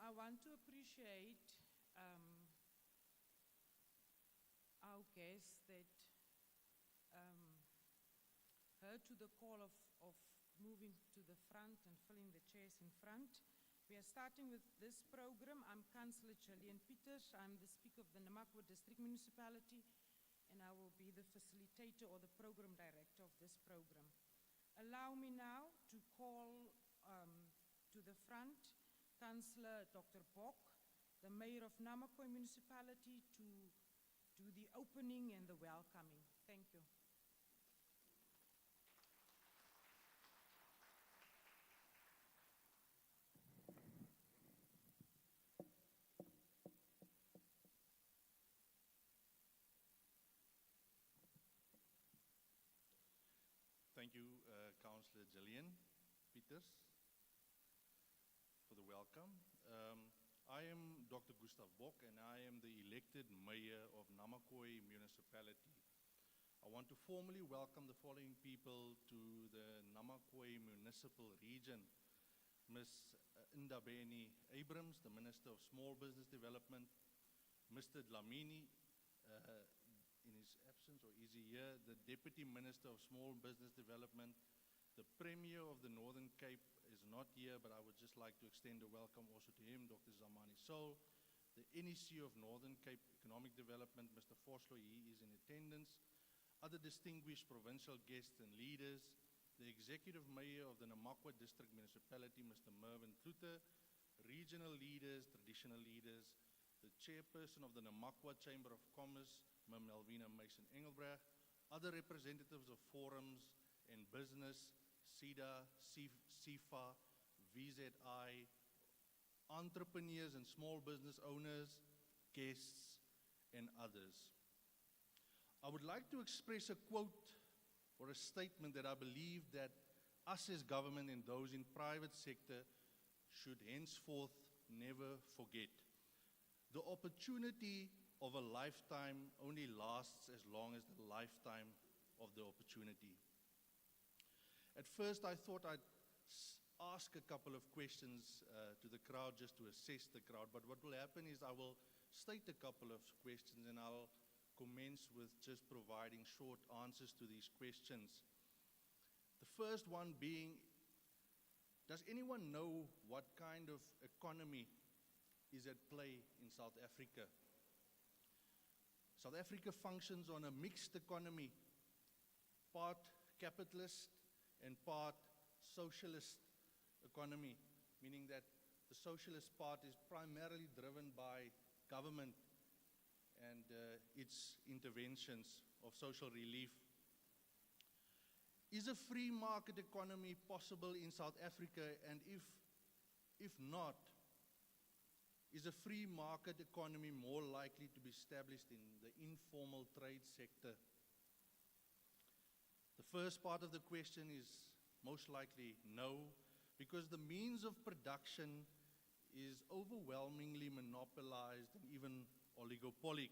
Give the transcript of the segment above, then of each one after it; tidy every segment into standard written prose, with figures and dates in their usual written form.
I want to appreciate our guests that heard to the call of moving to the front and filling the chairs in front. We are starting with this program. I'm Councillor Gillian Peters. I'm the Speaker of the Namakwa District Municipality, and I will be the facilitator or the program director of this program. Allow me now to call to the front Councillor Dr. Bok, the Mayor of Namakwa Municipality, to do the opening and the welcoming. Thank you. Thank you, Councillor Gillian Peters, for the welcome. I am Dr. Gustav Bok, and I am the elected Mayor of Namakwa Municipality. I want to formally welcome the following people to the Namakwa Municipal Region. Ms. Ndabeni Abrams, the Minister of Small Business Development, Mr. Dlamini, in his absence, or is he here, the Deputy Minister of Small Business Development, the Premier of the Northern Cape is not here, but I would just like to extend a welcome also to him, Dr. Zamani Sol, the NEC of Northern Cape Economic Development, Mr. Forslow, he is in attendance, other distinguished provincial guests and leaders, the Executive Mayor of the Namakwa District Municipality, Mr. Mervyn Cluter, regional leaders, traditional leaders, the Chairperson of the Namakwa Chamber of Commerce, Ms. Melvina Mason-Engelbrecht, other representatives of forums and business, SIDA, SIFA, VZI, entrepreneurs and small business owners, guests, and others. I would like to express a quote or a statement that I believe that us as government and those in private sector should henceforth never forget. The opportunity of a lifetime only lasts as long as the lifetime of the opportunity. At first, I thought I'd ask a couple of questions to the crowd just to assess the crowd, but what will happen is I will state a couple of questions and I'll commence with just providing short answers to these questions. The first one being, does anyone know what kind of economy is at play in South Africa? South Africa functions on a mixed economy, part capitalist and part socialist economy, meaning that the socialist part is primarily driven by government and its interventions of social relief. Is a free market economy possible in South Africa, and if not, is a free market economy more likely to be established in the informal trade sector? The first part of the question is most likely no, because the means of production is overwhelmingly monopolized and even oligopolic,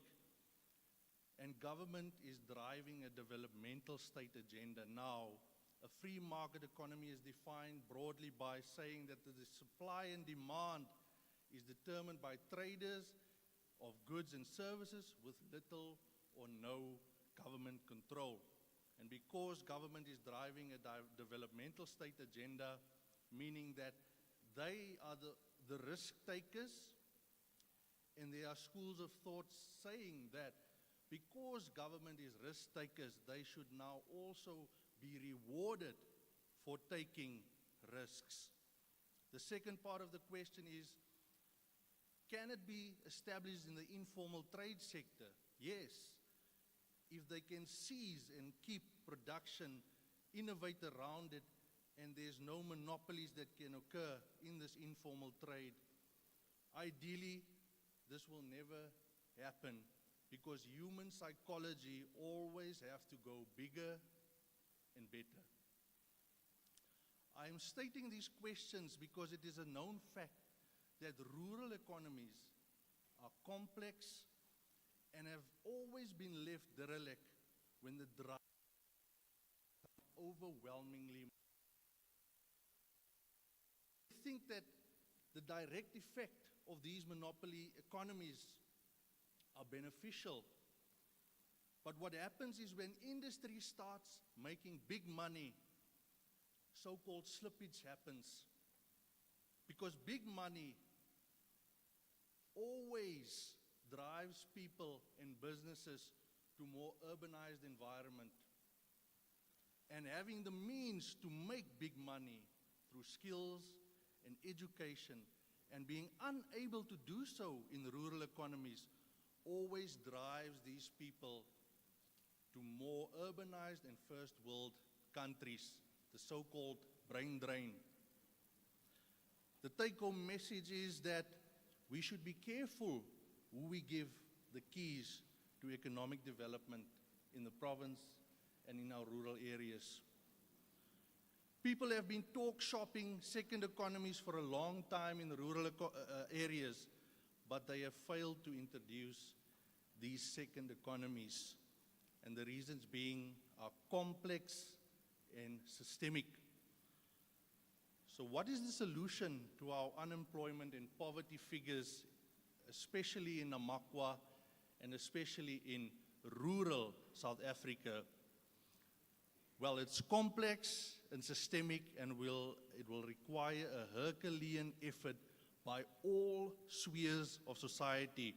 and government is driving a developmental state agenda now. A free market economy is defined broadly by saying that the supply and demand is determined by traders of goods and services with little or no government control. And because government is driving a developmental state agenda, meaning that they are the risk takers, and there are schools of thought saying that because government is risk takers, they should now also be rewarded for taking risks. The second part of the question is, can it be established in the informal trade sector? Yes, if they can seize and keep production, innovate around it, and there's no monopolies that can occur in this informal trade. Ideally, this will never happen because human psychology always have to go bigger and better. I am stating these questions because it is a known fact that rural economies are complex and have always been left derelict when the drive overwhelmingly. I think that the direct effect of these monopoly economies are beneficial. But what happens is when industry starts making big money, so-called slippage happens. Because big money always drives people and businesses to more urbanized environment. And having the means to make big money through skills and education and being unable to do so in rural economies always drives these people to more urbanized and first world countries, the so-called brain drain. The take-home message is that we should be careful who we give the keys to economic development in the province and in our rural areas. People have been talk shopping second economies for a long time in the rural areas, but they have failed to introduce these second economies. And the reasons being are complex and systemic. So what is the solution to our unemployment and poverty figures, especially in Namakwa and especially in rural South Africa? Well, it's complex and systemic, and it will require a Herculean effort by all spheres of society.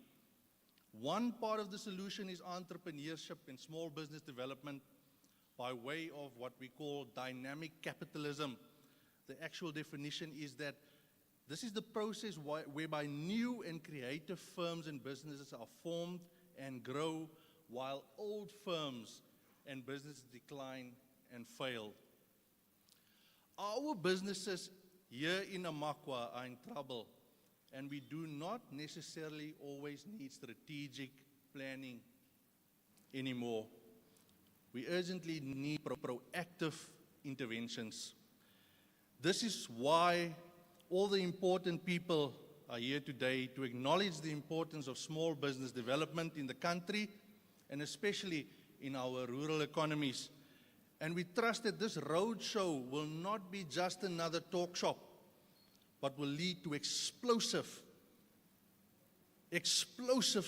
One part of the solution is entrepreneurship and small business development by way of what we call dynamic capitalism. The actual definition is that this is the process whereby new and creative firms and businesses are formed and grow while old firms and businesses decline and fail. Our businesses here in Namakwa are in trouble, and we do not necessarily always need strategic planning anymore. We urgently need proactive interventions. This is why all the important people are here today to acknowledge the importance of small business development in the country and especially in our rural economies. And we trust that this roadshow will not be just another talk shop, but will lead to explosive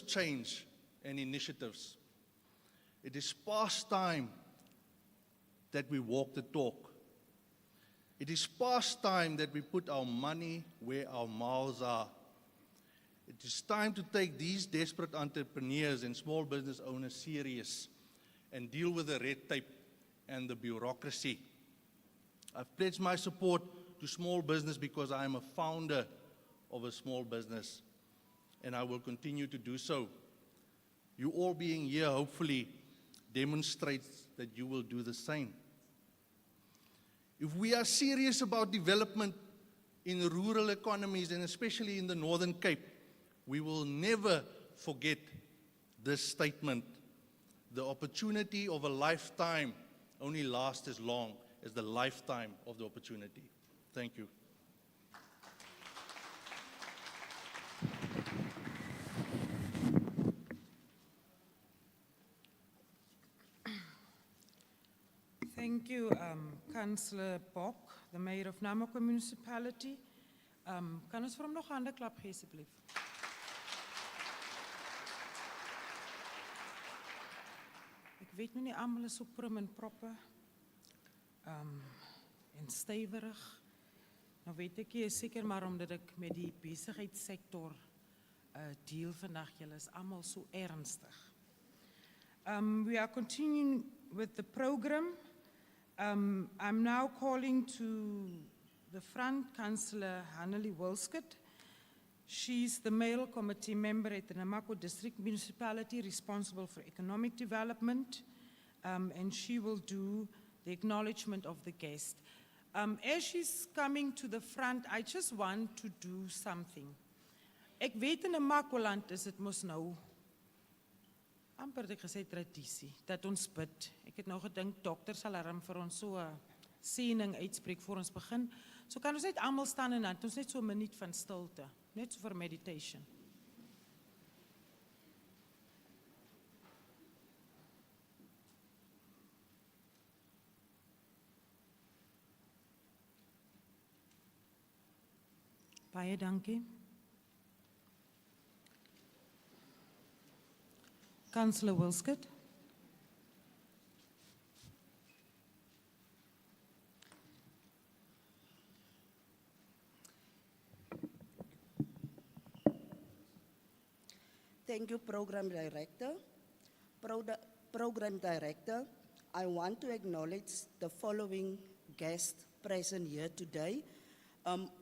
change and initiatives. It is past time that we walk the talk. It is past time that we put our money where our mouths are. It is time to take these desperate entrepreneurs and small business owners serious and deal with the red tape and the bureaucracy. I've pledged my support to small business because I am a founder of a small business, and I will continue to do so. You all being here hopefully demonstrates that you will do the same. If we are serious about development in the rural economies, and especially in the Northern Cape, we will never forget this statement. The opportunity of a lifetime only lasts as long as the lifetime of the opportunity. Thank you. Thank you, Councillor Bok, the Mayor of Namakwa Municipality. Kan ons vir hom nog 'n hande klap gee asseblief? Ek weet nou nie almal is so prim en proper en stywerig. Nou weet ek nie seker maar omdat ek met die besigheidssektor deel vandag, julle is almal so ernstig. We are continuing with the program. I'm now calling to the front Councillor Hannelie Wilskut. She's the male committee member at the Namakwa District Municipality responsible for economic development, and she will do the acknowledgement of the guest. As she's coming to the front, I just want to do something. Ek weet in Namakwa-land is dit mos nou amper het ek gesê tradisie, dat ons bid. Ek het nou gedink, dokter sal vir ons so 'n seëning uitspreek voor ons begin. So kan ons net almal staan en dan ons net so 'n minuut van stilte, net so vir meditation. Baie dankie. Councillor Wilskut. Thank you, Program Director. Program Director, I want to acknowledge the following guests present here today.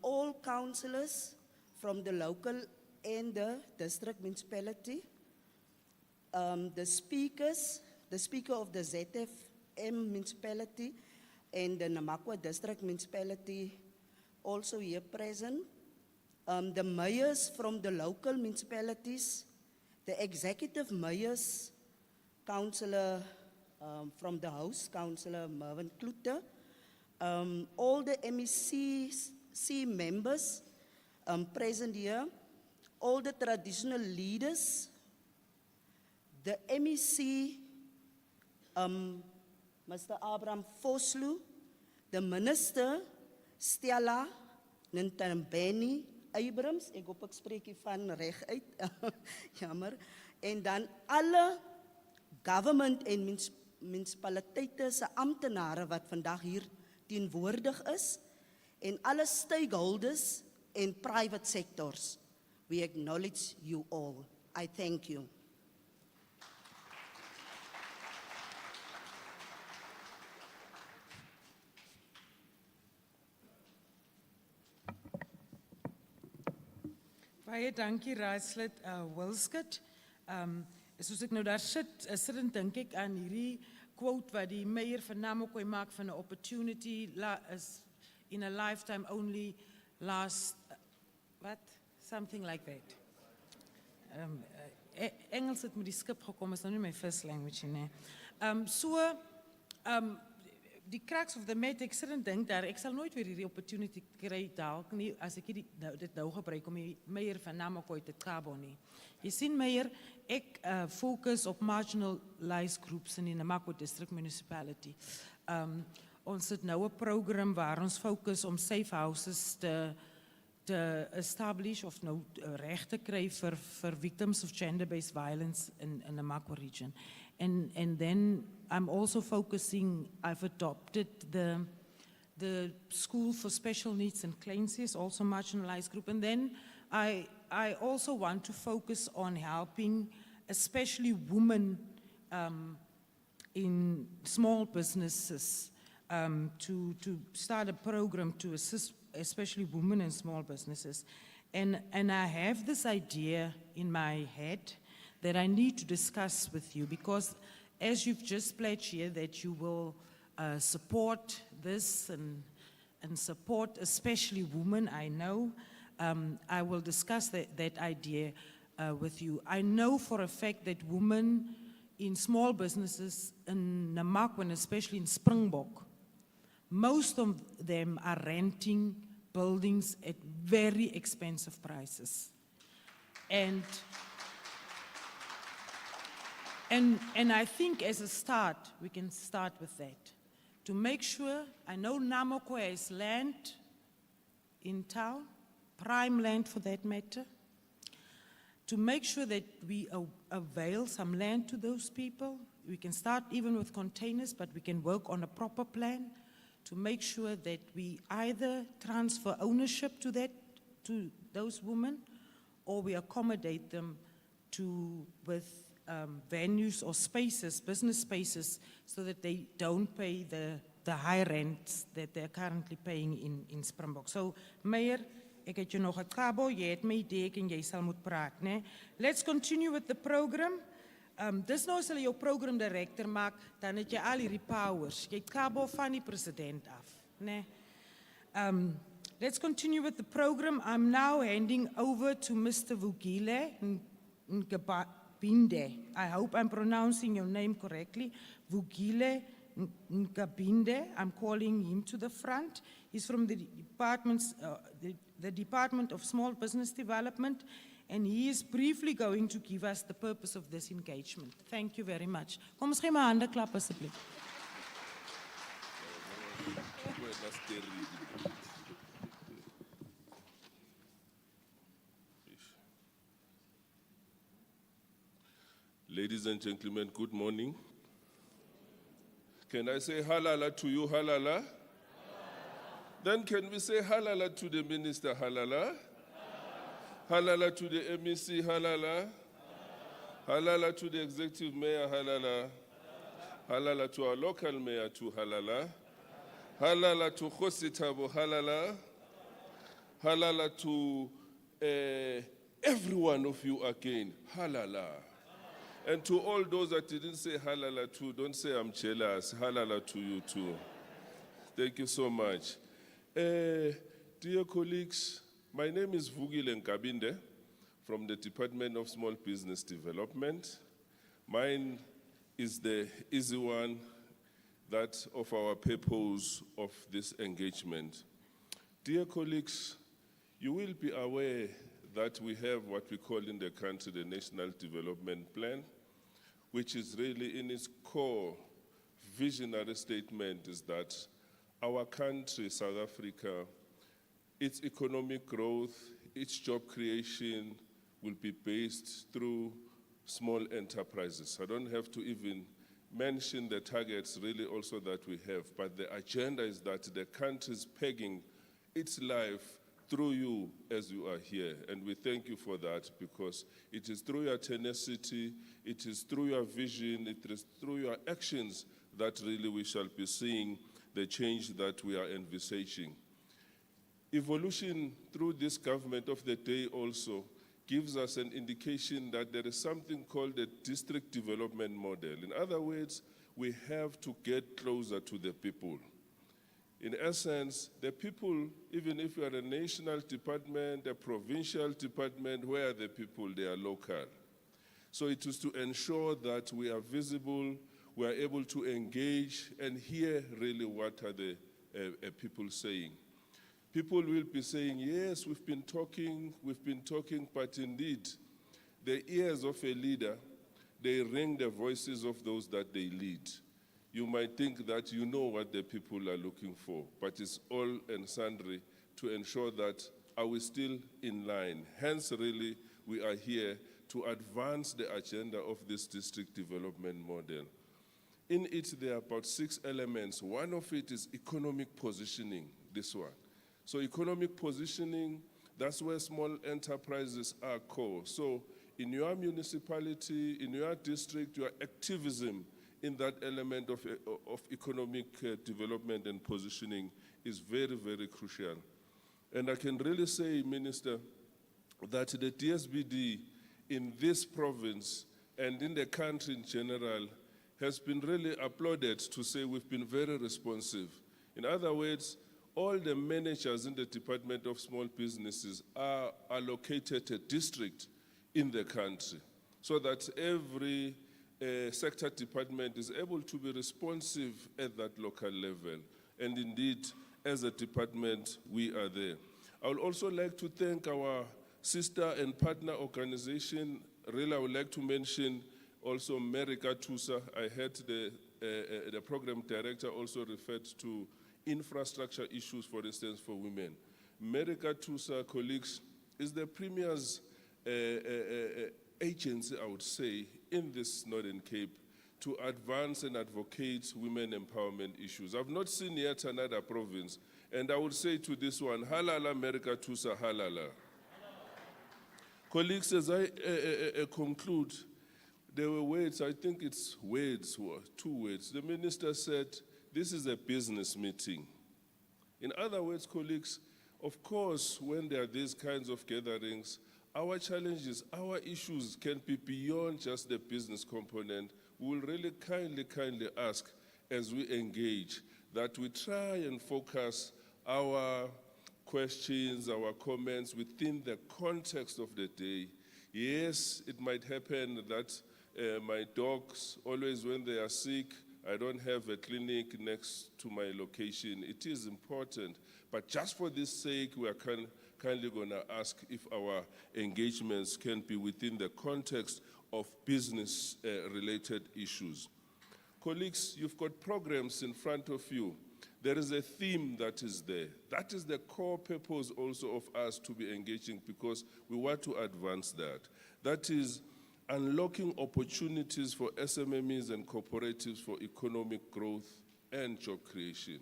All councillors from the local and the district municipality, the speaker of the ZFM municipality and the Namakwa district municipality also here present, the mayors from the local municipalities, the executive mayors, councillor from the House, Councillor Mervyn Kloete, all the MECs, members present here, all the traditional leaders, the MEC, Mr. Abraham Vosloo, the Minister, Stella Ntambeni Abrams, ek hoop ek spreek hiervan reg uit, jammer, en dan alle government en municipaliteite se amptenare wat vandag hier teenwoordig is, en alle stakeholders en private sectors. We acknowledge you all. I thank you. Baie dankie Raadslid Wilskut. Soos ek nou daar sit en dink ek aan hierdie quote wat die mayor van Namakwa maak van 'n opportunity is in a lifetime only last, what? Something like that. Engels het met die skip gekom, is nou nie my first language nie. Die crux of the matter, ek sit en dink daar, ek sal nooit weer hierdie opportunity kry dalk nie, as ek dit nou gebruik om die mayor van Namakwa te kabo nie. Jy sien mayor, ek focus op marginalized groups in die Namakwa District Municipality. Ons het nou 'n program waar ons focus om safe houses te establish of nou reg te kry vir victims of gender-based violence in the Namakwa region. And then I'm also focusing, I've adopted the School for Special Needs and Kleinsies, also marginalized group. And then I also want to focus on helping especially women in small businesses to start a program to assist especially women in small businesses. And I have this idea in my head that I need to discuss with you, because as you've just pledged here that you will support this and support especially women, I know, I will discuss that idea with you. I know for a fact that women in small businesses in Namakwa, and especially in Springbok, most of them are renting buildings at very expensive prices. And I think as a start, we can start with that. To make sure, I know Namakwa has land in town, prime land for that matter, to make sure that we avail some land to those people. We can start even with containers, but we can work on a proper plan to make sure that we either transfer ownership to those women, or we accommodate them with venues or spaces, business spaces, so that they don't pay the high rents that they're currently paying in Springbok. So, Mayor, ek het jou nog gekabo, jy het my idee en jy sal moet praat, né? Let's continue with the program. Dis nou as hulle jou program director maak, dan het jy al hierdie powers. Jy het kabo van die president af, né? Let's continue with the program. I'm now handing over to Mr. Vugile Ngabinde. I hope I'm pronouncing your name correctly. Vugile Ngabinde. I'm calling him to the front. He's from the Department of Small Business Development, and he is briefly going to give us the purpose of this engagement. Thank you very much. Kom ons gee maar hande klap asseblief. Ladies and gentlemen, good morning. Can I say halala to you, halala? Then can we say halala to the minister, halala? Halala to the MEC, halala? Halala to the executive mayor, halala? Halala to our local mayor, too, halala? Halala to Khositabo, halala? Halala to every one of you again, halala? And to all those that didn't say halala to, don't say I'm jealous, halala to you too. Thank you so much. Dear colleagues, my name is Vugile Nkabinde from the Department of Small Business Development. Mine is the easy one, that of our purpose of this engagement. Dear colleagues, you will be aware that we have what we call in the country the National Development Plan, which is really in its core visionary statement is that our country, South Africa, its economic growth, its job creation will be based through small enterprises. I don't have to even mention the targets really also that we have, but the agenda is that the country is pegging its life through you as you are here. And we thank you for that, because it is through your tenacity, it is through your vision, it is through your actions that really we shall be seeing the change that we are envisaging. Evolution through this government of the day also gives us an indication that there is something called the district development model. In other words, we have to get closer to the people. In essence, the people, even if you are a national department, a provincial department, where are the people? They are local. So it is to ensure that we are visible, we are able to engage and hear really what are the people saying. People will be saying, yes, we've been talking, but indeed, the ears of a leader, they ring the voices of those that they lead. You might think that you know what the people are looking for, but it's all and sundry to ensure that are we still in line. Hence, really, we are here to advance the agenda of this district development model. In it, there are about 6 elements. One of it is economic positioning, this one. So economic positioning, that's where small enterprises are core. So in your municipality, in your district, your activism in that element of economic development and positioning is very, very crucial. And I can really say, Minister, that the DSBD in this province and in the country in general has been really applauded to say we've been very responsive. In other words, all the managers in the Department of Small Businesses are allocated a district in the country so that every sector department is able to be responsive at that local level. And indeed, as a department, we are there. I would also like to thank our sister and partner organization. Really, I would like to mention also Merika Tusa. I heard the program director also referred to infrastructure issues, for instance, for women. America TUSA, colleagues, is the premier's agency, I would say, in this Northern Cape to advance and advocate women empowerment issues. I've not seen yet another province, and I would say to this one, halala America TUSA, halala. Colleagues, as I conclude, there were words, I think it's words, two words. The minister said, this is a business meeting. In other words, colleagues, of course, when there are these kinds of gatherings, our challenges, our issues can be beyond just the business component. We will really kindly ask as we engage that we try and focus our questions, our comments within the context of the day. Yes, it might happen that my dogs, always when they are sick, I don't have a clinic next to my location. It is important. But just for this sake, we are kindly going to ask if our engagements can be within the context of business-related issues. Colleagues, you've got programs in front of you. There is a theme that is there. That is the core purpose also of us to be engaging because we want to advance that. That is unlocking opportunities for SMMEs and cooperatives for economic growth and job creation.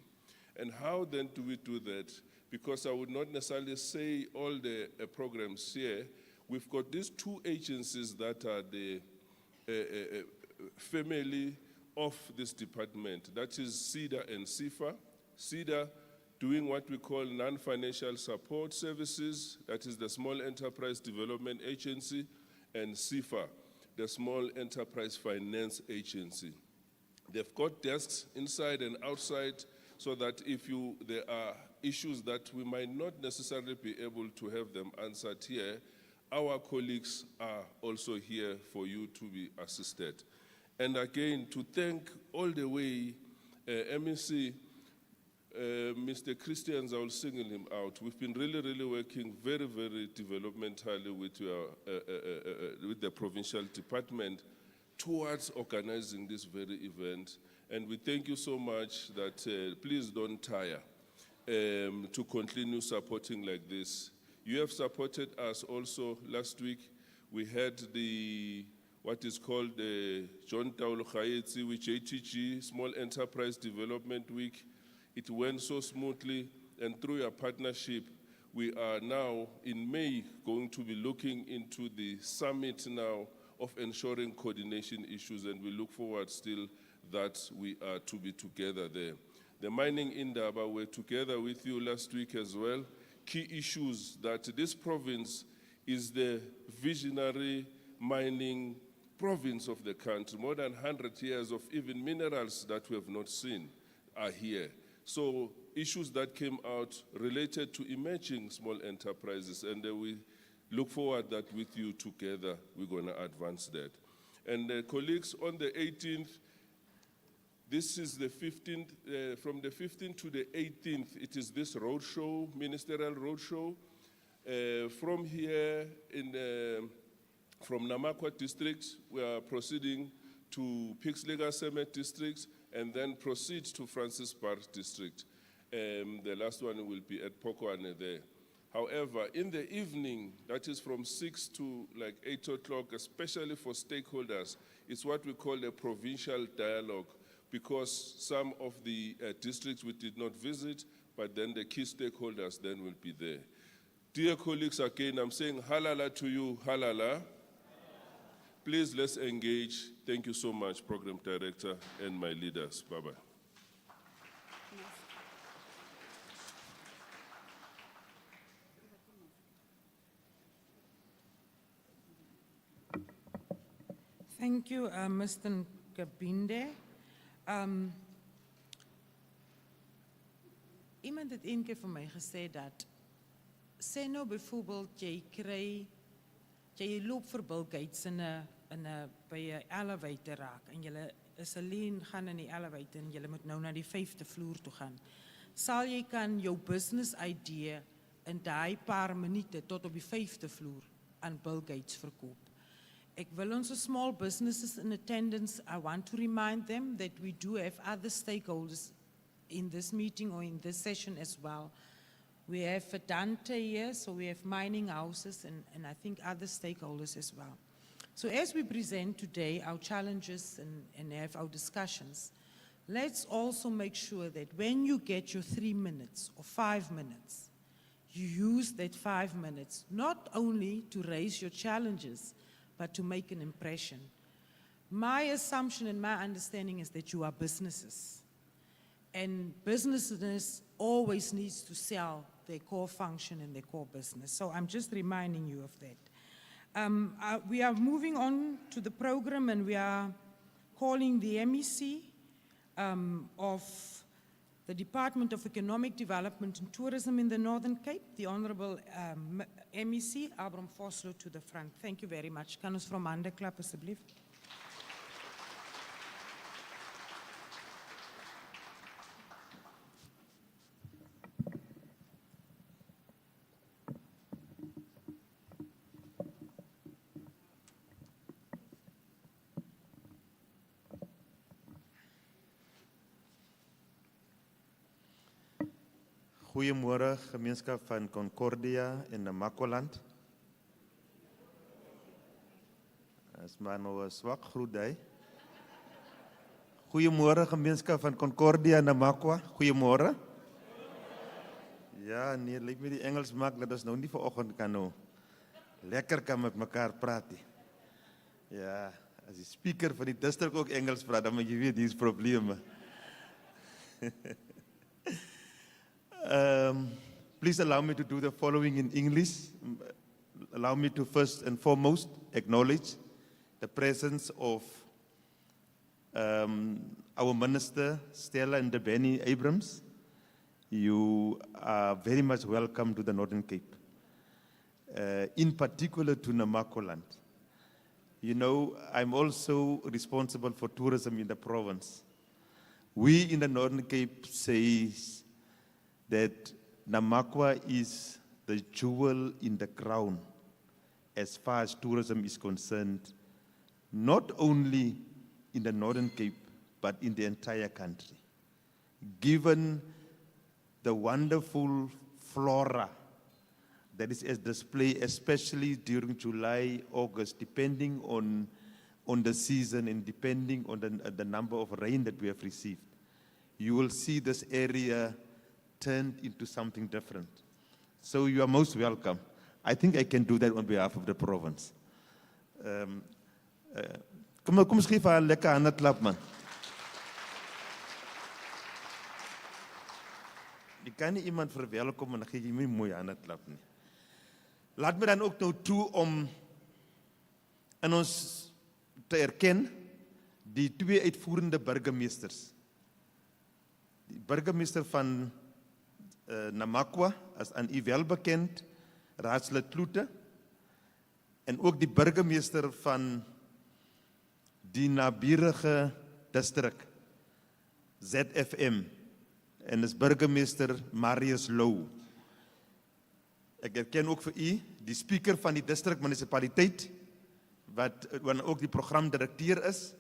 And how then do we do that? Because I would not necessarily say all the programs here. We've got these two agencies that are the family of this department. That is SEDA and SIFA. SEDA doing what we call non-financial support services. That is the Small Enterprise Development Agency. And SIFA, the Small Enterprise Finance Agency. They've got desks inside and outside so that if there are issues that we might not necessarily be able to have them answered here, our colleagues are also here for you to be assisted. And again, to thank all the way MEC, Mr. Christians, I will single him out. We've been really working very developmentally with the provincial department towards organizing this very event. And we thank you so much that please don't tire to continue supporting like this. You have supported us also last week. We had what is called the John Taolo Khaetsi with JTG, Small Enterprise Development Week. It went so smoothly, and through your partnership, we are now in May going to be looking into the summit now of ensuring coordination issues, and we look forward still that we are to be together there. The mining Indaba were together with you last week as well. Key issues that this province is the visionary mining province of the country. More than 100 years of even minerals that we have not seen are here. So issues that came out related to emerging small enterprises, and we look forward that with you together, we're going to advance that. And colleagues, on the 18th, this is the 15th, from the 15th to the 18th, it is this roadshow, Ministerial Roadshow. From here, from Namakwa district, we are proceeding to Pixlega Summit district, and then proceed to Francis Park district. The last one will be at Pokwane there. However, in the evening, that is from 6 to like 8 o'clock, especially for stakeholders, it's what we call a provincial dialogue, because some of the districts we did not visit, but then the key stakeholders then will be there. Dear colleagues, again, I'm saying halala to you, halala. Please, let's engage. Thank you so much, Program Director and my leaders. Bye-bye. Thank you, Mr. Nkabinde. Iemand het een keer vir my gesê dat, sê nou bijvoorbeeld, jy loop vir Bill Gates by 'n elevator raak, en jy is alleen, gaan in die elevator, en jy moet nou na die 5de vloer toe gaan. Sal jy kan jou business idee in daai paar minute tot op die 5de vloer aan Bill Gates verkoop? Ek wil ons small businesses in attendance, I want to remind them that we do have other stakeholders in this meeting or in this session as well. We have Dante here, so we have mining houses and I think other stakeholders as well. So as we present today our challenges and have our discussions, let's also make sure that when you get your 3 minutes or 5 minutes, you use that 5 minutes not only to raise your challenges, but to make an impression. My assumption and my understanding is that you are businesses. And businesses always needs to sell their core function and their core business. So I'm just reminding you of that. We are moving on to the program, and we are calling the MEC of the Department of Economic Development and Tourism in the Northern Cape, the Honorable MEC, Abram Vosloo, to the front. Thank you very much. Kan ons from hande klap asseblief? Goeiemôre gemeenskap van Concordia in Namakwa. As maar nou 'n swak groet hy. Goeiemôre gemeenskap van Concordia in Namakwa. Goeiemôre. Ja, nee, lyk my die Engels maak dat ons nou nie vanoggend kan nou lekker kan met mekaar praat nie. Ja, as die speaker van die distrik ook Engels praat, dan moet jy weet hier's probleme. Please allow me to do the following in English. Allow me to first and foremost acknowledge the presence of our Minister, Stella Ndebeni Abrams. You are very much welcome to the Northern Cape, in particular to Namakwa. You know, I'm also responsible for tourism in the province. We in the Northern Cape say that Namakwa is the jewel in the crown as far as tourism is concerned, not only in the Northern Cape, but in the entire country. Given the wonderful flora that is at display, especially during July, August, depending on the season and depending on the number of rain that we have received, you will see this area turned into something different. So you are most welcome. I think I can do that on behalf of the province. Kom ons gee vir haar 'n lekker handeklap man. Jy kan nie iemand verwelkom en dan gee jy nie 'n mooi handeklap nie. Laat my dan ook nou toe om in ons te erken die 2 uitvoerende burgemeesters. Die burgemeester van Namakwa, as aan u wel bekend, raadslid Kloete, en ook die burgemeester van die naburige distrik, ZFM, en is burgemeester Marius Lou. Ek erken ook vir u, die speaker van die distrik munisipaliteit, wat ook die programdirekteur is,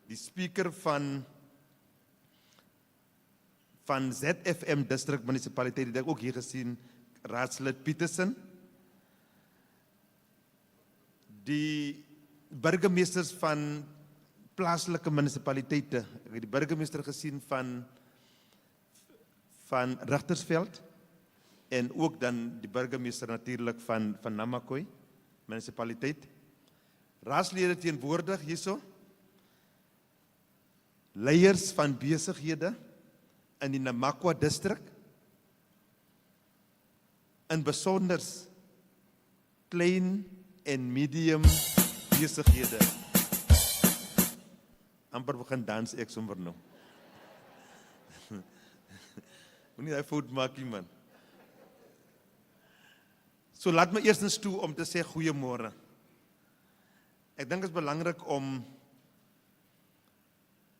die speaker van ZFM District Municipaliteit, het ek ook hier gesien, raadslid Petersen. Die burgemeesters van plaaslike municipaliteite, ek het die burgemeester gesien van Richtersveld, en ook dan die burgemeester natuurlijk van Namakwa municipaliteit. Raadslede teenwoordig hierso, leiers van besighede in die Namakwa distrik, in besonder klein en medium besighede. Amper begin dans ek sommer nou. Moet nie daai fout maak nie man. So laat my eerstens toe om te sê goeiemôre. Ek dink dit is belangrik om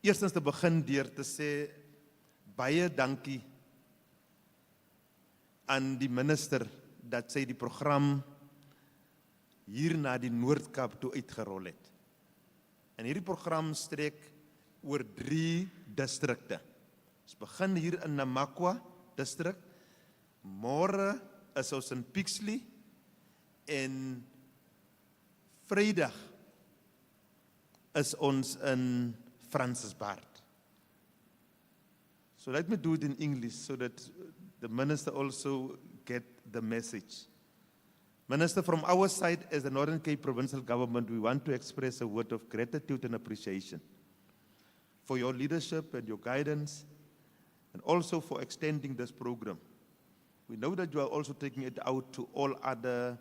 eerstens te begin deur te sê baie dankie aan die minister dat sy die program hier na die Noord-Kaap toe uitgerol het. En hierdie program strek oor 3 distrikte. Ons begin hier in Namakwa distrik, Môre is ons in Pixley en Vrydag is ons in Francisbaard. So let me do it in English so that the minister also get the message. Minister, from our side as the Northern Cape Provincial Government, we want to express a word of gratitude and appreciation for your leadership and your guidance, and also for extending this program. We know that you are also taking it out to all other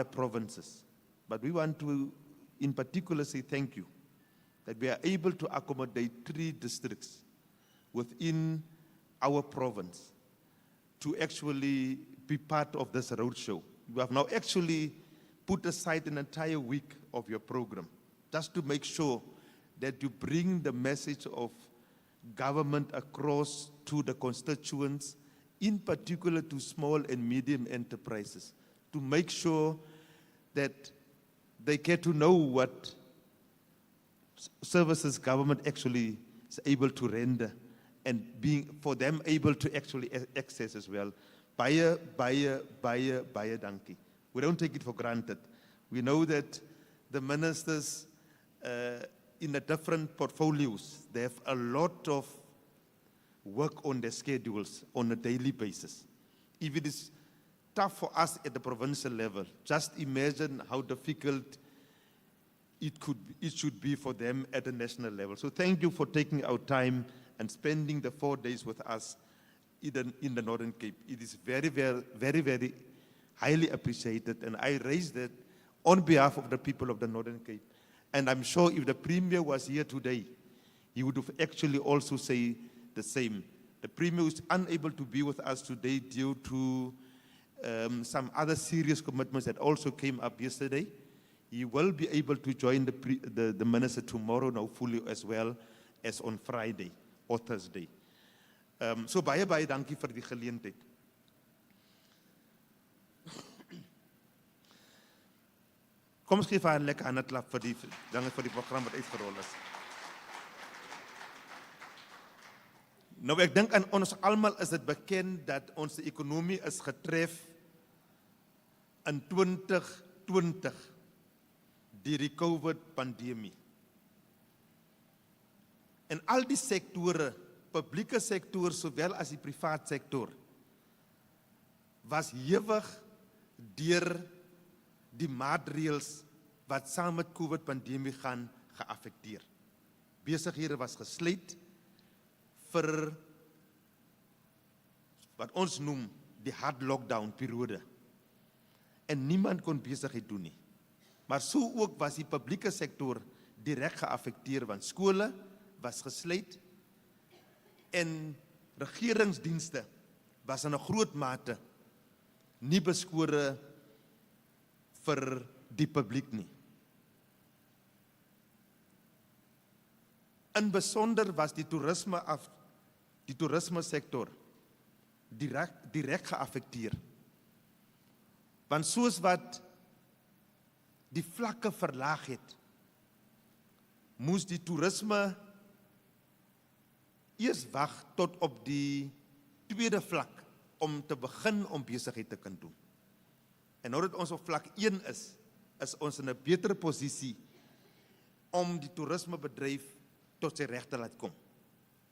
provinces. But we want to, in particular, say thank you that we are able to accommodate 3 districts within our province to actually be part of this roadshow. You have now actually put aside an entire week of your program just to make sure that you bring the message of government across to the constituents, in particular to small and medium enterprises, to make sure that they get to know what services government actually is able to render, and being for them able to actually access as well. Baie dankie. We don't take it for granted. We know that the ministers in the different portfolios, they have a lot of work on their schedules on a daily basis. If it is tough for us at the provincial level, just imagine how difficult it should be for them at the national level. So thank you for taking our time and spending the 4 days with us in the Northern Cape. It is very, very, very, very highly appreciated, and I raise that on behalf of the people of the Northern Cape. And I'm sure if the Premier was here today, he would have actually also say the same. The Premier is unable to be with us today due to some other serious commitments that also came up yesterday. He will be able to join the minister tomorrow now fully, as well as on Friday or Thursday. So baie dankie vir die geleentheid. Kom ons gee vir 'n lekker handeklap vir die dinge vir die program wat uitgerol is. Nou ek dink aan ons almal is dit bekend dat ons ekonomie is getref in 2020 deur die COVID-pandemie. En al die sektore, publieke sektor sowel as die privaat sektor, was hewig deur die maatreëls wat saam met COVID-pandemie gaan geaffekteer. Besighede was gesluit vir wat ons noem die hard lockdown periode. En niemand kon besigheid doen nie. Maar so ook was die publieke sektor direk geaffekteer, want skole was gesluit en regeringsdienste was in 'n groot mate nie beskore vir die publiek nie. In besonder was die toerisme sektor direk geaffekteer. Want soos wat die vlakke verlaag het, moes die toerisme eers wag tot op die tweede vlak om te begin om besigheid te kan doen. En nou dat ons op vlak 1 is ons in 'n beter posisie om die toerismebedryf tot sy reg te laat kom.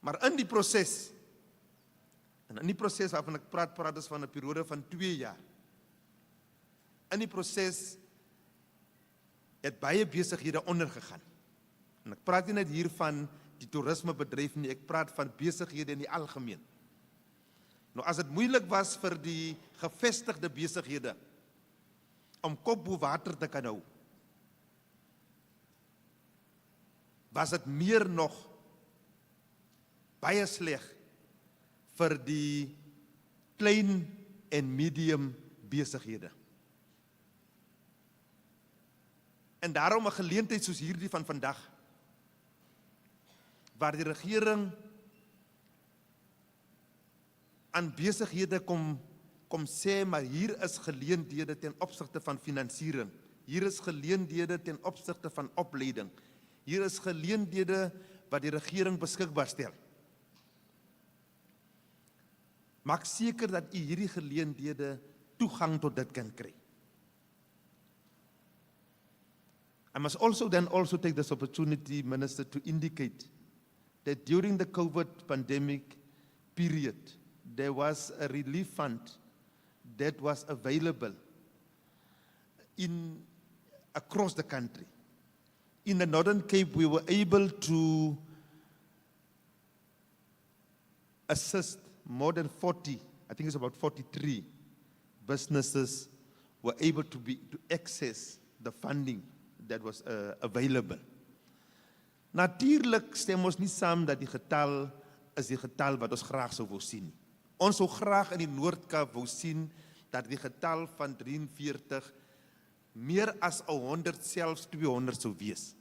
Maar in die proses waarvan ek praat is van 'n periode van 2 jaar. In die proses het baie besighede ondergegaan. En ek praat nie net hier van die toerismebedryf nie, ek praat van besighede in die algemeen. Nou as dit moeilik was vir die gevestigde besighede om kop bo water te kan hou, was dit meer nog baie sleg vir die klein en medium besighede. En daarom 'n geleentheid soos hierdie van vandag, waar die regering aan besighede kom sê, maar hier is geleenthede ten opsigte van finansiering, hier is geleenthede ten opsigte van opleiding, hier is geleenthede wat die regering beskikbaar stel. maak seker dat u hierdie geleenthede toegang tot dit kan kry. I must also take this opportunity, Minister, to indicate that during the COVID pandemic period, there was a relief fund that was available across the country. In the Northern Cape, we were able to assist more than 40, I think it's about 43 businesses were able to access the funding that was available. Natuurlijk stem ons nie saam dat die getal is die getal wat ons graag sou wou sien. Ons sou graag in die Noord-Kaap wou sien dat die getal van 43 meer as 100, selfs 200 sou wees.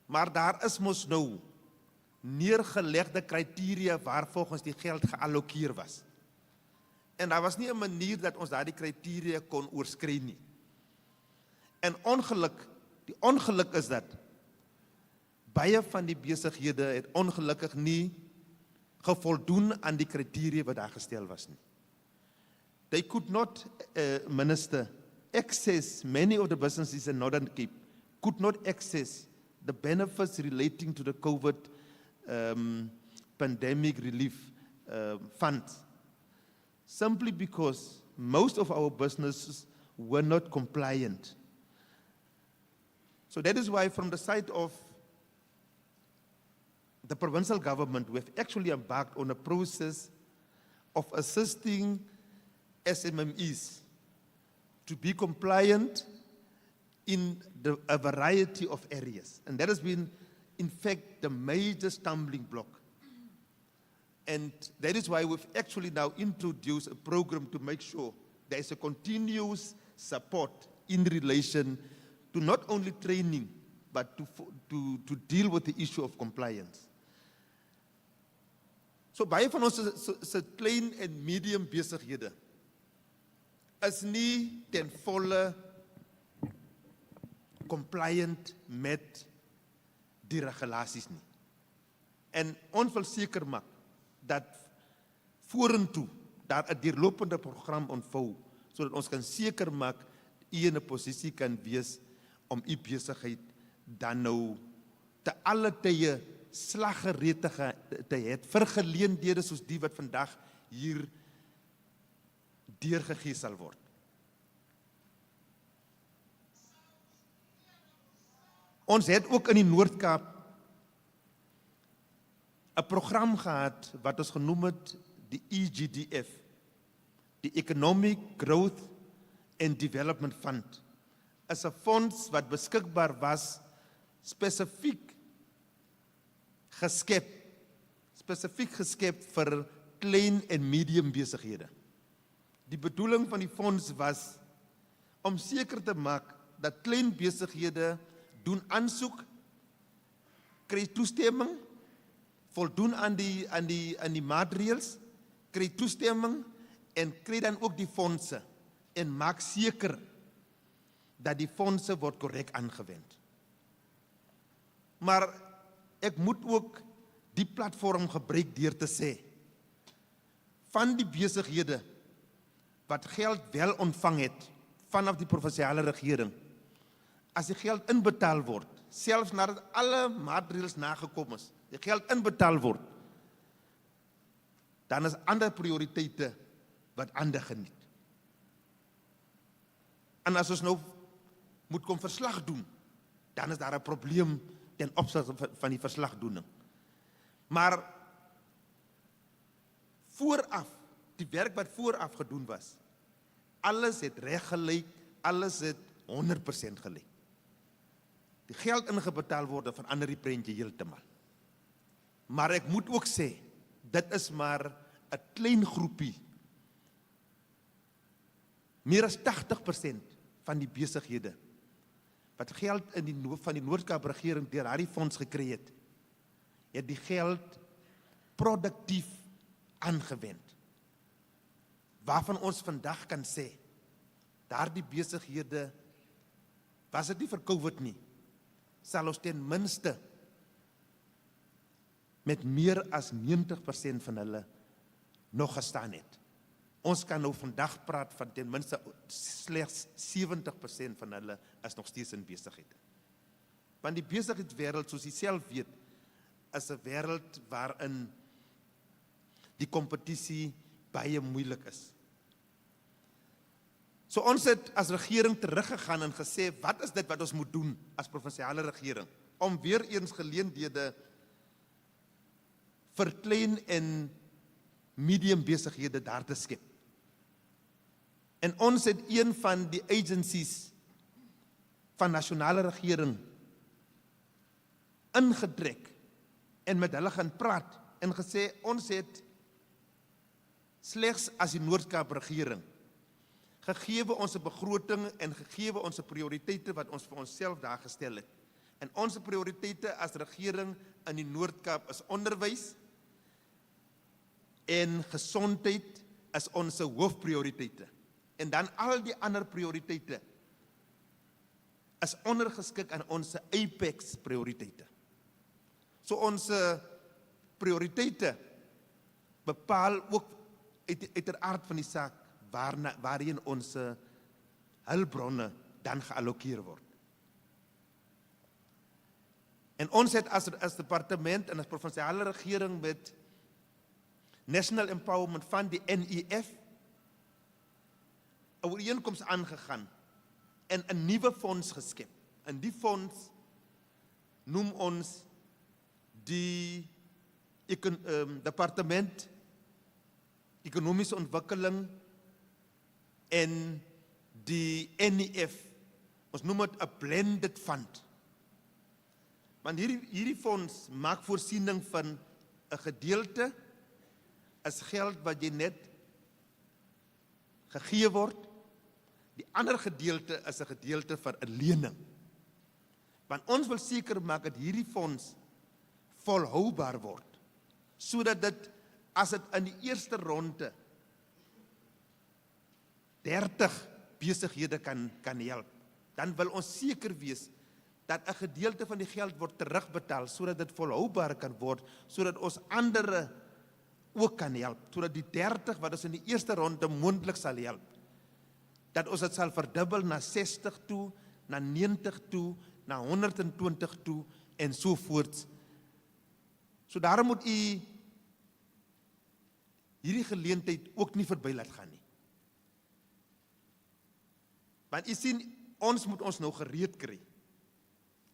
Maar daar is mos nou neergelegde kriteria waar volgens die geld geallokeer was. En daar was nie 'n manier dat ons daardie kriteria kon oorskry nie. En die ongeluk is dat baie van die besighede het ongelukkig nie gevoldoen aan die kriteria wat daar gestel was nie. They could not, Minister, access, many of the businesses in Northern Cape could not access the benefits relating to the COVID pandemic relief funds, simply because most of our businesses were not compliant. So that is why from the side of the provincial government, we have actually embarked on a process of assisting SMMEs to be compliant in a variety of areas. And that has been, in fact, the major stumbling block. And that is why we've actually now introduced a program to make sure there is a continuous support in relation to not only training, but to deal with the issue of compliance. So baie van ons se klein en medium besighede is nie ten volle compliant met die regulasies nie. En ons wil seker maak dat vorentoe daar 'n deurlopende program ontvou sodat ons kan seker maak u in 'n posisie kan wees om u besigheid dan nou te alle tye slaggereed te hê vir geleenthede soos die wat vandag hier deurgegee sal word. Ons het ook in die Noord-Kaap 'n program gehad wat ons genoem het die EGDF, die Economic Growth and Development Fund. Is 'n fonds wat beskikbaar was spesifiek geskep vir klein en medium besighede. Die bedoeling van die fonds was om seker te maak dat klein besighede doen aansoek, kry toestemming, voldoen aan die maatreëls, kry toestemming en kry dan ook die fondse en maak seker dat die fondse word korrek aangewend. Maar ek moet ook die platform gebruik deur te sê, van die besighede wat geld wel ontvang het vanaf die provinsiale regering, as die geld inbetaal word, selfs nadat alle maatreëls nagekom is, die geld inbetaal word, dan is ander prioriteite wat ander geniet. En as ons nou moet kom verslag doen, dan is daar 'n probleem ten opsigte van die verslagdoening. Maar vooraf, die werk wat vooraf gedoen was, alles het reg gelyk, alles het 100% gelyk. Die geld ingebetaal word, verander die prentjie heeltemal. Maar ek moet ook sê, dit is maar 'n klein groepie. Meer as 80% van die besighede wat geld van die Noord-Kaap regering deur daardie fonds gekry het, het die geld produktief aangewend. Waarvan ons vandag kan sê, daardie besighede, was dit nie vir COVID nie, sal ons ten minste met meer as 90% van hulle nog gestaan het. Ons kan nou vandag praat van ten minste slegs 70% van hulle is nog steeds in besigheid. Want die besigheidswêreld, soos jy self weet, is 'n wêreld waarin die kompetisie baie moeilik is. So ons het as regering teruggegaan en gesê, wat is dit wat ons moet doen as provinsiale regering? Om weer eens geleenthede vir klein en medium besighede daar te skep. En ons het een van die agencies van nasionale regering ingetrek en met hulle gaan praat en gesê, ons het slegs as die Noord-Kaap regering, gegeewe ons begroting en gegeewe ons prioriteite wat ons vir onsself daar gestel het. En ons prioriteite as regering in die Noord-Kaap is onderwys en gesondheid is ons hoofprioriteite. En dan al die ander prioriteite is ondergeskik aan ons apex prioriteite. So ons prioriteite bepaal ook uit die aard van die saak waarin ons hulpbronne dan geallokeer word. En ons het as departement en as provinsiale regering met National Empowerment Fund, die NEF, 'n ooreenkoms aangegaan en 'n nuwe fonds geskep. En die fonds noem ons die departement ekonomiese ontwikkeling en die NEF. Ons noem dit 'n blended fund. Want hierdie fonds maak voorsiening van 'n gedeelte is geld wat jy net gegee word. Die ander gedeelte is 'n gedeelte van 'n lening. Want ons wil seker maak dat hierdie fonds volhoubaar word, sodat dit, as dit in die eerste ronde 30 besighede kan help, dan wil ons seker wees dat 'n gedeelte van die geld word terugbetaal, sodat dit volhoubaar kan word, sodat ons andere ook kan help, sodat die 30 wat ons in die eerste ronde moontlik sal help, dat ons dit sal verdubbel na 60 toe, na 90 toe, na 120 toe en so voort. So daarom moet u hierdie geleentheid ook nie verby laat gaan nie. Want u sien, ons moet ons nou gereed kry.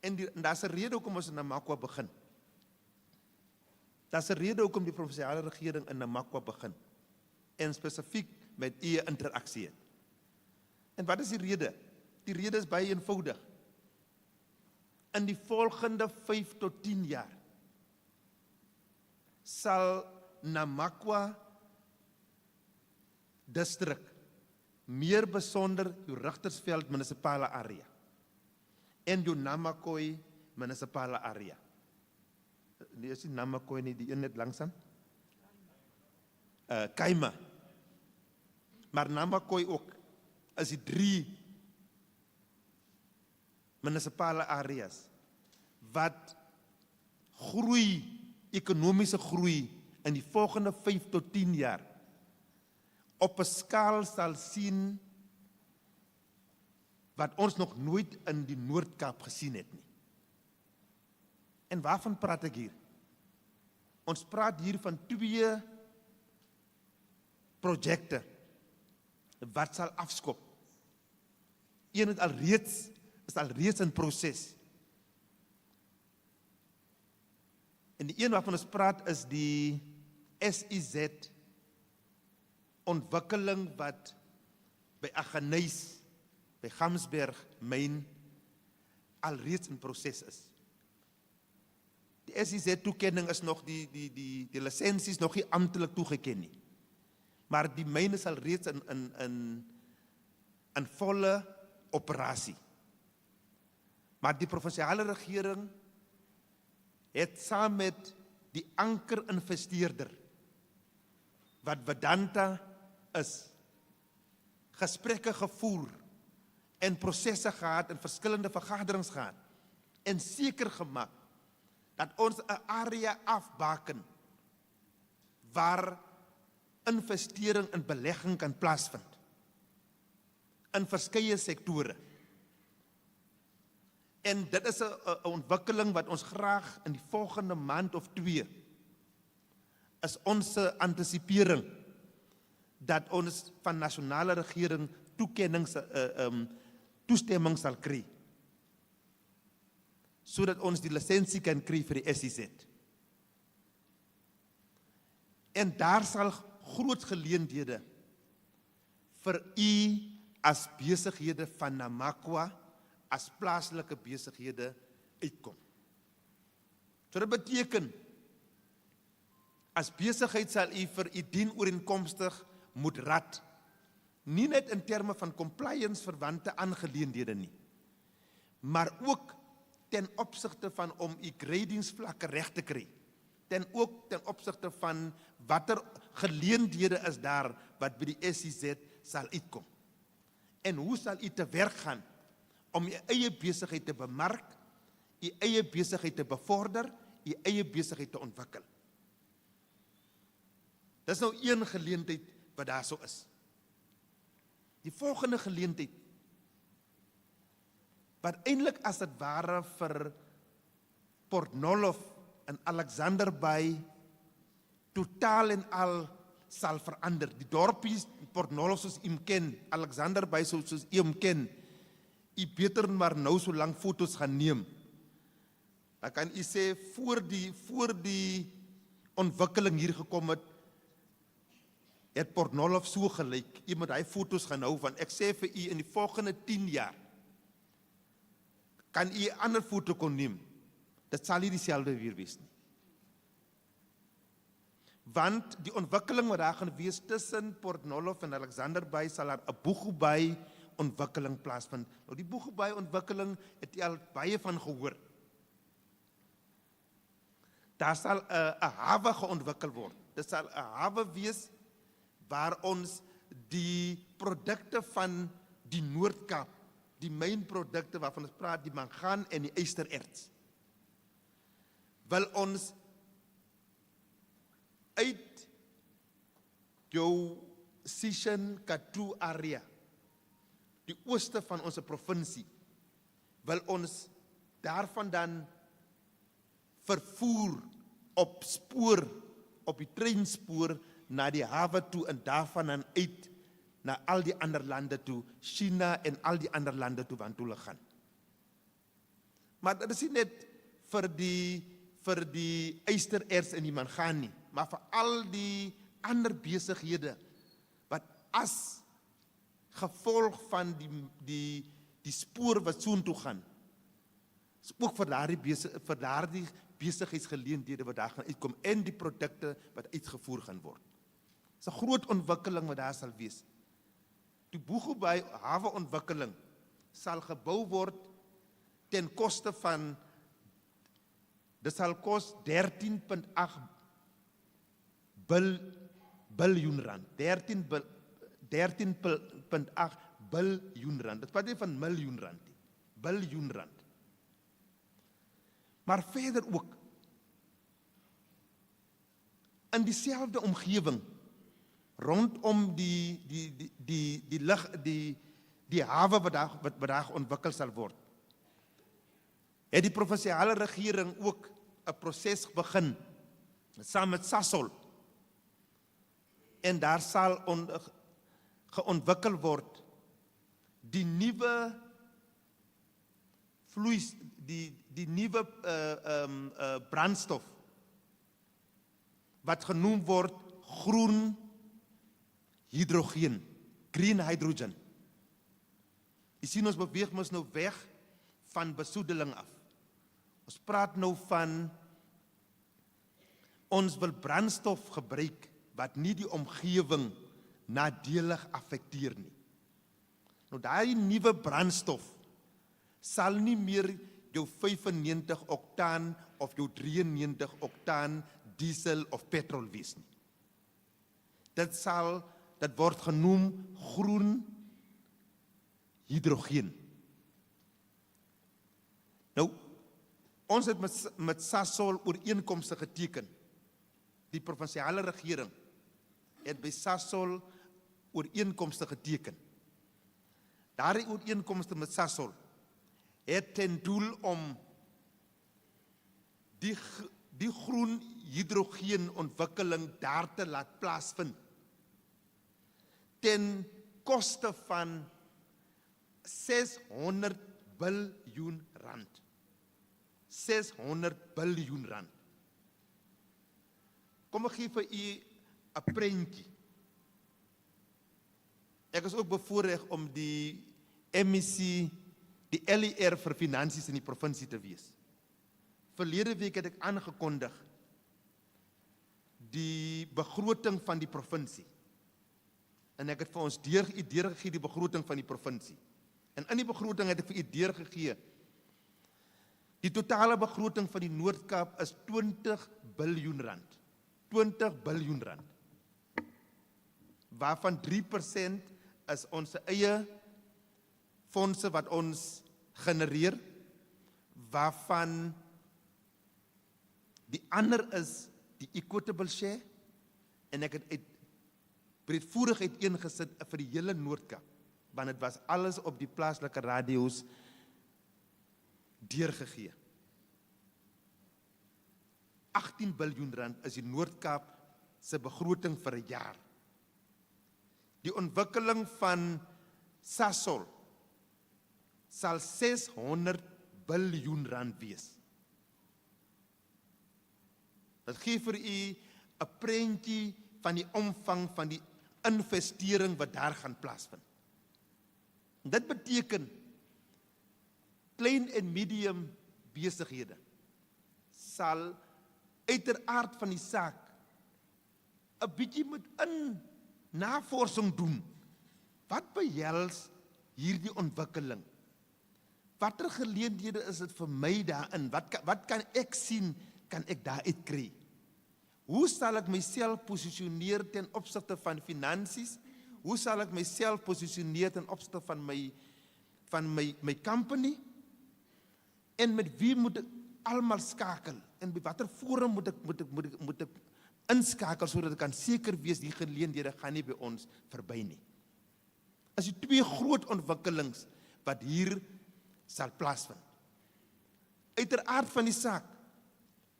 En daar's 'n rede hoekom ons in Namakwa begin. Daar's 'n rede hoekom die provinsiale regering in Namakwa begin. En spesifiek met u interaksie het. En wat is die rede? Die rede is baie eenvoudig. In die volgende 5 tot 10 jaar sal Namakwa distrik, meer besonder die Rigtersveld munisipale area en die Namakwa munisipale area. Die is die Namakwa nie, die een net langsaan? Kaima. Maar Namakwa ook is die 3 munisipale areas wat groei, ekonomiese groei in die volgende 5 tot 10 jaar op 'n skaal sal sien wat ons nog nooit in die Noord-Kaap gesien het nie. En waarvan praat ek hier? Ons praat hier van 2 projekte wat sal afskop. Een is alreeds in proses. En die een waarvan ons praat is die SEZ ontwikkeling wat by Aggeneys, by Gamsberg myn alreeds in proses is. Die SEZ toekenning is nog die lisensies nog nie amptelik toegeken nie. Maar die myn is alreeds in volle operasie. Maar die provinsiale regering het saam met die ankerinvesteerder wat Vedanta is, gesprekke gevoer en prosesse gehad en verskillende vergaderings gehad en seker gemaak dat ons 'n area afbaken waar investering en belegging kan plaasvind in verskeie sektore. En dit is 'n ontwikkeling wat ons graag in die volgende maand of 2 is ons antisipering dat ons van nasionale regering toestemming sal kry, sodat ons die lisensie kan kry vir die SEZ. En daar sal groot geleenthede vir u as besighede van Namakwa, as plaaslike besighede uitkom. So dit beteken, as besigheid sal u vir u dienooreenkomstig moet rad, nie net in terme van compliance verwante aangeleenthede nie, maar ook ten opsigte van om u gradingsvlakke reg te kry, ten opsigte van watter geleenthede is daar wat by die SEZ sal uitkom. En hoe sal u te werk gaan om u eie besigheid te bemark, u eie besigheid te bevorder, u eie besigheid te ontwikkel. Dis nou een geleentheid wat daar so is. Die volgende geleentheid, wat eintlik as dit ware vir Port Nolloth en Alexander Bay totaal en al sal verander. Die dorpies Port Nolloth soos u hom ken, Alexander Bay soos u hom ken, u beter maar nou so lank foto's gaan neem. Dan kan u sê, voor die ontwikkeling hier gekom het Port Nolloth so gelyk. U moet hy foto's gaan hou van. Ek sê vir u, in die volgende 10 jaar, kan u 'n ander foto kon neem. Dit sal nie dieselfde weer wees nie. Want die ontwikkeling wat daar gaan wees tussen Port Nolloth en Alexander Bay, sal daar 'n Boegoebaai ontwikkeling plaasvind. Nou die Boegoebaai ontwikkeling het jy al baie van gehoor. Daar sal 'n hawe geontwikkel word. Dit sal 'n hawe wees waar ons die produkte van die Noord-Kaap, die mynprodukte waarvan ons praat, die mangaan en die ystererts, wil ons uit jou Sishen Katu area, die ooste van onze provincie, wil ons daarvan dan vervoer op spoor, op die treinspoor, na die hawe toe en daarvan dan uit na al die ander lande toe, China en al die ander lande toe waartoe hulle gaan. Maar dit is nie net vir die ystererts en die mangaan nie, maar vir al die ander besighede wat as gevolg van die spoor wat soontoe gaan, is ook vir daardie besigheidsgeleenthede wat daar gaan uitkom en die produkte wat uitgevoer gaan word. Dit is 'n groot ontwikkeling wat daar sal wees. Die Boegoebaai haweontwikkeling sal gebou word ten koste van, dit sal kos 13.8 biljoen rand. 13.8 biljoen rand. Dit praat nie van miljoen rand nie. Biljoen rand. Maar verder ook, in dieselfde omgewing, rondom die hawe wat daar ontwikkel sal word, het die provinsiale regering ook 'n proses begin, saam met Sasol, en daar sal geontwikkel word die nuwe vloeis, die nuwe brandstof, wat genoem word groen hydrogeen, green hydrogen. Jy sien, ons beweeg ons nou weg van besoedeling af. Ons praat nou van, ons wil brandstof gebruik, wat nie die omgewing nadelig affekteer nie. Nou daai nuwe brandstof sal nie meer jou 95 oktaan of jou 93 oktaan diesel of petrol wees nie. Dit word genoem groen hydrogeen. Nou, ons het met Sasol ooreenkomste geteken, die provinsiale regering, het by Sasol ooreenkomste geteken. Daardie ooreenkomste met Sasol het ten doel om die groen hydrogeen ontwikkeling daar te laat plaasvind ten koste van 600 biljoen rand. 600 biljoen rand. Kom ek gee vir u 'n prentjie. Ek is ook bevoorreg om die MEC, die LER vir finansies in die provinsie te wees. Verlede week het ek aangekondig die begroting van die provinsie. En ek het vir ons deurgegee die begroting van die provinsie. En in die begroting het ek vir u deurgegee. Die totale begroting van die Noord-Kaap is 20 biljoen rand. 20 biljoen rand. Waarvan 3% is ons eie fondse wat ons genereer, waarvan die ander is die equitable share, en ek het breedvoerig uiteengesit vir die hele Noord-Kaap, want het was alles op die plaaslike radio's deurgegee. 18 biljoen rand is die Noord-Kaap se begroting vir 'n jaar. Die ontwikkeling van Sasol sal 600 biljoen rand wees. Dit gee vir u 'n prentjie van die omvang van die investering wat daar gaan plaasvind. Dit beteken klein en medium besighede sal uiteraard van die saak 'n bietjie moet navorsing doen. Wat behels hierdie ontwikkeling? Watter geleenthede is dit vir my daarin? Wat kan ek sien, kan ek daaruit kry? Hoe sal ek myself posisioneer ten opsigte van finansies? Hoe sal ek myself posisioneer ten opsigte van my company? En met wie moet ek almal skakel? En by watter forum moet ek inskakel sodat ek kan seker wees die geleenthede gaan nie by ons verby nie. As die twee groot ontwikkelings wat hier sal plaasvind. Uiteraard van die saak,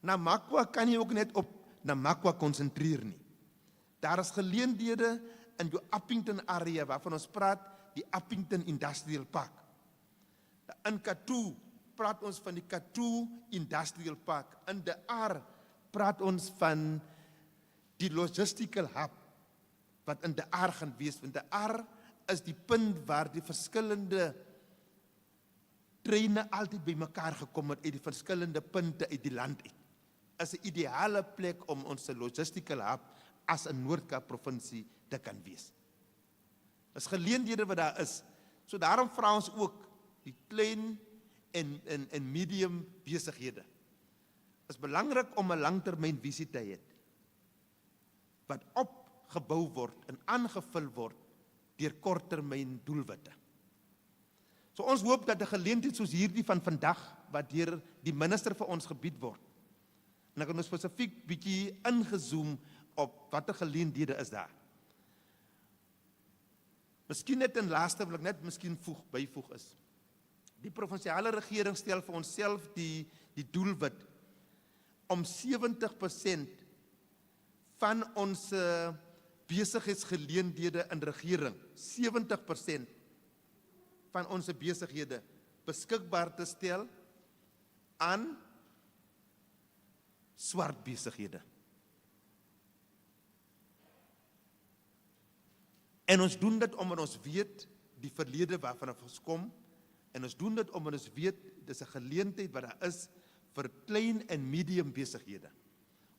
Namakwa kan jy ook net op Namakwa konsentreer nie. Daar is geleenthede in die Appington area waarvan ons praat, die Appington Industrial Park. In Katoo praat ons van die Katoo Industrial Park. In De Aar praat ons van die logistical hub wat in De Aar gaan wees. Want De Aar is die punt waar die verskillende treine altyd by mekaar gekom het uit die verskillende punte uit die land uit. Is 'n ideale plek om ons logistical hub as 'n Noord-Kaap provinsie te kan wees. Is geleenthede wat daar is. So daarom vra ons ook die klein en medium besighede. Is belangrik om 'n langtermynvisie te hê wat opgebou word en aangevul word deur korttermyn doelwitte. So ons hoop dat 'n geleentheid soos hierdie van vandag wat deur die minister vir ons gebied word. En ek het nou spesifiek bietjie ingezoom op watter geleenthede is daar. Miskien net in laaste wil ek net miskien byvoeg is. Die provinsiale regering stel vir onsself die doelwit om 70% van ons besigheidsgeleenthede in regering, 70% van ons besighede beskikbaar te stel aan swart besighede. En ons doen dit omdat ons weet die verlede waarvan ons kom, en ons doen dit omdat ons weet dis 'n geleentheid wat daar is vir klein en medium besighede.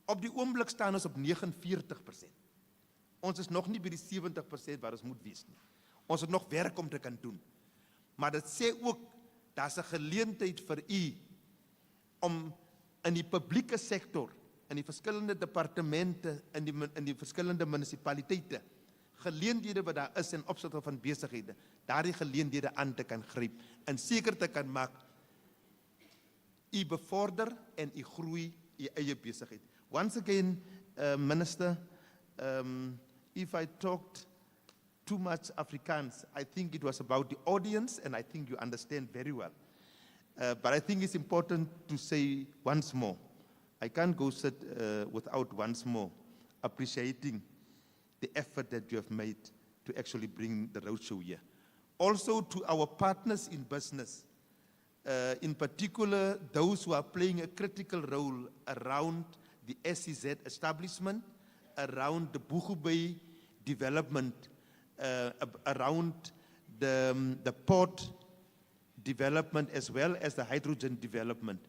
Op die oomblik staan ons op 49%. Ons is nog nie by die 70% waar ons moet wees nie. Ons het nog werk om te kan doen. Maar dit sê ook, daar's 'n geleentheid vir u om in die publieke sektor, in die verskillende departemente, in die verskillende munisipaliteite, geleenthede wat daar is in opsigte van besighede, daardie geleenthede aan te kan gryp en seker te kan maak, u bevorder en u groei u eie besigheid. Once again, Minister, if I talked too much Afrikaans, I think it was about the audience, and I think you understand very well. But I think it's important to say once more, I can't go sit without once more appreciating the effort that you have made to actually bring the roadshow here. Also to our partners in business, in particular those who are playing a critical role around the SEZ establishment, around the Boegubay development, around the port development as well as the hydrogen development.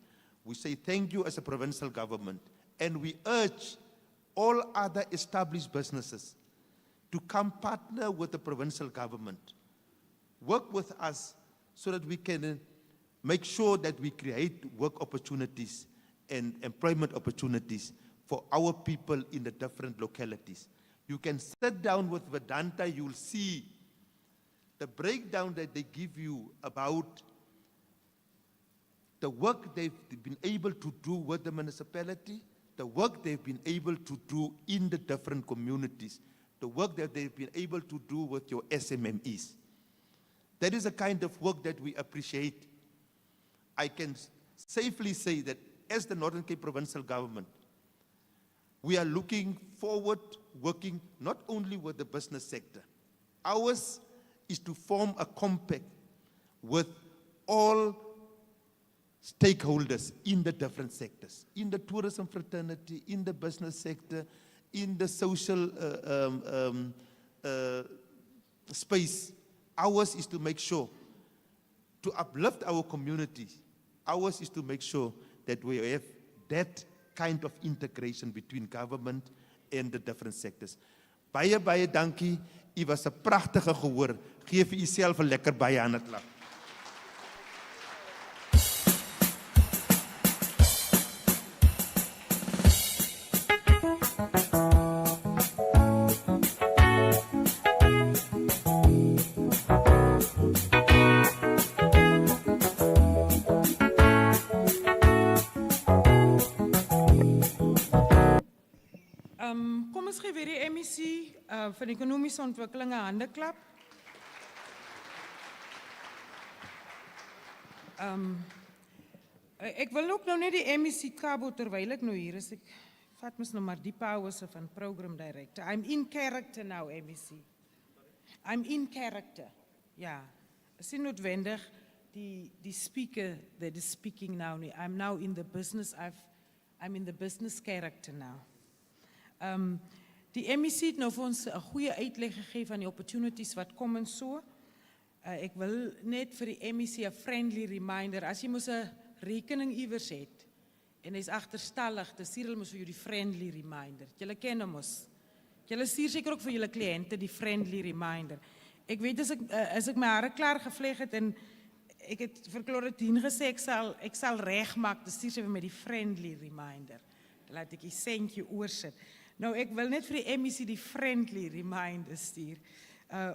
We say thank you as a provincial government, and we urge all other established businesses to come partner with the provincial government. Work with us so that we can make sure that we create work opportunities and employment opportunities for our people in the different localities. You can sit down with Vedanta, you'll see the breakdown that they give you about the work they've been able to do with the municipality, the work they've been able to do in the different communities, the work that they've been able to do with your SMMEs. That is a kind of work that we appreciate. I can safely say that as the Northern Cape Provincial Government, we are looking forward, working not only with the business sector. Ours is to form a compact with all stakeholders in the different sectors, in the tourism fraternity, in the business sector, in the social space. Ours is to make sure to uplift our communities. Ours is to make sure that we have that kind of integration between government and the different sectors. Baie, baie dankie. U was 'n pragtige gehoor. Geef vir uself 'n lekker baie hande klap. Kom ons gee weer die MEC van ekonomiese ontwikkeling 'n handeklap. Ek wil ook nou net die MEC kabo terwyl ek nou hier is. Ek vat mos nou maar die pauze van program director. I'm in character now, MEC. I'm in character. Ja, is nie noodwendig die speaker that is speaking now nie. I'm now in the business. I'm in the business character now. Die MEC het nou vir ons 'n goeie uitleg gegee van die opportunities wat kom en so. Ek wil net vir die MEC 'n friendly reminder, as jy mos 'n rekening iewers het en hy's agterstallig, dan stuur hulle mos vir jou die friendly reminder. Julle ken hom mos. Julle stuur seker ook vir julle kliënte die friendly reminder. Ek weet as ek my hare klaar gevleg het en ek het vir Cloretine gesê ek sal regmaak, dan stuur sy vir my die friendly reminder. Dan laat ek die sentjie oorsit. Nou, ek wil net vir die MEC die friendly reminder stuur.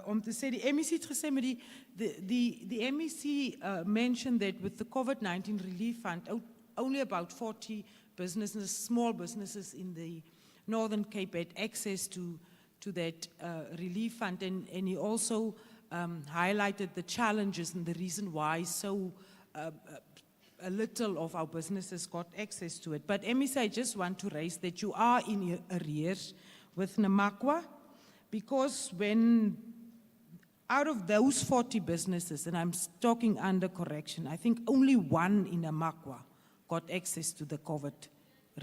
Om te sê, die MEC het gesê, maar die MEC mentioned that with the COVID-19 relief fund, only about 40 businesses, small businesses in the Northern Cape had access to that relief fund. And he also highlighted the challenges and the reason why so a little of our businesses got access to it. But MEC, I just want to raise that you are in arrears with Namakwa, because when out of those 40 businesses, and I'm talking under correction, I think only one in Namakwa got access to the COVID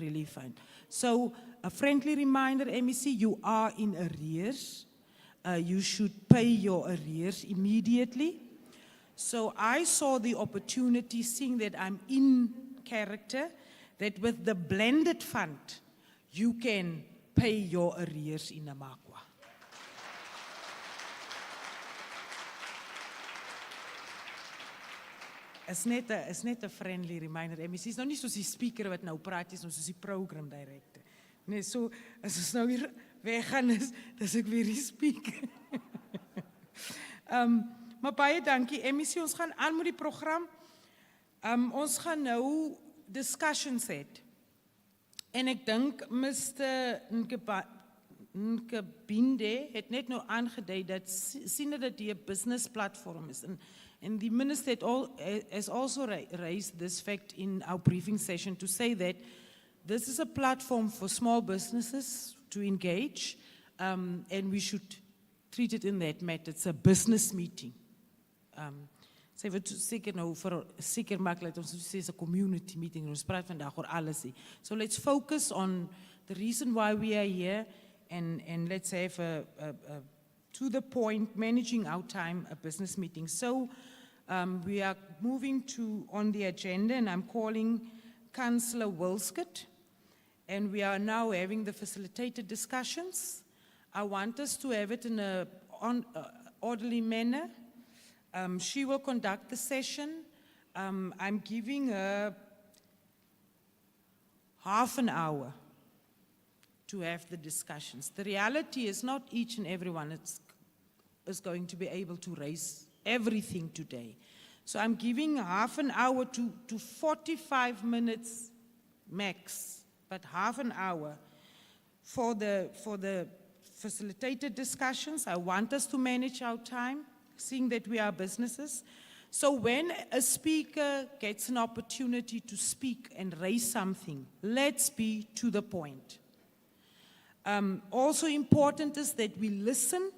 relief fund. So a friendly reminder, MEC, you are in arrears. You should pay your arrears immediately. So I saw the opportunity, seeing that I'm in character, that with the blended fund, you can pay your arrears in Namakwa. Is net 'n friendly reminder. MEC is nou nie soos die speaker wat nou praat, is nou soos die program director. Nee, so as ons nou hier weggaan is ek weer die speaker. Maar baie dankie, MEC, ons gaan aan met die program. Ons gaan nou discussions het. En ek dink Mr. Nkabinde het net nou aangedui dat sien dat die 'n business platform is. And the minister has also raised this fact in our briefing session to say that this is a platform for small businesses to engage, and we should treat it in that matter. It's a business meeting. Sy wat seker nou seker maak dat ons sê is a community meeting. Ons praat vandag oor alles. So let's focus on the reason why we are here, and let's have a to the point, managing our time, a business meeting. So we are moving on the agenda, and I'm calling Councillor Wilskut, and we are now having the facilitated discussions. I want us to have it in an orderly manner. She will conduct the session. I'm giving her half an hour to have the discussions. The reality is not each and everyone is going to be able to raise everything today. So I'm giving half an hour to 45 minutes max, but half an hour for the facilitated discussions. I want us to manage our time, seeing that we are businesses. So when a speaker gets an opportunity to speak and raise something, let's be to the point. Also important is that we listen,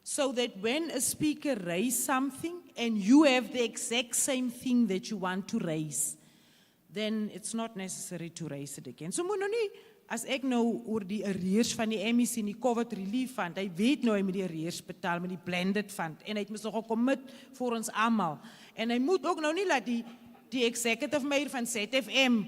so that when a speaker raises something and you have the exact same thing that you want to raise, then it's not necessary to raise it again. So moet nou nie, as ek nou oor die arrears van die MEs en die COVID relief fund, hy weet nou hy moet die arrears betaal met die blended fund, en hy het mos nogal commit vir ons almal. En hy moet ook nou nie laat die executive mayor van ZFM,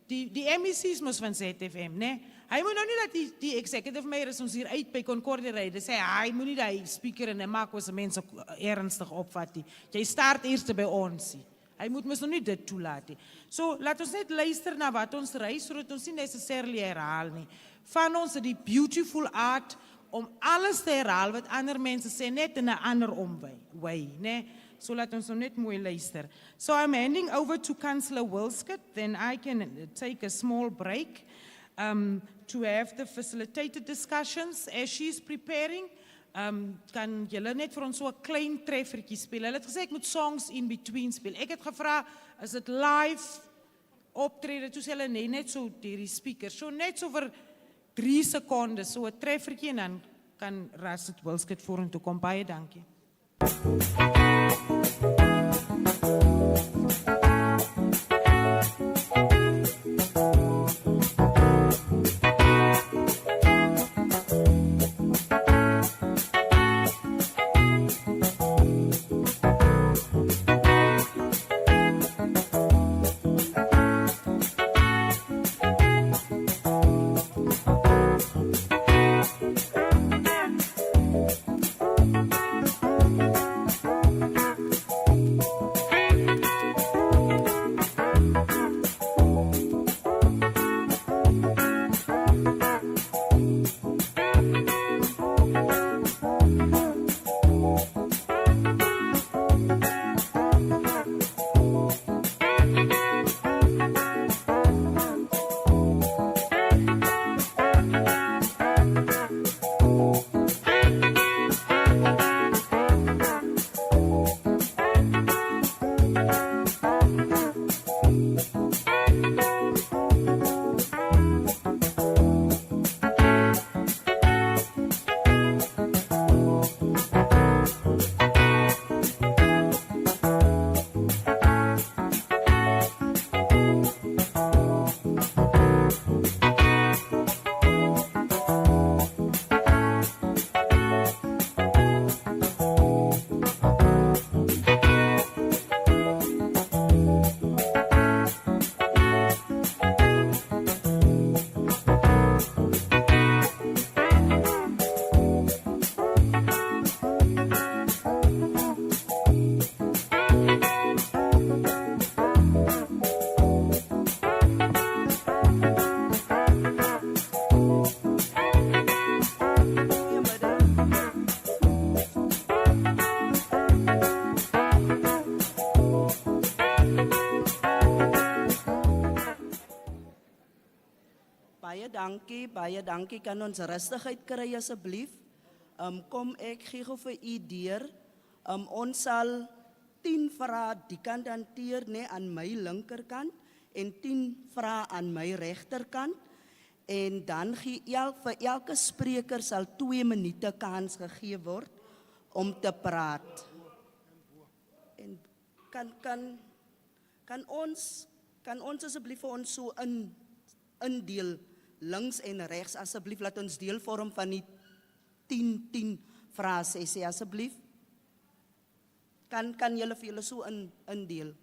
die MEC's mos van ZFM, né? Hy moet nou nie dat die executive mayor is ons hier uit by Concordia ry, dis sê hy moet nie die speaker en Namakwa se mense ernstig opvat nie. Jy start eers by ons. Hy moet mos nou nie dit toelaat nie. So laat ons net luister na wat ons ry, sodat ons nie necessarily herhaal nie. Van ons het die beautiful art om alles te herhaal wat ander mense sê, net in 'n ander way, né? So laat ons nou net mooi luister. So I'm handing over to Councillor Wilskut, then I can take a small break to have the facilitated discussions. As she's preparing, kan julle net vir ons so 'n klein treffertjie speel. Hulle het gesê ek moet songs in between speel. Ek het gevra, is dit live optrede? Toe sê hulle nee, net so deur die speaker. So net so vir 3 sekondes, so 'n treffertjie, en dan kan Rasit Wilskut vorentoe kom. Baie dankie. Baie dankie. Kan ons rustigheid kry asseblief? Kom ek gee gou vir u deur. Ons sal 10 vrae die kant hanteer, nee, aan my linkerkant en 10 vrae aan my regterkant. En dan gee vir elke spreker sal 2 minute kans gegee word om te praat. En kan ons asseblief vir ons so indeel links en regs asseblief, laat ons deel vorm van die 10 vrae sessie asseblief. Kan julle vir julle so indeel?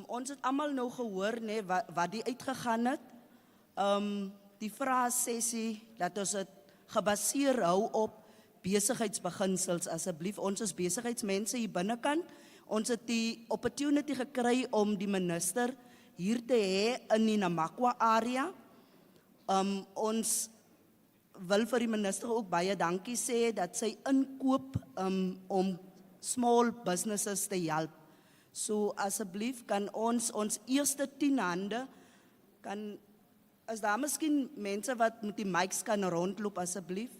Ons het almal nou gehoor, nee, wat die uitgegaan het. Die vraesessie, dat ons het gebaseer hou op besigheidsbeginsels asseblief. Ons is besigheidsmense hier binnekant. Ons het die opportunity gekry om die minister hier te hê in die Namakwa area. Ons wil vir die minister ook baie dankie sê dat sy inkoop om small businesses te help. So asseblief kan ons eerste 10 hande, is daar miskien mense wat met die mics kan rondloop asseblief?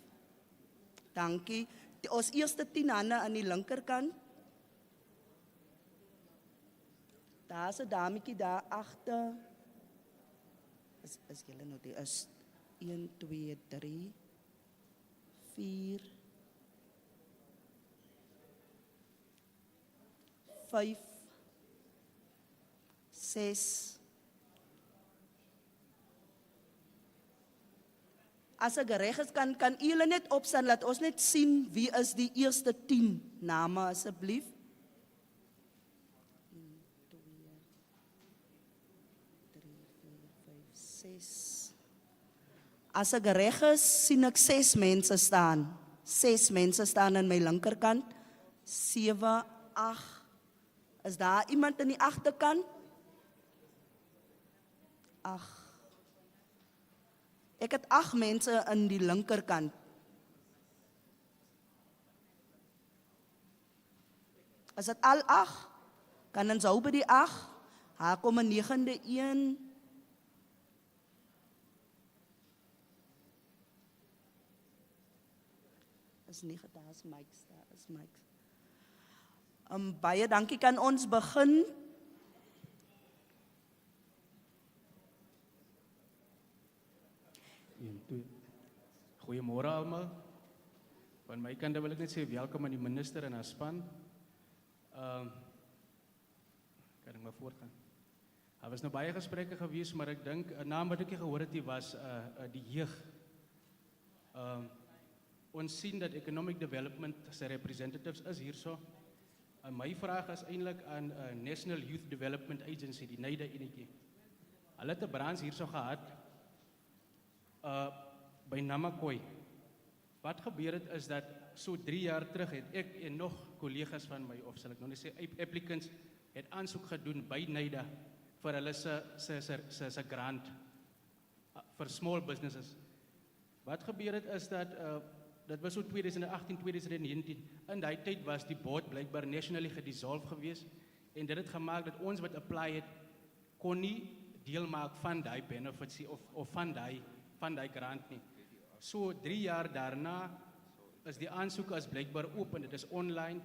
Dankie. Ons eerste 10 hande aan die linkerkant. Daar is 'n dametjie daar agter. Is julle nou die is 1 2 3 4 5 6. As ek reg is, kan julle net opstaan, laat ons net sien wie is die eerste 10 name asseblief. 1 2 3 4 5 6. As ek reg is, sien ek 6 mense staan. 6 mense staan aan my linkerkant. 7 8. Is daar iemand aan die agterkant? 8. Ek het 8 mense aan die linkerkant. Is dit al 8? Kan ons hou by die 8? Haar kom 'n 9de een. Is 9, daar is mics, daar is mics. Baie dankie, kan ons begin? Goeiemôre almal. Van my kant wil ek net sê welkom aan die minister en haar span. Kan ek maar voortgaan? Daar was nou baie gesprekke gewees, maar ek dink 'n naam wat ek gehoor het was die jeug. Ons sien dat economic development se representatives is hierso. My vraag is eintlik aan National Youth Development Agency, die NYDA enetjie. Hulle het 'n branch hierso gehad by Namakwa. Wat gebeur het is dat so 3 jaar terug het ek en nog kollegas van my, of sal ek nou net sê applicants, het aansoek gedoen by NYDA vir hulle se grant vir small businesses. Wat gebeur het is dat dit was so 2018, 2019. In daai tyd was die board blykbaar nationally gedissolve gewees en dit het gemaak dat ons wat apply het kon nie deel maak van daai benefits of van daai grant nie. So 3 jaar daarna is die aansoeke as blykbaar oop en dit is online.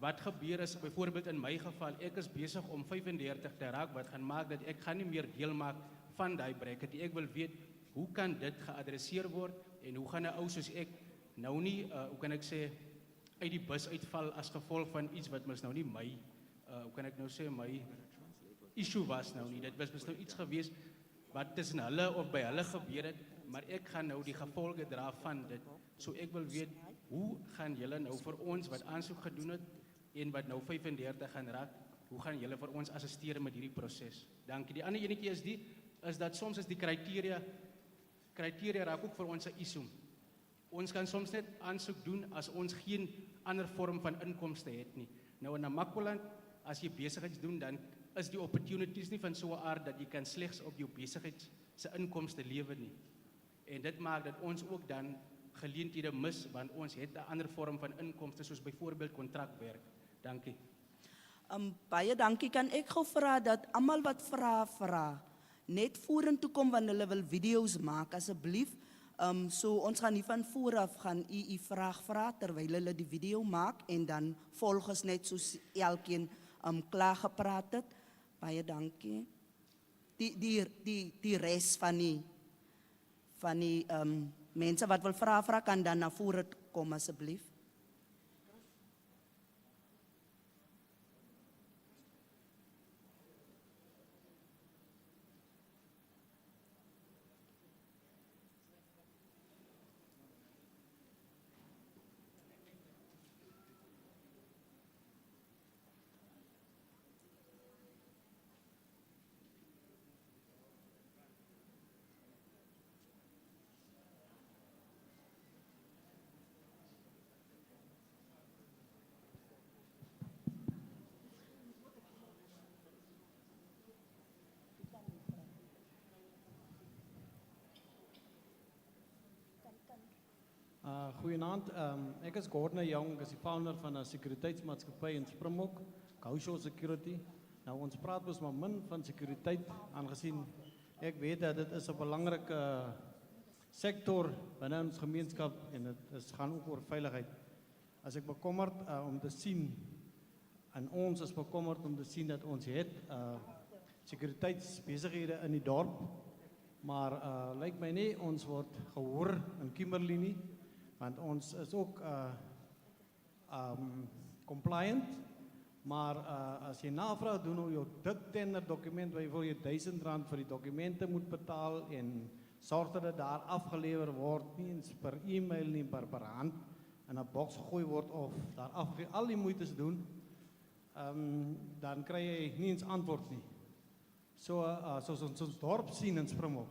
Wat gebeur is byvoorbeeld in my geval, ek is besig om 35 te raak, wat gaan maak dat ek gaan nie meer deel maak van daai bracket. Ek wil weet hoe kan dit geadresseer word en hoe gaan 'n ou soos ek nou nie, hoe kan ek sê, uit die bus uitval as gevolg van iets wat mens nou nie my, hoe kan ek nou sê, my issue was nou nie. Dit was mens nou iets gewees wat tussen hulle of by hulle gebeur het, maar ek gaan nou die gevolge dra van dit. So ek wil weet, hoe gaan julle nou vir ons wat aansoek gedoen het en wat nou 35 gaan raak, hoe gaan julle vir ons assisteer met hierdie proses? Dankie. Die ander enetjie is dat soms is die kriteria raak ook vir ons 'n issue. Ons kan soms net aansoek doen as ons geen ander vorm van inkomste het nie. Nou in Namakwa, as jy besigheids doen, dan is die opportunities nie van so 'n aard dat jy kan slegs op jou besigheid se inkomste lewe nie. En dit maak dat ons ook dan geleenthede mis, want ons het 'n ander vorm van inkomste, soos byvoorbeeld kontrakwerk. Dankie. Baie dankie, kan ek gou vra dat almal wat vra, net vorentoe kom wanneer hulle wil video's maak, asseblief. So ons gaan nie van vooraf gaan u vraag vra terwyl hulle die video maak en dan volgens net soos elkeen klaar gepraat het. Baie dankie. Die res van die mense wat wil vra kan dan na vore kom asseblief. Goeienaand, ek is Gordon Young, ek is die founder van 'n sekuriteitsmaatskappy in Springbok, Roadshow Security. Nou ons praat mos maar min van sekuriteit, aangesien ek weet dat dit is 'n belangrike sektor binne ons gemeenskap en dit gaan ook oor veiligheid. As ek bekommerd om te sien, en ons is bekommerd om te sien dat ons het sekuriteitsbesighede in die dorp, maar lyk my nie ons word gehoor in Kimberley nie, want ons is ook compliant, maar as jy navraag doen oor jou dik tender dokument, waar jy vir jou R1000 vir die dokumente moet betaal en sorg dat dit daar afgelewer word, nie eens per e-mail nie, per hand, in 'n boks gegooi word of daar afgelewer, al die moeites doen, dan kry jy nie eens antwoord nie. Soos ons dorp sien in Springbok,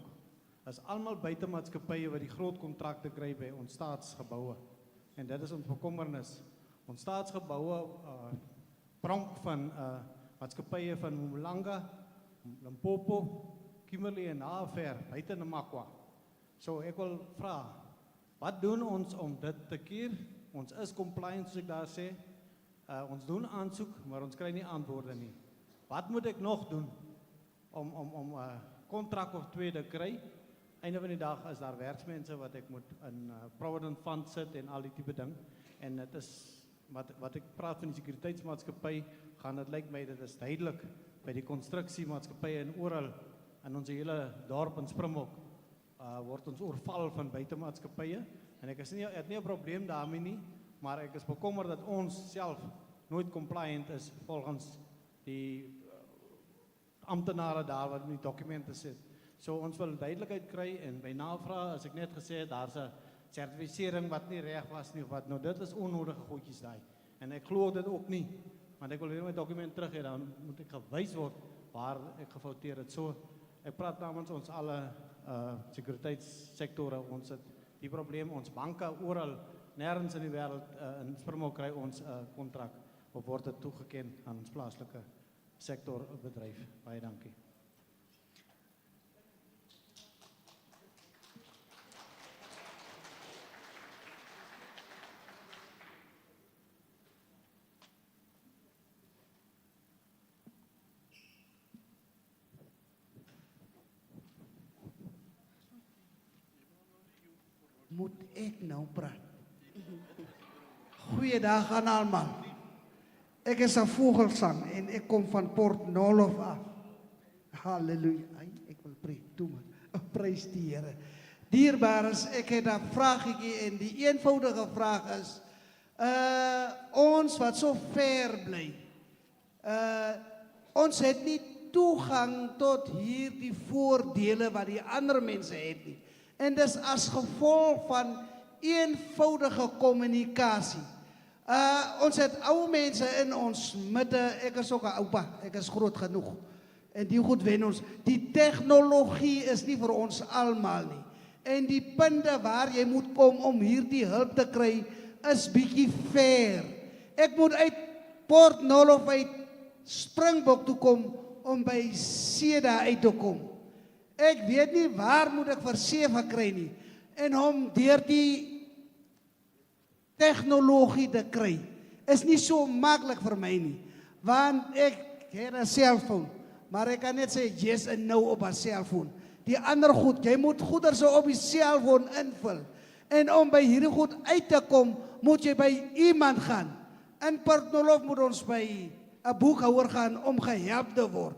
is almal buitemaatskappye wat die groot kontrakte kry by ons staatsgeboue. En dit is ons bekommernis. Ons staatsgeboue pronk van maatskappye van Mpumalanga, Limpopo, Kimberley en Haver, buite Namakwa. So ek wil vra, wat doen ons om dit te keer? Ons is compliant, soos ek daar sê. Ons doen aansoek, maar ons kry nie antwoorde nie. Wat moet ek nog doen om kontrak of 2 te kry? Einde van die dag is daar werksmense wat ek moet in Provident Fund sit en al die tipe ding. En dit is, wat ek praat van die sekuriteitsmaatskappy, gaan dit lyk my, dit is duidelik by die konstruksiemaatskappye en oral in ons hele dorp in Springbok word ons oorval van buitemaatskappye. En ek het nie 'n probleem daarmee nie, maar ek is bekommerd dat ons self nooit compliant is volgens die amptenare daar wat in die dokumente sit. So ons wil duidelikheid kry en by navraag, as ek net gesê het, daar's 'n sertifisering wat nie reg was nie of wat nou, dit is onnodige goedjies daai. En ek glo dit ook nie, want ek wil weer my dokument terug hê, dan moet ek gewys word waar ek gefouteer het. So ek praat namens ons alle sekuriteitssektore, ons het die probleem, ons banke oral, nêrens in die wêreld, in Springbok kry ons kontrak, of word dit toegeken aan ons plaaslike sektorbedryf. Baie dankie. Moet ek nou praat? Goeiedag aan almal. Ek is 'n vogelsang en ek kom van Port Nolloth af. Halleluja. Ek wil preek toe man. Prys die Here. Dierbares, ek het 'n vraagie en die eenvoudige vraag is ons wat so ver bly. Ons het nie toegang tot hierdie voordele wat die ander mense het nie. En dis as gevolg van eenvoudige kommunikasie. Ons het ou mense in ons midde, ek is ook 'n oupa, ek is groot genoeg. En die goed wen ons. Die tegnologie is nie vir ons almal nie. En die punte waar jy moet kom om hierdie hulp te kry, is bietjie ver. Ek moet uit Port Nolloth uit Springbok toe kom om by Seda uit te kom. Ek weet nie waar moet ek vir sewe kry nie. En om deur die tegnologie te kry is nie so maklik vir my nie. Want ek het 'n selfoon, maar ek kan net sê yes en no op 'n selfoon. Die ander goed, jy moet goeder so op die selfoon invul. En om by hierdie goed uit te kom, moet jy by iemand gaan. In Portnolof moet ons by 'n boekhouer gaan om gehelp te word.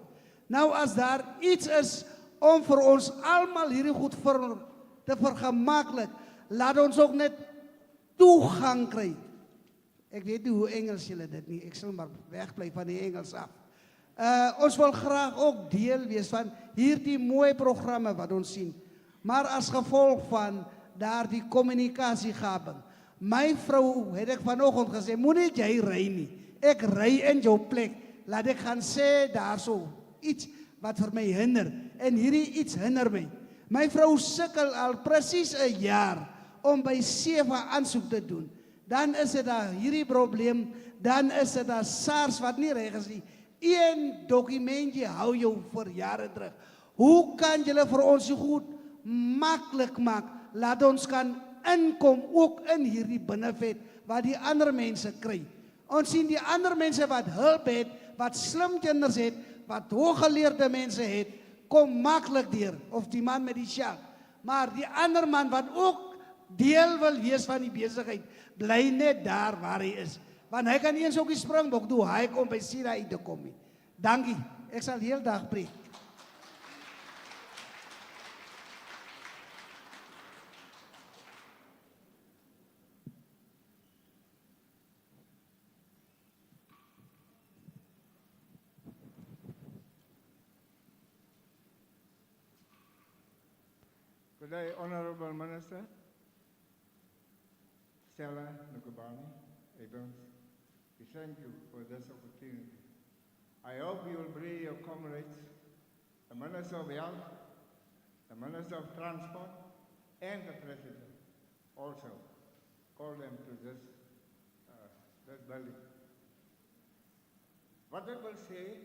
Nou as daar iets is om vir ons almal hierdie goed te vergemaklik, laat ons ook net toegang kry. Ek weet nie hoe Engels julle dit nie, ek sal maar wegbly van die Engels af. Ons wil graag ook deel wees van hierdie mooi programme wat ons sien. Maar as gevolg van daardie kommunikasiegaping. My vrou het ek vanoggend gesê, moenie jy ry nie. Ek ry in jou plek. Laat ek gaan sê daarso iets wat vir my hinder. En hierdie iets hinder my. My vrou sukkel al presies 'n jaar om by 7 aansoek te doen. Dan is dit daar hierdie probleem, dan is dit daar SARS wat nie reg is nie. Een dokumentjie hou jou vir jare terug. Hoe kan julle vir ons so goed maklik maak, laat ons kan inkom ook in hierdie benefit wat die ander mense kry. Ons sien die ander mense wat hulp het, wat slim kinders het, wat hooggeleerde mense het, kom maklik deur, of die man met die sjaal. Maar die ander man wat ook deel wil wees van die besigheid, bly net daar waar hy is. Want hy kan nie eens ook die Springbok doen, hy kom by Sira uit te kom nie. Dankie, ek sal heel dag preek. Good day, Honorable Minister, Stella Nkubani, Abrams. We thank you for this opportunity. I hope you will bring your comrades, the Minister of Health, the Minister of Transport, and the President also. Call them to this building. What I will say,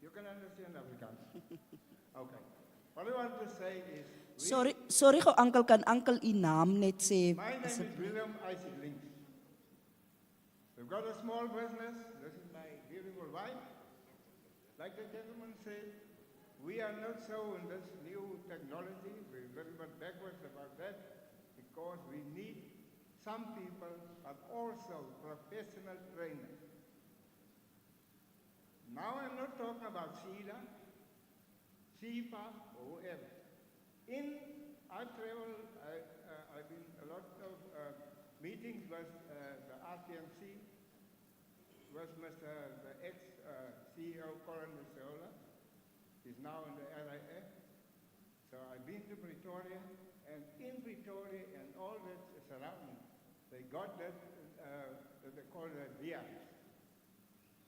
you can understand Afrikaans. Okay. What I want to say is, Sorry gou uncle, kan uncle u naam net sê? my name is William Isaac Links. We've got a small business. This is my beautiful wife. Like the gentleman said, we are not so in this new technology. We're a little bit backwards about that because we need some people, but also professional trainers. Now I'm not talking about SIDA, SIPA, or whoever. I've traveled, I've been a lot of meetings with the RTMC, with the ex-CEO Colin Ministerial. He's now in the RIF. So I've been to Pretoria, and in Pretoria and all that surrounding, they got that they call it BIs.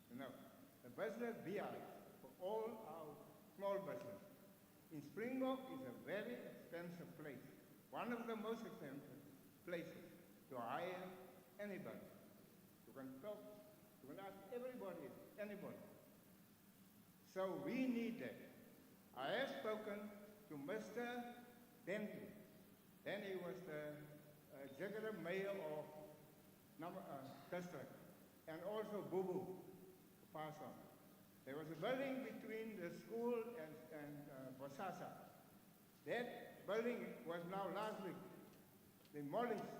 You know, the business BIs for all our small business. In Springbok is a very expensive place, one of the most expensive places to hire anybody. You can talk, you can ask everybody, anybody. So we need that. I have spoken to Mr. Denton. Then he was the executive mayor of district, and also Bubu, pass on. There was a building between the school and Bosasa. That building was now last week demolished.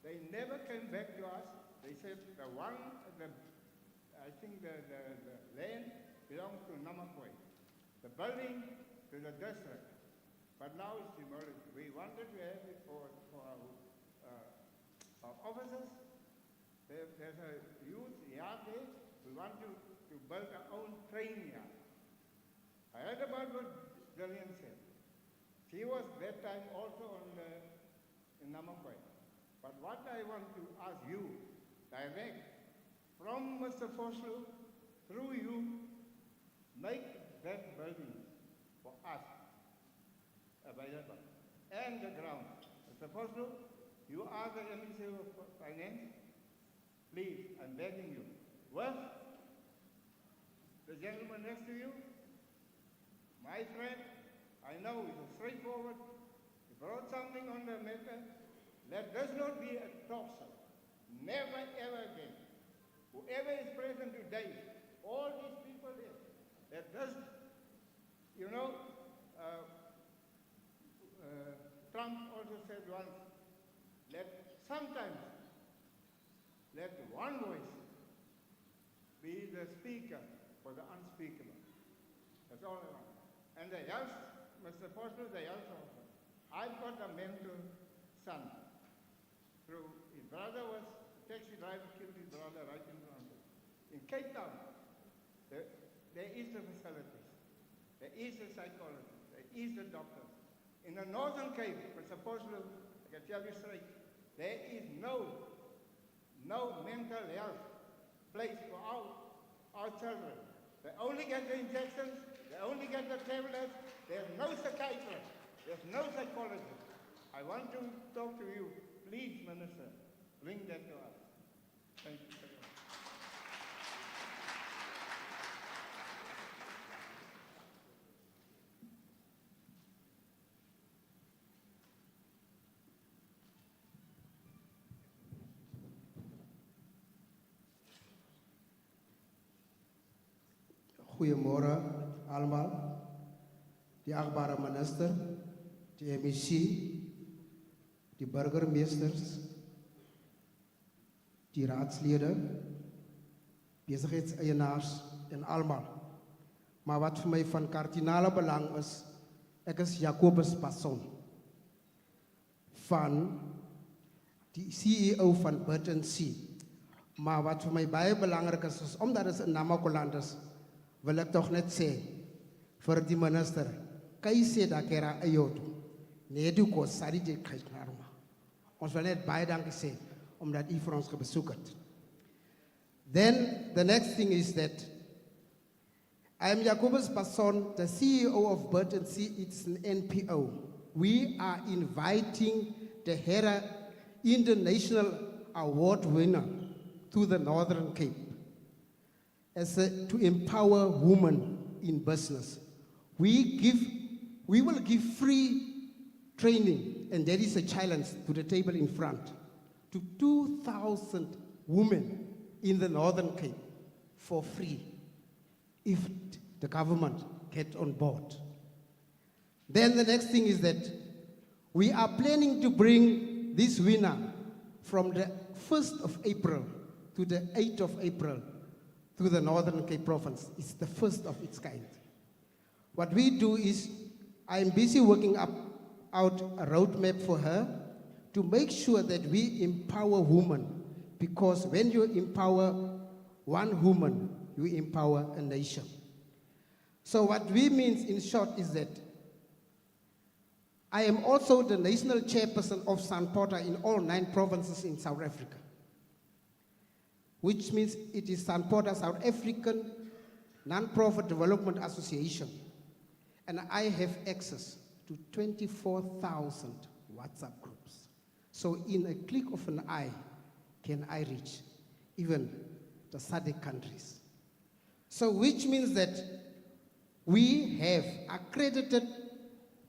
They never came back to us. They said I think the land belongs to Namakwa. The building to the district. But now it's demolished. We wanted to have it for our officers. There's a youth yard there. We want to build our own training yard. I heard about what Jillian said. She was that time also in Namakwa. But what I want to ask you, direct, from Mr. Foslu, through you, make that building for us available. And the ground. Mr. Foslu, you are the Minister of Finance. Please, I'm begging you. With the gentleman next to you, my friend, I know he's straightforward. He brought something on the matter. Let this not be a talk show. Never ever again. Whoever is present today day. All these people there. That does, you know, Trump also said once, sometimes let one voice be the speaker for the unspeakable. That's all I want. And the health, Mr. Foster, the health also. I've got a mental son. His brother was a taxi driver, killed his brother right in front of him. In Cape Town, there is the facilities. There is the psychologists. There is the doctors. In the Northern Cape, Mr. Foster, I can tell you straight, there is no mental health place for our children. They only get the injections, they only get the tablets, there's no psychiatrist, there's no psychologist. I want to talk to you. Please, Minister, bring that to us. Thank you very much. Goedemorgen allemaal. Die achtbare minister, die MEC, die burgemeesters, die raadsleden, besigheidseienaars en allemaal. Maar wat voor mij van kardinale belang is, ek is Jacobus Passon van die CEO van Burton C. Maar wat voor mij baie belangrijk is omdat het in Namakwa is, wil ek toch net sê vir die minister, kay sê dat kera ayoto, nee die ko sari die kajnarma. Ons wil net baie dankie sê, omdat u vir ons besoek het. Then the next thing is that I am Jacobus Passon, the CEO of Burton C. It's an NPO. We are inviting the Hera International Award winner to the Northern Cape to empower women in business. We will give free training, and there is a challenge to the table in front, to 2,000 women in the Northern Cape for free, if the government gets on board. Then the next thing is that we are planning to bring this winner from the 1st of April to the 8th of April to the Northern Cape province. It's the first of its kind. What we do is, I'm busy working out a roadmap for her to make sure that we empower women, because when you empower one woman, you empower a nation. So what we mean in short is that I am also the national chairperson of SANPOTA in all 9 provinces in South Africa, which means it is SANPOTA, South African Non-Profit Development Association. And I have access to 24,000 WhatsApp groups. So in a click of an eye, can I reach even the SADC countries. So which means that we have accredited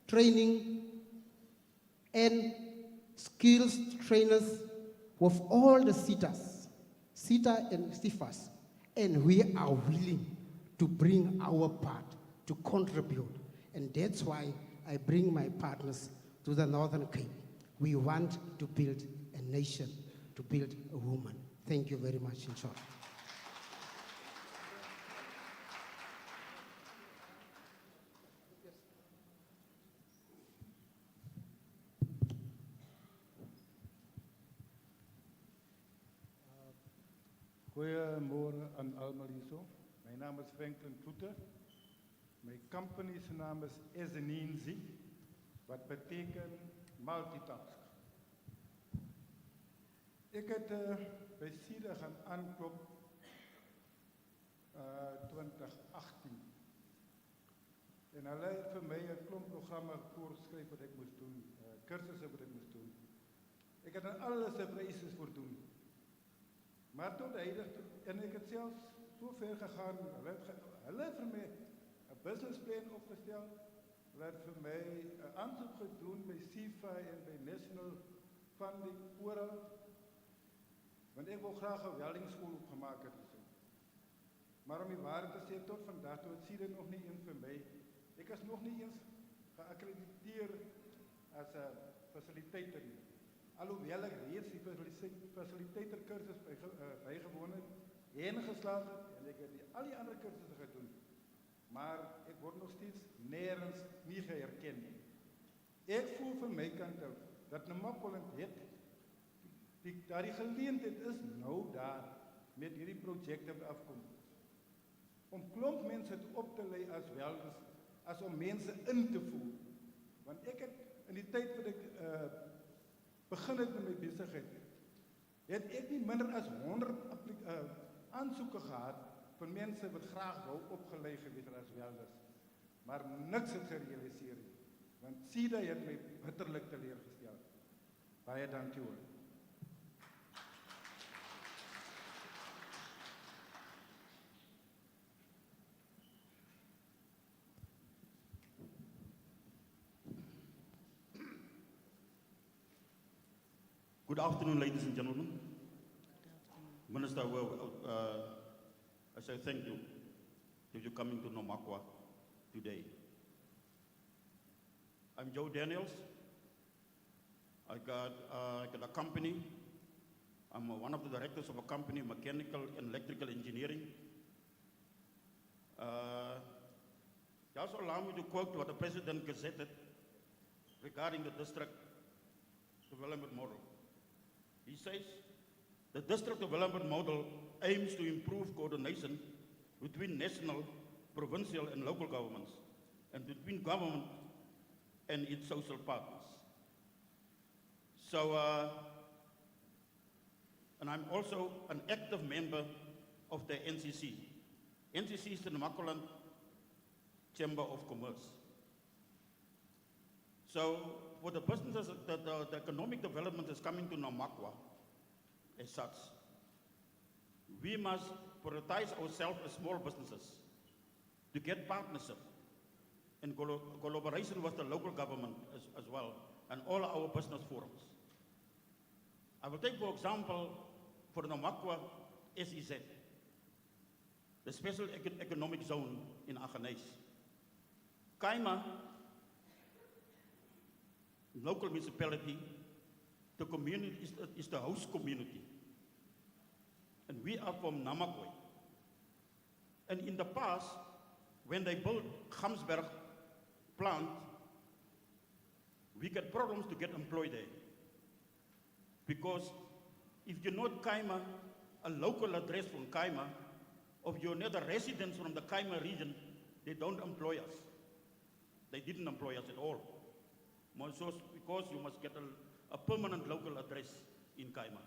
training and skills trainers with all the SITA and STIFAs, and we are willing to bring our part to contribute. And that's why I bring my partners to the Northern Cape. We want to build a nation, to build a woman. Thank you very much, in short. Goedemorgen aan allemaal hier zo. Mijn naam is Franklin Kloeter. Mijn company's naam is SMMEs, wat betekent multitask. Ik heb bij SIDA gaan aankloppen 2018. En hij heeft voor mij een klomprogramma voorgeschreven wat ik moest doen, cursussen wat ik moest doen. Ik heb er alle surprises voor doen. Maar tot eindig, en ik heb zelfs zo ver gegaan, hij heeft voor mij een businessplan opgesteld, hij heeft voor mij een aanzoek gedaan bij CIFA en bij National Funding, overal. Want ik wil graag een weldingsschool opgemaakt hebben. Maar om die waarheid te sê, tot vandaag toe, het zie je nog niet eens voor mij. Ik is nog niet eens geaccrediteerd als facilitator. Alhoewel ik reeds die facilitatorcursus bijgewoond heb, heen geslaagd heb en ik heb al die andere cursussen gedaan. Maar ik word nog steeds nergens niet geërkend. Ik voel van mijn kant uit dat Namakwa het, daar die geleentheid is nou daar met hierdie projecten wat afkomt. Om klomp mensen op te leiden als welders, als om mensen in te voeren. Want ik heb in die tijd dat ik begin het met mijn bezigheid, heb ik niet minder dan 100 aanzoeken gehad van mensen wat graag wou opgeleid geweest als welders. Maar niks het gerealiseerd. Want SIDA heeft mij bitterlijk teleurgesteld. Baie dankie hoor. Good afternoon, ladies and gentlemen. Minister, I say thank you for you coming to Namakwa today. I'm Joe Daniels. I got a company. I'm one of the directors of a company, mechanical and electrical engineering. Also allow me to quote what the President gazetted regarding the district development model. He says, the district development model aims to improve coordination between national, provincial and local governments and between government and its social partners. So, and I'm also an active member of the NCC. NCC is the Namakwa Chamber of Commerce. So, for the businesses, the economic development is coming to Namakwa as such. We must prioritize ourselves as small businesses to get partnership and collaboration with the local government as well, and all our business forums. I will take, for example, for Namakwa SEZ, the Special Economic Zone in Aggeneys. Kaima, local municipality, the community is the host community. And we are from Namakwa. And in the past, when they built Gamsberg plant, we get problems to get employed there. Because if you're not Kaima, a local address from Kaima, or you're not a resident from the Kaima region, they don't employ us. They didn't employ us at all. Because you must get a permanent local address in Kaima.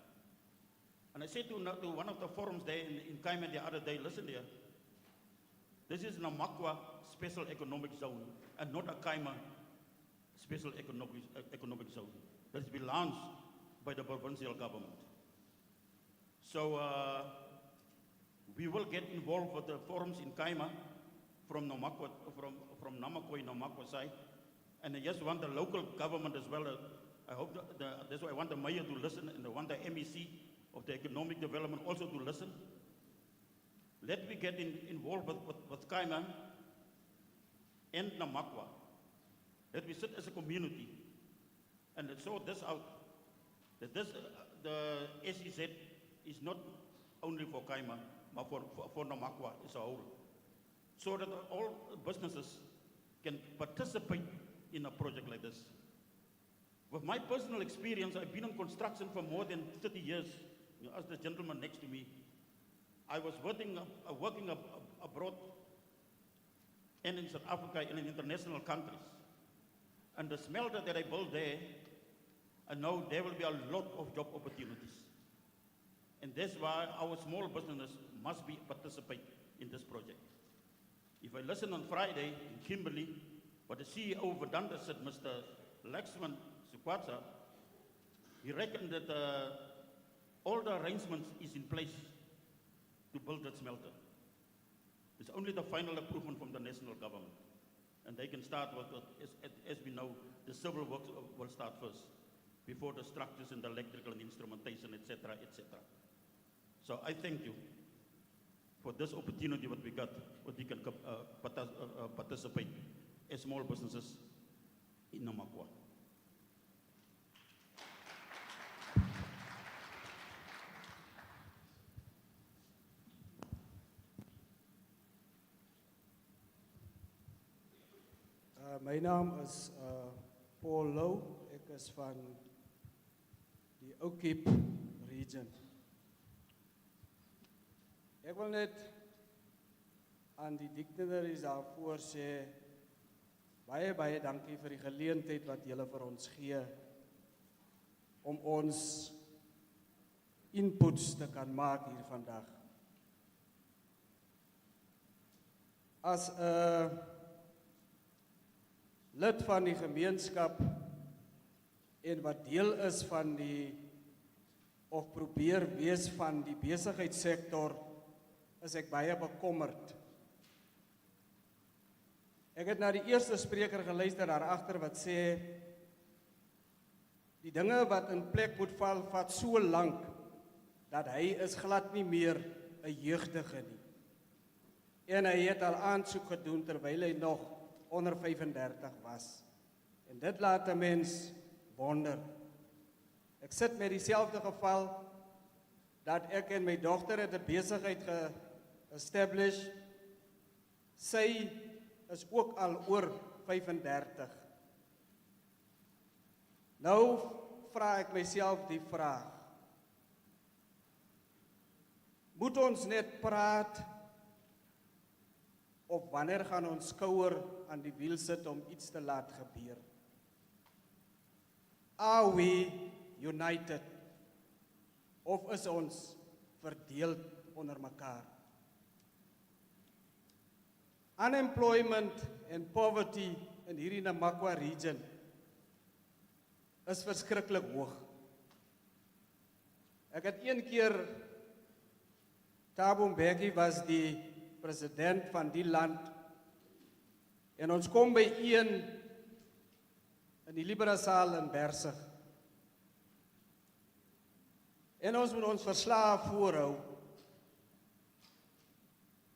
And I said to one of the forums there in Kaima the other day, listen here, this is Namakwa Special Economic Zone and not a Kaima Special Economic Zone. That belongs by the provincial government. So we will get involved with the forums in Kaima from Namakwa, from Namakwa side. And I just want the local government as well. I hope that's why I want the mayor to listen, and I want the MEC of the economic development also to listen. Let me get involved with Kaima and Namakwa. Let me sit as a community and let's sort this out. That the SEZ is not only for Kaima, but for Namakwa as a whole. So that all businesses can participate in a project like this. With my personal experience, I've been in construction for more than 30 years. You ask the gentleman next to me. I was working abroad and in South Africa and in international countries. And the smelter that I built there, I know there will be a lot of job opportunities. And that's why our small businesses must participate in this project. If I listen on Friday in Kimberley, what the CEO of Vedanta said, Mr. Laxman Sukwatsa, he reckoned that all the arrangements is in place to build that smelter. It's only the final approval from the national government. And they can start with, as we know, the civil works will start first, before the structures and the electrical and instrumentation, etc., etc. So I thank you for this opportunity what we got, what we can participate as small businesses in Namakwa. My naam is Paul Lou. Ek is van die Ou Cape region. Ek wil net aan die dignitaries daarvoor sê baie dankie vir die geleentheid wat julle vir ons gee om ons inputs te kan maak hier vandag. As 'n lid van die gemeenskap en wat deel is van die of probeer wees van die besigheidssektor, is ek baie bekommerd. Ek het na die eerste spreker geluister daar agter wat sê die dinge wat in plek moet val vat so lank dat hy is glad nie meer 'n jeugdige nie. En hy het al aansoek gedoen terwyl hy nog onder 35 was. En dit laat 'n mens wonder. Ek sit met dieselfde geval dat ek en my dogter het 'n besigheid ge-establish. Sy is ook al oor 35. Nou vra ek myself die vraag: moet ons net praat of wanneer gaan ons skouer aan die wiel sit om iets te laat gebeur? Are we united? Of is ons verdeeld onder mekaar? Unemployment and poverty in hierdie Namakwa region is verskriklik hoog. Ek het een keer, Thabo Mbeki was die president van die land, en ons kom by een in die Liberasaal in Bersig. En ons moet ons verslae voorhou.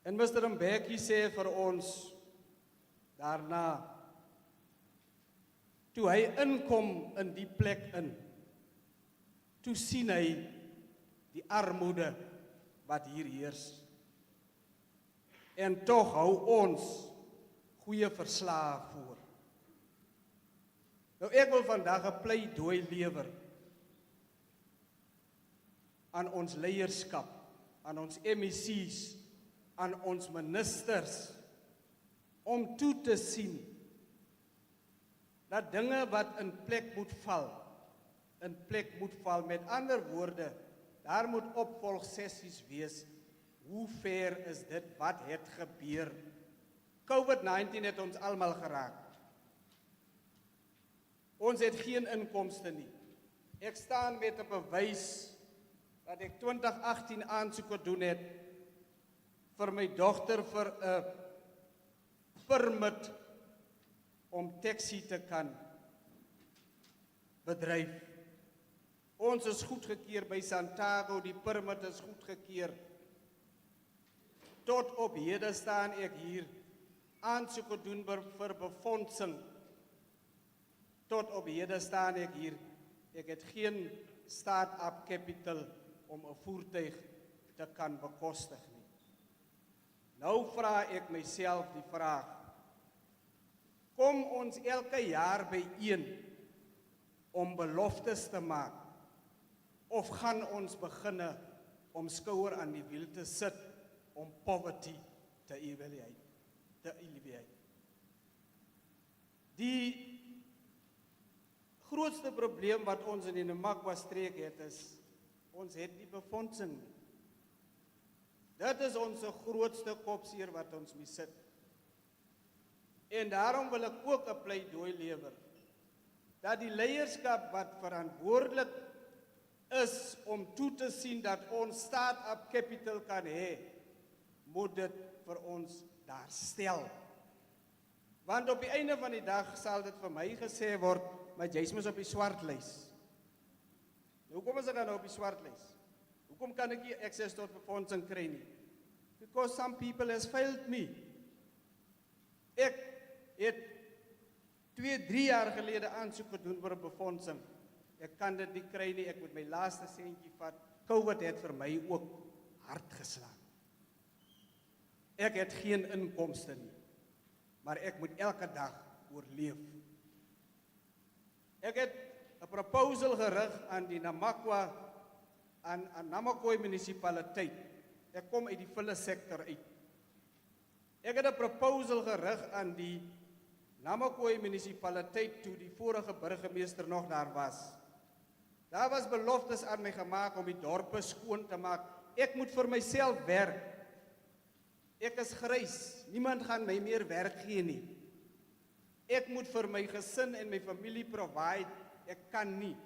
En Mr. Mbeki sê vir ons daarna, toe hy inkom in die plek in, toe sien hy die armoede wat hier heers. En tog hou ons goeie verslae voor. Nou ek wil vandag 'n pleidooi lewer aan ons leierskap, aan ons MEC's, aan ons ministers, om toe te sien dat dinge wat in plek moet val, met ander woorde, daar moet opvolgsessies wees. Hoe ver is dit? Wat het gebeur? COVID-19 het ons almal geraak. Ons het geen inkomste nie. Ek staan met 'n bewys dat ek 2018 aansoek gedoen het vir my dogter vir 'n permit om taxi te kan bedryf. Ons is goedgekeur by Santiago, die permit is goedgekeur. Tot op hede staan ek hier, aansoek gedoen vir befondsing. Tot op hede staan ek hier, ek het geen start-up capital om 'n voertuig te kan bekostig nie. Nou vra ek myself die vraag, kom ons elke jaar byeen om beloftes te maak, of gaan ons beginne om skouer aan die wiel te sit om poverty te alleviate? Die grootste probleem wat ons in die Namakwa streek het is, ons het nie befondsing nie. Dit is ons grootste kopseer wat ons mee sit. En daarom wil ek ook 'n pleidooi lewer, dat die leierskap wat verantwoordelik is om toe te sien dat ons start-up capital kan hê, moet dit vir ons daar stel. Want op die einde van die dag sal dit vir my gesê word, maar jy's mos op die swartlys. Hoekom is ek dan nou op die swartlys? Hoekom kan ek nie access tot befondsing kry nie? because some people has failed me. Ek het 2-3 jaar gelede aansoek gedoen vir 'n befondsing. Ek kan dit nie kry nie, ek moet my laaste sentjie vat. COVID het vir my ook hard geslaan. Ek het geen inkomste nie, maar ek moet elke dag oorleef. Ek het 'n proposal gerig aan die Namakwa, aan Namakwa munisipaliteit. Ek kom uit die vulle sektor uit. Ek het 'n proposal gerig aan die Namakwa munisipaliteit toe die vorige burgemeester nog daar was. Daar was beloftes aan my gemaak om die dorpe skoon te maak. Ek moet vir myself werk. Ek is grys. Niemand gaan my meer werk gee nie. Ek moet vir my gesin en my familie provide. Ek kan nie.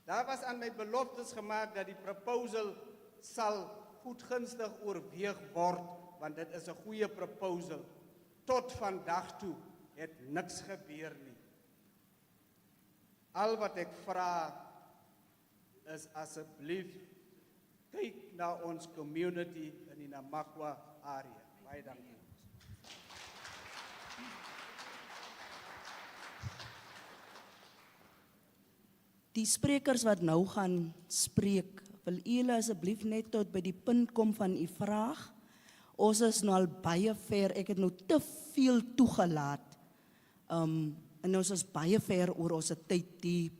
Daar was aan my beloftes gemaak dat die proposal sal goedgunstig oorweeg word, want dit is 'n goeie proposal. Tot vandag toe het niks gebeur nie. Al wat ek vra is asseblief kyk na ons community in die Namakwa area. Baie dankie. Die sprekers wat nou gaan spreek, wil julle asseblief net tot by die punt kom van u vraag. Ons is nou al baie ver, ek het nou te veel toegelaat. En ons is baie ver oor ons tyd. Die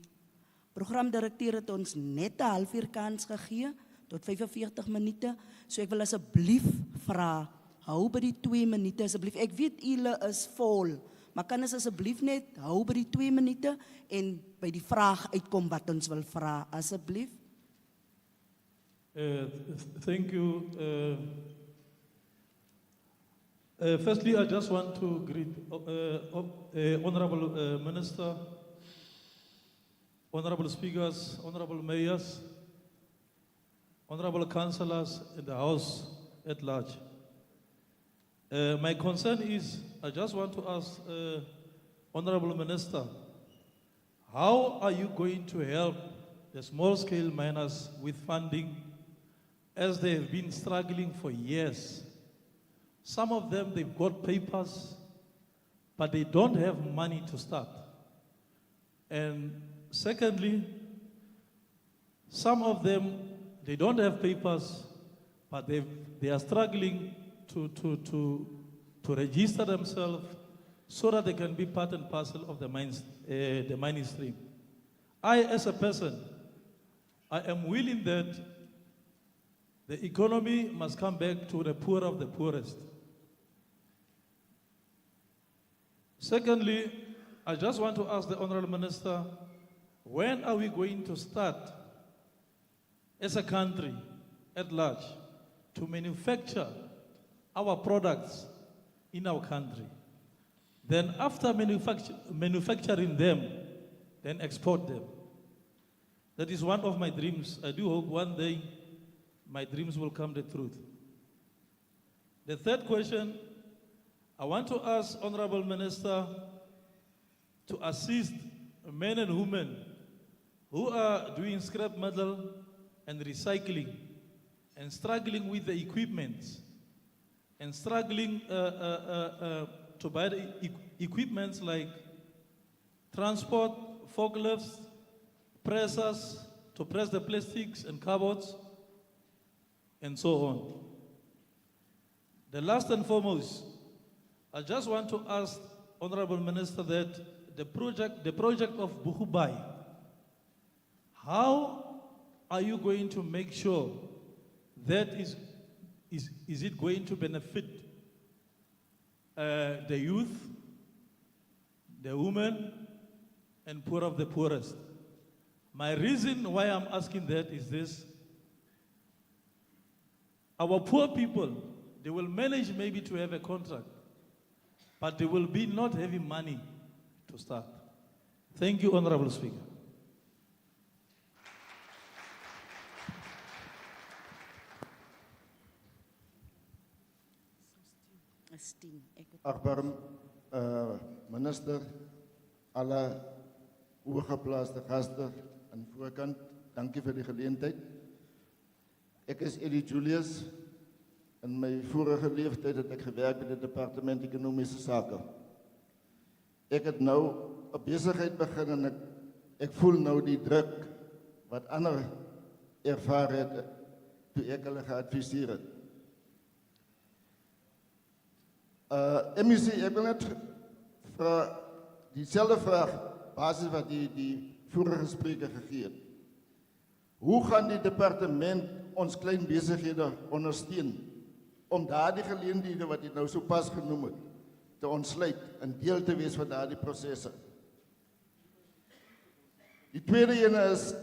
programdirekteur het ons net 'n halfuur kans gegee, tot 45 minute. So ek wil asseblief vra, hou by die 2 minute asseblief. Ek weet julle is vol, maar kan ons asseblief net hou by die 2 minute en by die vraag uitkom wat ons wil vra, asseblief. Thank you. Firstly, I just want to greet Honorable Minister, Honorable Speakers, Honorable Mayors, Honorable Councillors in the House at large. My concern is, I just want to ask Honorable Minister, how are you going to help the small-scale miners with funding as they have been struggling for years? Some of them, they've got papers, but they don't have money to start. And secondly, some of them, they don't have papers, but they are struggling to register themselves so that they can be part and parcel of the mining stream. I, as a person, I am willing that the economy must come back to the poor of the poorest. Secondly, I just want to ask the Honorable Minister, when are we going to start, as a country at large, to manufacture our products in our country? Then after manufacturing them, then export them. That is one of my dreams. I do hope one day my dreams will come to truth. The third question, I want to ask Honorable Minister to assist men and women who are doing scrap metal and recycling and struggling with the equipment and struggling to buy the equipments like transport, forklifts, pressers to press the plastics and cardboards, and so on. The last and foremost, I just want to ask Honorable Minister that the project of Buhubai, how are you going to make sure that is it going to benefit the youth, the women, and poor of the poorest? My reason why I'm asking that is this. Our poor people, they will manage maybe to have a contract, but they will be not having money to start. Thank you, Honorable Speaker. Akbar Minister, alle hooggeplaaste gasten aan die voorkant, dankie vir die geleentheid. Ek is Elie Julius, In my vorige leeftijd het ek gewerk by die Departement Ekonomiese Sake. Ek het nou 'n besigheid begin en ek voel nou die druk wat ander ervaar het toe ek hulle geadviseer het. MEC, ek wil net vra dieselfde vraag basis wat die vorige spreker gegee het. Hoe gaan die departement ons klein besighede ondersteun om daardie geleenthede wat jy nou so pas genoem het te ontsluit en deel te wees van daardie prosesse? Die tweede ene is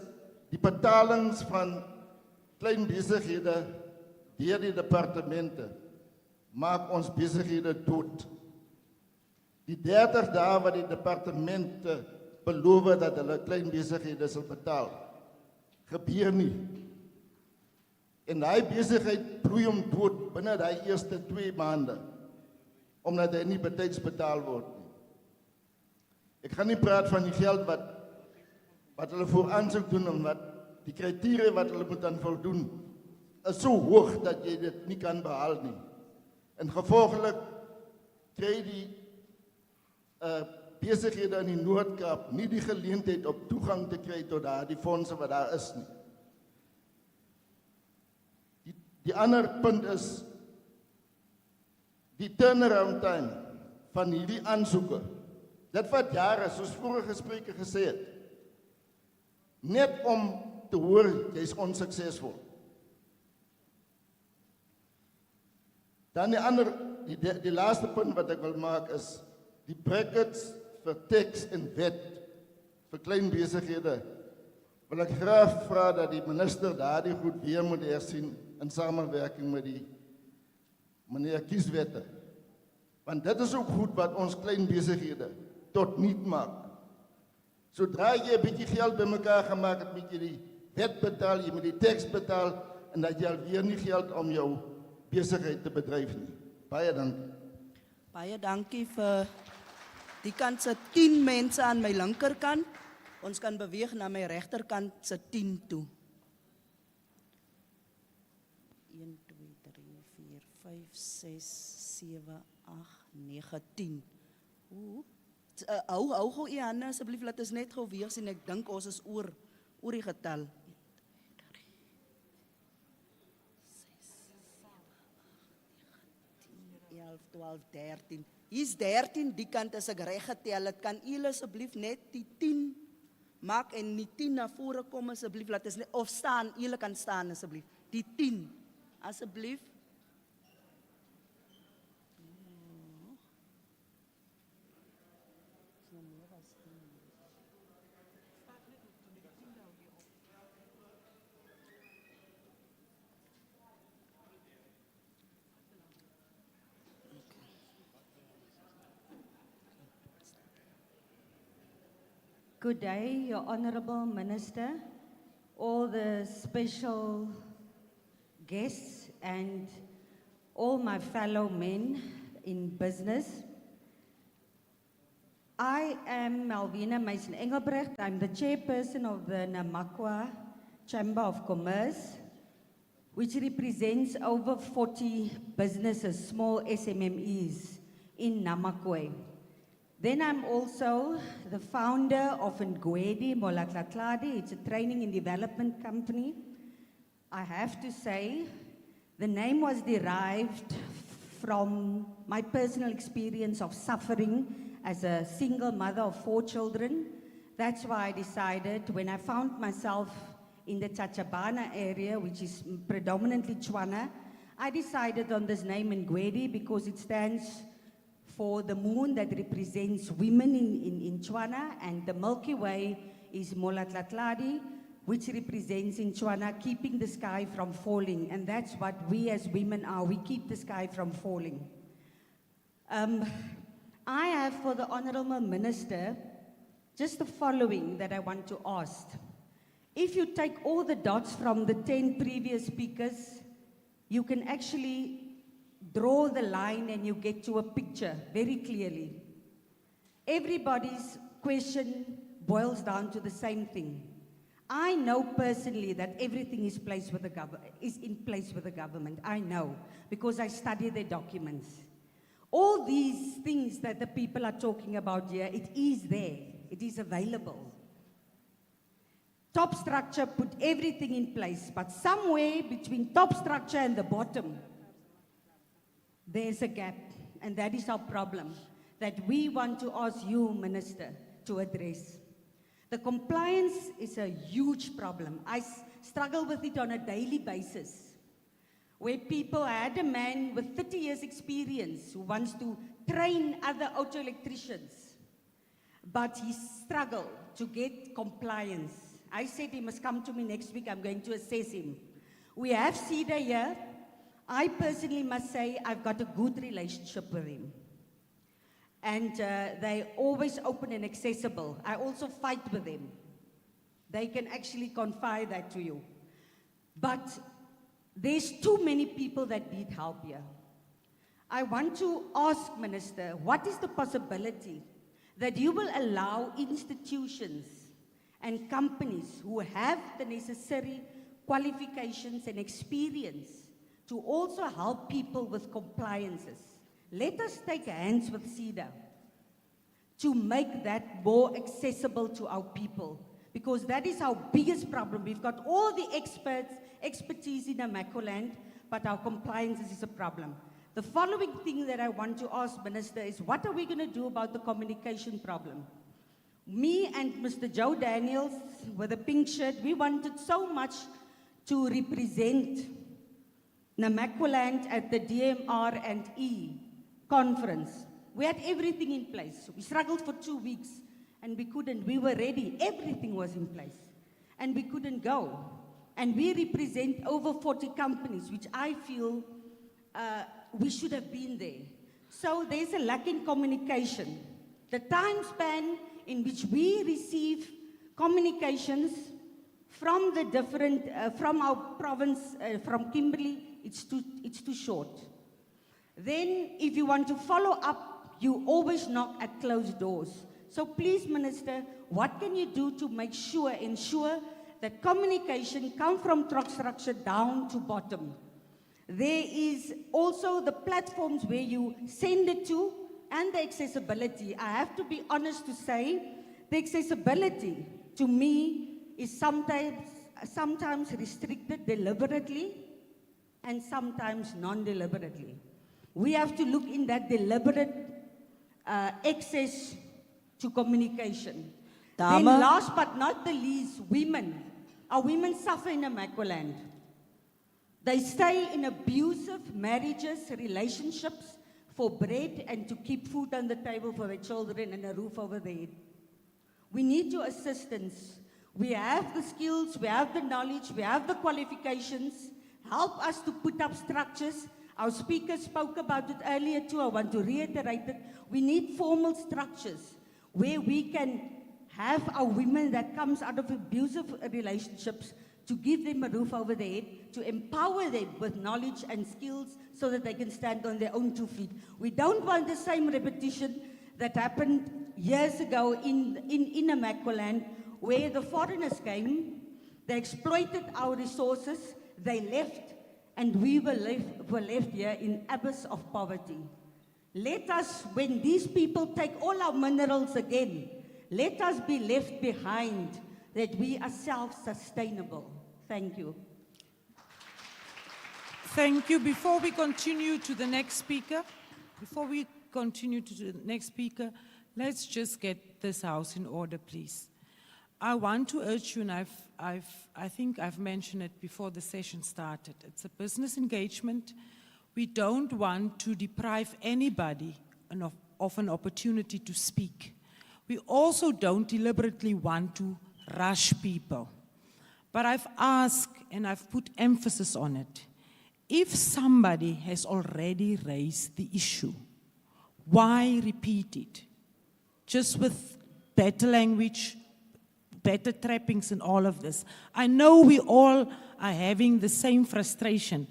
die betalings van klein besighede deur die departemente maak ons besighede dood. Die 30 dae wat die departemente beloof dat hulle klein besighede sal betaal, gebeur nie. En daai besigheid bloei om dood binne daai eerste 2 maande, omdat hy nie betyds betaal word nie. Ek gaan nie praat van die geld wat hulle voor aansoek doen, omdat die kriteria wat hulle moet aan voldoen, is so hoog dat jy dit nie kan behaal nie. En gevolglik kry die besighede in die Noord-Kaap nie die geleentheid om toegang te kry tot daardie fondse wat daar is nie. Die ander punt is die turnaround time van hierdie aansoeke. Dit vat jare, soos vorige spreker gesê het, net om te hoor jy is onsuksesvol. Dan die laaste punt wat ek wil maak is die brackets vir teks en wet vir klein besighede. Wil ek graag vra dat die minister daardie goed weer moet hersien in samenwerking met die meneer Kieswette. Want dit is ook goed wat ons klein besighede tot niet maak. Sodra jy 'n bietjie geld bymekaar gemaak het, moet jy die wet betaal, jy moet die teks betaal en dat jy alweer nie geld om jou besigheid te bedryf nie. Baie dankie. Baie dankie vir die kant se 10 mense aan my linkerkant. Ons kan beweeg na my regterkant se 10 toe. 1, 2, 3, 4, 5, 6, 7, 8, 9, 10. Hou gou u hande asseblief, laat ons net gou weer sien. Ek dink ons is oor die getal. 11, 12, 13. Hier's 13 die kant as ek reg getel het. Kan u asseblief net die 10 maak en die 10 na vore kom asseblief, laat ons net of staan, u kan staan asseblief. Die 10 asseblief. Good day, Your Honourable Minister, all the special guests and all my fellow men in business. I am Malvina Mason-Engelbrecht. I'm the chairperson of the Namakwa Chamber of Commerce, which represents over 40 businesses, small SMMEs in Namakwa. Then I'm also the founder of Ngwedi Molatlatladi. It's a training and development company. I have to say, the name was derived from my personal experience of suffering as a single mother of 4 children. That's why I decided, when I found myself in the Chachabana area, which is predominantly Chwana, I decided on this name Ngwedi because it stands for the moon that represents women in Chwana, and the Milky Way is Molatlatladi, which represents in Chwana keeping the sky from falling. And that's what we as women are. We keep the sky from falling. I have for the Honourable Minister just the following that I want to ask. If you take all the dots from the 10 previous speakers, you can actually draw the line and you get to a picture very clearly. Everybody's question boils down to the same thing. I know personally that everything is in place with the government. I know, because I study their documents. All these things that the people are talking about here, it is there. It is available. Top structure put everything in place, but somewhere between top structure and the bottom, there's a gap, and that is our problem that we want to ask you, Minister, to address. The compliance is a huge problem. I struggle with it on a daily basis, where I had a man with 30 years experience who wants to train other auto electricians, but he struggled to get compliance. I said he must come to me next week, I'm going to assess him. We have Cedar here. I personally must say I've got a good relationship with him. And they're always open and accessible. I also fight with them. They can actually confide that to you. But there's too many people that need help here. I want to ask, Minister, what is the possibility that you will allow institutions and companies who have the necessary qualifications and experience to also help people with compliances? Let us take hands with Cedar to make that more accessible to our people, because that is our biggest problem. We've got all the expertise in Namaqualand, but our compliances is a problem. The following thing that I want to ask, Minister, is what are we going to do about the communication problem? Me and Mr. Joe Daniels with a pink shirt, we wanted so much to represent Namaqualand at the DMR and E conference. We had everything in place. We struggled for 2 weeks and we couldn't. We were ready. Everything was in place and we couldn't go. And we represent over 40 companies, which I feel we should have been there. So there's a lack in communication. The time span in which we receive communications from the different, from our province, from Kimberley, it's too short. Then if you want to follow up, you always knock at closed doors. So please, Minister, what can you do to ensure that communication comes from top structure down to bottom? There is also the platforms where you send it to, and the accessibility. I have to be honest to say, the accessibility to me is sometimes restricted deliberately and sometimes non-deliberately. We have to look in that deliberate access to communication. Then last but not the least, women. Our women suffer in Namaqualand. They stay in abusive marriages, relationships, for bread and to keep food on the table for their children and a roof over their head. We need your assistance. We have the skills, we have the knowledge, we have the qualifications. Help us to put up structures. Our speaker spoke about it earlier too. I want to reiterate it. We need formal structures where we can have our women that comes out of abusive relationships to give them a roof over their head, to empower them with knowledge and skills so that they can stand on their own 2 feet. We don't want the same repetition that happened years ago in Namaqualand, where the foreigners came, they exploited our resources, they left, and we were left here in abyss of poverty. Let us, when these people take all our minerals again, let us be left behind, that we are self-sustainable. Thank you. Thank you. Before we continue to the next speaker, let's just get this house in order, please. I want to urge you, and I think I've mentioned it before the session started. It's a business engagement. We don't want to deprive anybody of an opportunity to speak. We also don't deliberately want to rush people. But I've asked, and I've put emphasis on it, if somebody has already raised the issue, why repeat it? Just with better language, better trappings and all of this. I know we all are having the same frustration,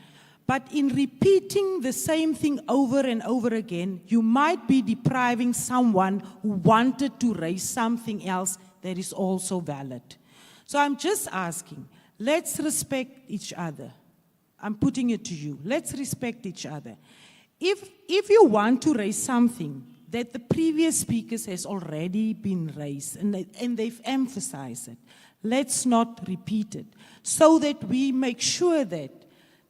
but in repeating the same thing over and over again, you might be depriving someone who wanted to raise something else that is also valid. So I'm just asking, let's respect each other. I'm putting it to you. Let's respect each other. If you want to raise something that the previous speakers has already been raised and they've emphasized it, let's not repeat it, so that we make sure that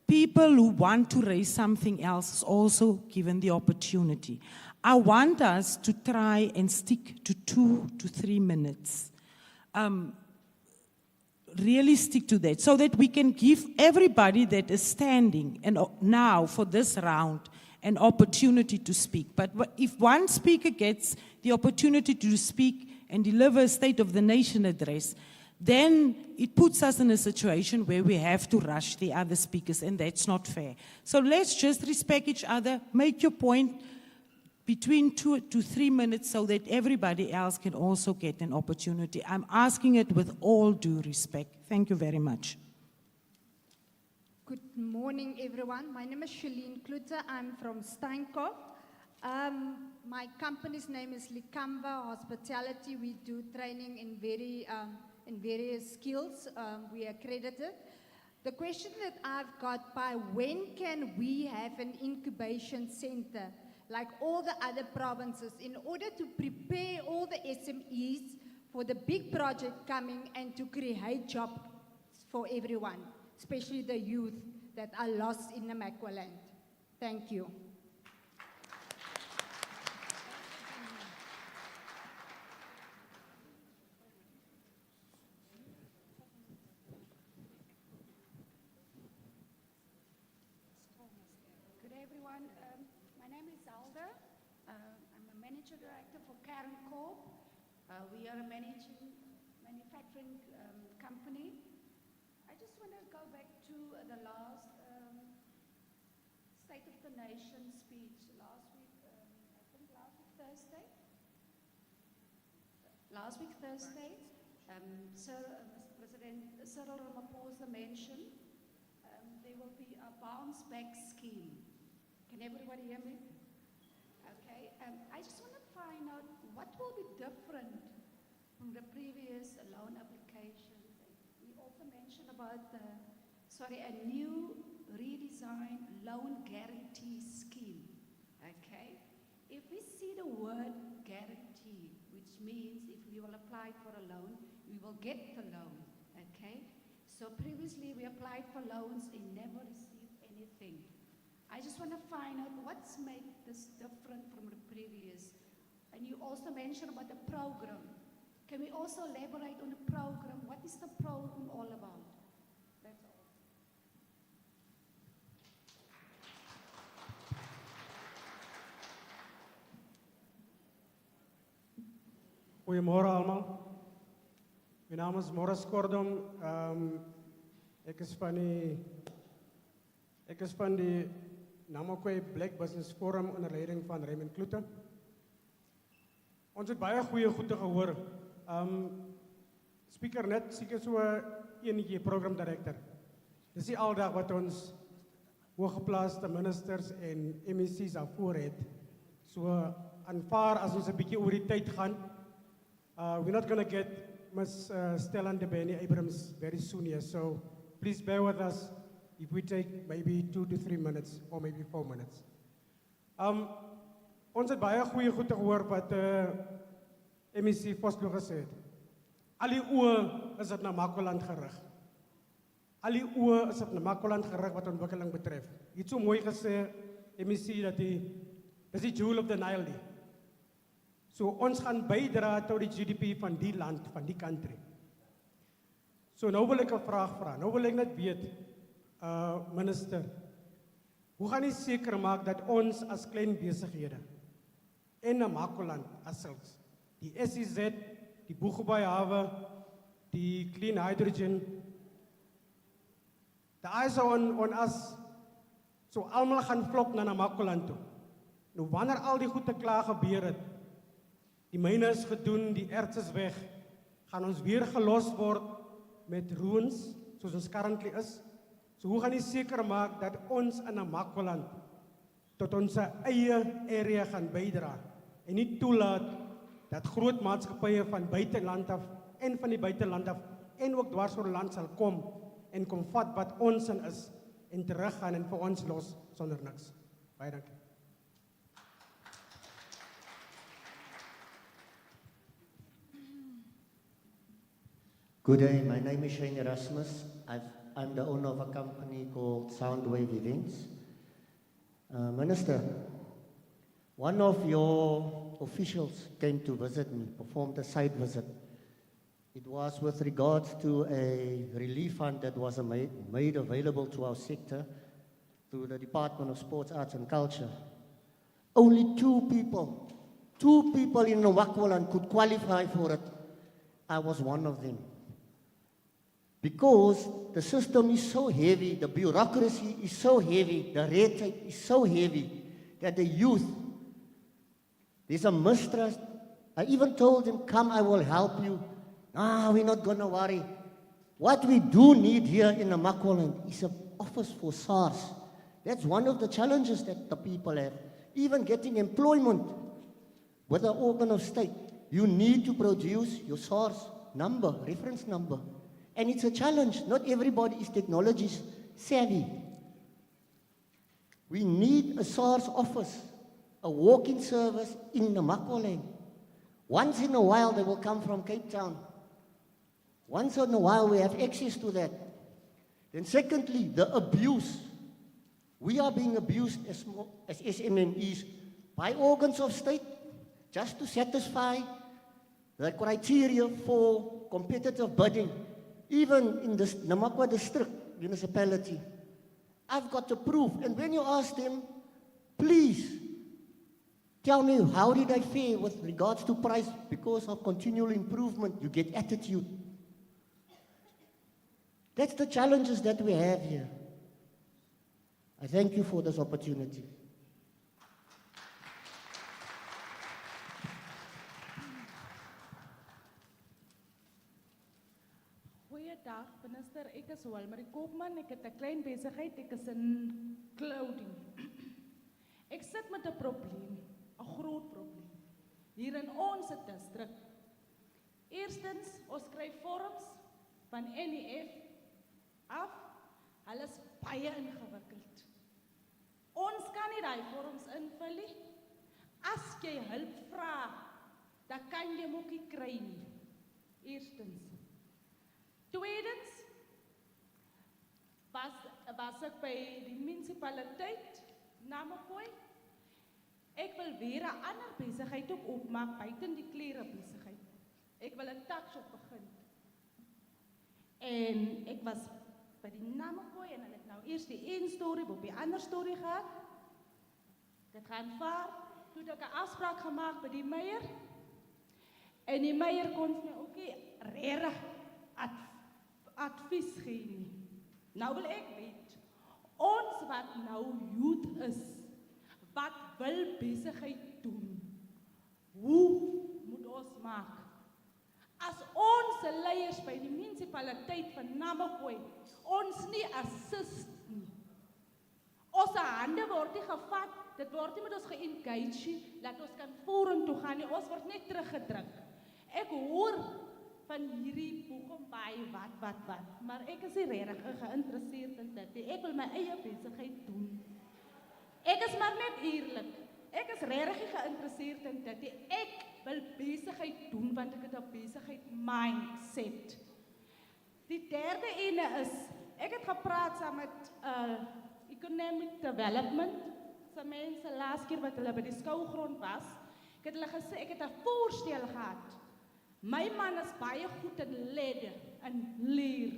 people who want to raise something else is also given the opportunity. I want us to try and stick to 2 to 3 minutes. Really stick to that, so that we can give everybody that is standing and now for this round an opportunity to speak. But if one speaker gets the opportunity to speak and deliver a State of the Nation address, then it puts us in a situation where we have to rush the other speakers, and that's not fair. So let's just respect each other, make your point between 2 to 3 minutes so that everybody else can also get an opportunity. I'm asking it with all due respect. Thank you very much. Good morning, everyone. My name is Shalene Klute. I'm from Steinkop. My company's name is Likamba Hospitality. We do training in various skills. We are accredited. The question that I've got, by when can we have an incubation center like all the other provinces in order to prepare all the SMEs for the big project coming and to create jobs for everyone, especially the youth that are lost in Namakwa land? Thank you. Good everyone. My name is Alda. I'm a manager director for Karen Corp. We are a manufacturing company. I just want to go back to the last State of the Nation speech last week. I think last week Thursday. Last week Thursday, Mr. President Cyril Ramaphosa mentioned there will be a bounce back scheme. Can everybody hear me? Okay. I just want to find out what will be different from the previous loan applications. We also mentioned about a new redesigned loan guarantee scheme. Okay. If we see the word guarantee, which means if we will apply for a loan, we will get the loan. Okay. So previously we applied for loans and never received anything. I just want to find out what's made this different from the previous. And you also mentioned about the program. Can we also elaborate on the program? What is the program all about? That's all. Goeiemôre allemaal. My naam is Morris Kordom. Ek is van die Namakwa Black Business Forum onder leiding van Raymond Klute. Ons het baie goeie goede gehoor. Speaker net seker so enetjie program director. Dis nie aldag wat ons hooggeplaaste ministers en MEC's daarvoor het. So aanvaar as ons 'n bietjie oor die tyd gaan. We're not going to get Ms. Stella Ndebeni Abrams very soon here, so please bear with us if we take maybe 2 to 3 minutes or maybe 4 minutes. Ons het baie goeie goed gehoor wat MEC Vosloo gesê het. Al die oë is op Namakwa gerig. Al die oë is op Namakwa gerig wat ontwikkeling betref. Iets so mooi gesê, MEC, dat dis die jewel of the Nile nie. So ons gaan bydra tot die GDP van die land, van die country. So nou wil ek 'n vraag vra. Nou wil ek net weet, minister, hoe gaan jy seker maak dat ons as klein besighede in Namakwa as sulks, die SEZ, die Boegoebaai hawe, die clean hydrogen, the eyes are on us, so almal gaan vlok na Namakwa toe. Nou wanneer al die goed te klaar gebeur het, die myne is gedoen, die erts is weg, gaan ons weer gelos word met ruins, soos ons currently is. So hoe gaan jy seker maak dat ons in Namakwa tot ons eie area gaan bydra en nie toelaat dat groot maatskappye van buiteland af en van die buiteland af en ook dwars oor land sal kom en kom vat wat ons in is en teruggaan en vir ons los sonder niks. Baie dankie. Good day, my name is Shane Erasmus. I'm the owner of a company called Soundwave Events. Minister, one of your officials came to visit me, performed a site visit. It was with regards to a relief fund that was made available to our sector through the Department of Sports, Arts and Culture. Only two people in Namakwa could qualify for it. I was one of them. Because the system is so heavy, the bureaucracy is so heavy, the red tape is so heavy that the youth, there's a mistrust. I even told him, come, I will help you. We're not going to worry. What we do need here in Namakwa is an office for SARS. That's one of the challenges that the people have. Even getting employment with an organ of state, you need to produce your SARS number, reference number. And it's a challenge. Not everybody is technology savvy. We need a SARS office, a walk-in service in Namakwa. Once in a while, they will come from Cape Town. Once in a while, we have access to that. Then secondly, the abuse. We are being abused as SMMEs by organs of state just to satisfy the criteria for competitive bidding. Even in the Namakwa district municipality, I've got the proof. And when you ask them, please tell me, how did I fare with regards to price? Because of continual improvement, you get attitude. That's the challenges that we have here. I thank you for this opportunity. Goeiedag, minister. Ek is Wilmarie Koopman. Ek het 'n klein besigheid. Ek is in clothing. Ek sit met 'n probleem, 'n groot probleem. Hier in ons distrik. Eerstens, ons skryf vorms van NEF af. Hulle is baie ingewikkeld. Ons kan nie daai vorms invul nie. As jy hulp vra, dan kan jy ook nie kry nie. Eerstens. Tweedens, was ek by die munisipaliteit Namakwa. Ek wil weer 'n ander besigheid ook opmaak buiten die klere besigheid. Ek wil 'n tuckshop begin. En ek was by die Namakwa en hulle het nou eers die een storie op die ander storie gehad. Dit gaan vaar. Toe het ek 'n afspraak gemaak by die meier. En die meier kon my ook nie regtig advies gee nie. Nou wil ek weet, ons wat nou youth is, wat wil besigheid doen, hoe moet ons maak? As ons leiers by die munisipaliteit van Namakwa, ons nie assist nie. Ons hande word nie gevat, dit word nie met ons ge-engage nie, dat ons kan vorentoe gaan nie, ons word net teruggedruk. Ek hoor van hierdie boegom baie wat, maar ek is nie regtig geïnteresseerd in dit. Ek wil my eie besigheid doen. Ek is maar net eerlik. Ek is regtig geïnteresseerd in dit. Ek wil besigheid doen want ek het 'n besigheid mindset. Die derde ene is, ek het gepraat saam met economic development, se mense laas keer wat hulle by die skougrond was. Ek het hulle gesê, ek het 'n voorstel gehad. My man is baie goed in lede en leer.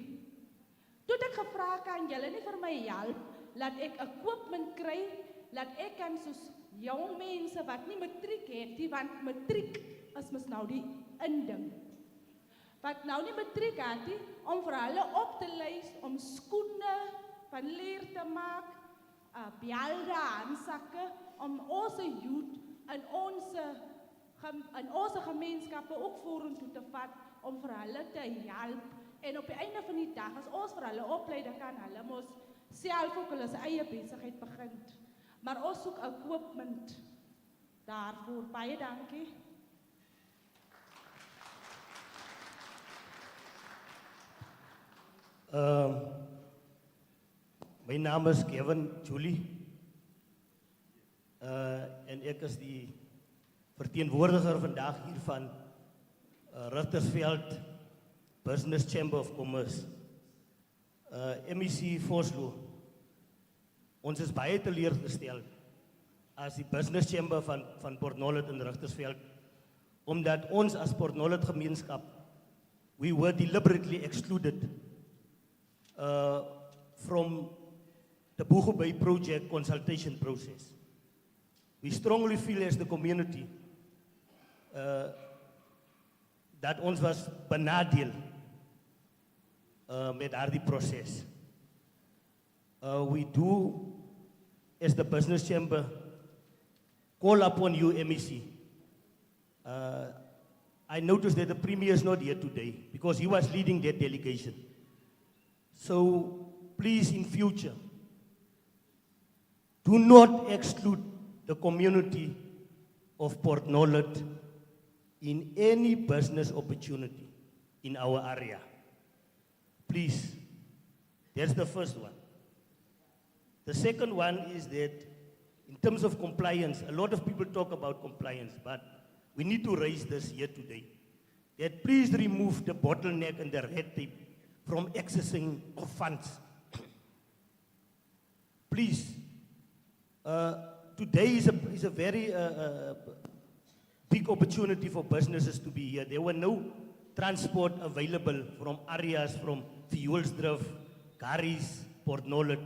Toe het ek gevra, kan julle nie vir my help, laat ek equipment kry, laat ek kan soos jong mense wat nie matriek het nie, want matriek is mos nou die inding. Wat nou nie matriek het nie, om vir hulle op te lei, om skoene van leer te maak, bjelde, handsakke, om ons youth en ons gemeenskappe ook vorentoe te vat, om vir hulle te help. En op die einde van die dag, as ons vir hulle oplei, dan kan hulle mos self ook hulle eie besigheid begin. Maar ons soek equipment daarvoor. Baie dankie. My naam is Kevin Julie. En ek is die verteenwoordiger vandag hier van Richtersveld Business Chamber of Commerce. MEC Vosloo. Ons is baie teleurgestel as die Business Chamber van Port Nolloth in Richtersveld, omdat ons as Port Nolloth gemeenskap, we were deliberately excluded from the Boego Bay project consultation process. We strongly feel as the community dat ons was benadeel met daardie proses. We do, as the Business Chamber, call upon you, MEC. I noticed that the Premier is not here today because he was leading that delegation. So please, in future, do not exclude the community of Port Nolloth in any business opportunity in our area. Please, that's the first one. The second one is that in terms of compliance, a lot of people talk about compliance, but we need to raise this here today. That please remove the bottleneck and the red tape from accessing of funds. Please. Today is a very big opportunity for businesses to be here. There were no transport available from areas from Fuelsdrift, Garies, Port Nolloth,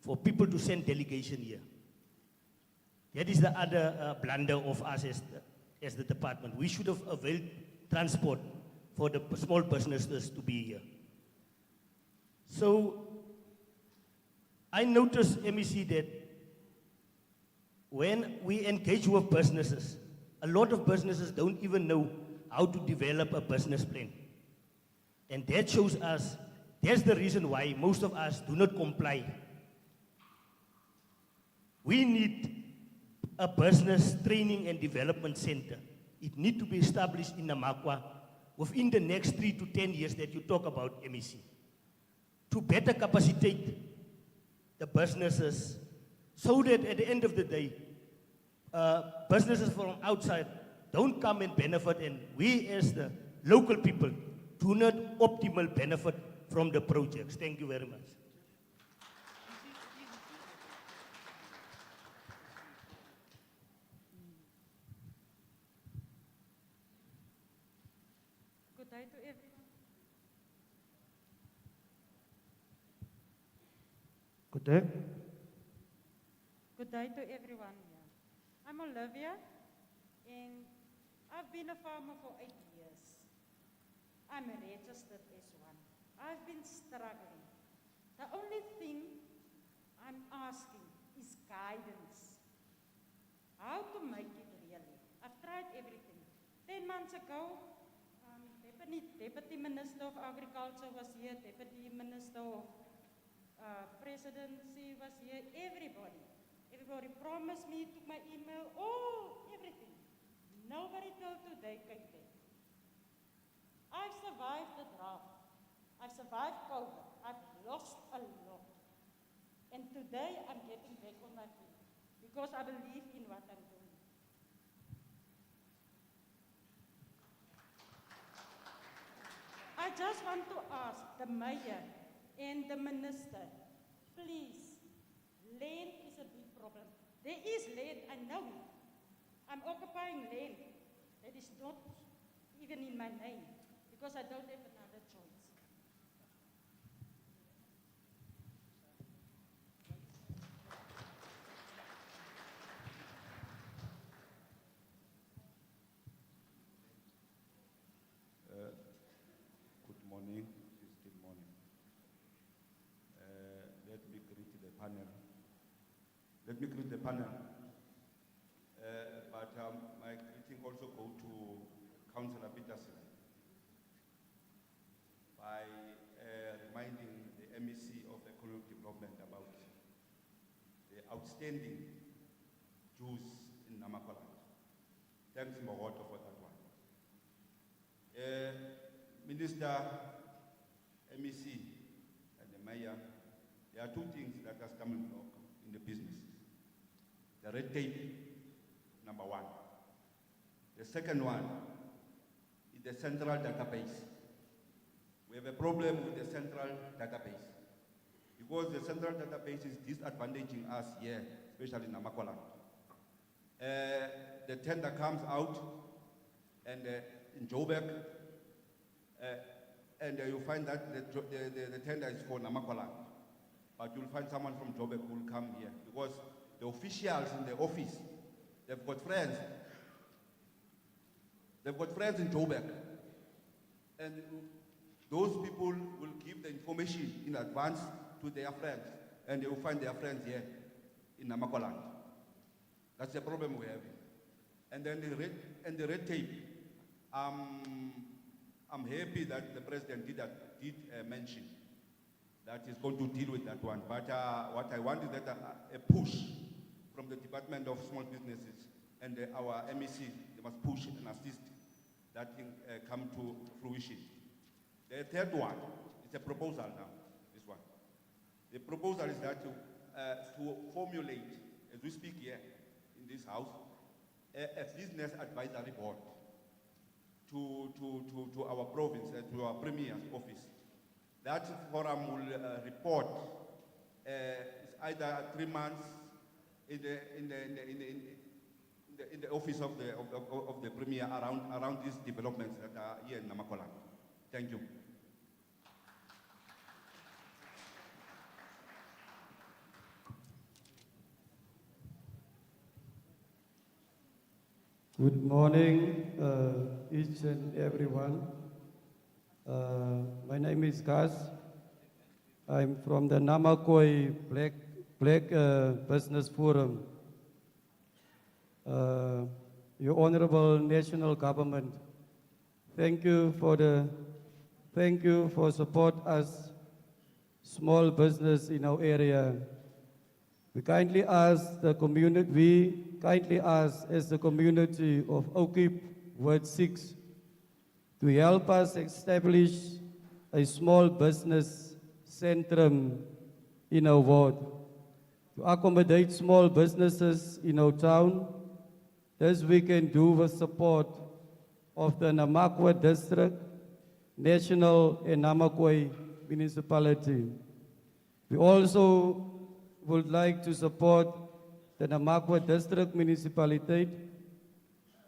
for people to send delegation here. That is the other blunder of us as the department. We should have availed transport for the small businesses to be here. So I noticed, MEC, that when we engage with businesses, a lot of businesses don't even know how to develop a business plan. And that shows us, that's the reason why most of us do not comply. We need a business training and development center. It needs to be established in Namakwa within the next 3 to 10 years that you talk about, MEC, to better capacitate the businesses so that at the end of the day, businesses from outside don't come and benefit, and we as the local people do not optimal benefit from the projects. Thank you very much. Good day to everyone. Good day. Good day to everyone. I'm Olivia, and I've been a farmer for 8 years. I'm a registered S1. I've been struggling. The only thing I'm asking is guidance. How to make it really. I've tried everything. 10 months ago, Deputy Minister of Agriculture was here, Deputy Minister of Presidency was here, everybody. Everybody promised me, took my email, everything. Nobody till today came back. I've survived the drought. I've survived COVID. I've lost a lot. And today I'm getting back on my feet because I believe in what I'm doing. I just want to ask the mayor and the minister, please, land is a big problem. There is land, I know. I'm occupying land that is not even in my name because I don't have another choice. Good morning. It's still morning. Let me greet the panel. Let me greet the panel. But my greeting also go to Councillor Peterson by reminding the MEC of economic development about the outstanding Jews in Namakwa. Thanks, Moroto, for that one. Minister, MEC, Mayor, there are two things that are stumbling block in the business. The red tape, number one. The second one is the central database. We have a problem with the central database because the central database is disadvantaging us here, especially in Namakwa. The tender comes out and in Joburg, and you find that the tender is for Namakwa, but you'll find someone from Joburg who will come here because the officials in the office, they've got friends. They've got friends in Joburg, and those people will give the information in advance to their friends, and they will find their friends here in Namakwa. That's the problem we're having. And then the red tape. I'm happy that the president did mention that he's going to deal with that one. But what I want is that a push from the Department of Small Businesses and our MEC, they must push and assist that thing come to fruition. The third one is a proposal now, this one. The proposal is that to formulate, as we speak here in this house, a business advisory board to our province, to our Premier's office. That forum will report either 3 months in the office of the Premier around these developments that are here in Namakwa. Thank you. Good morning, each and everyone. My name is Gus. I'm from the Namakwa Black Business Forum. Your Honorable National Government, thank you for support us small business in our area. We kindly ask the community, as the community of Okip Ward 6 to help us establish a small business centrum in our ward to accommodate small businesses in our town. This we can do with support of the Namakwa District, National and Namakwa Municipality. We also would like to support the Namakwa District Municipality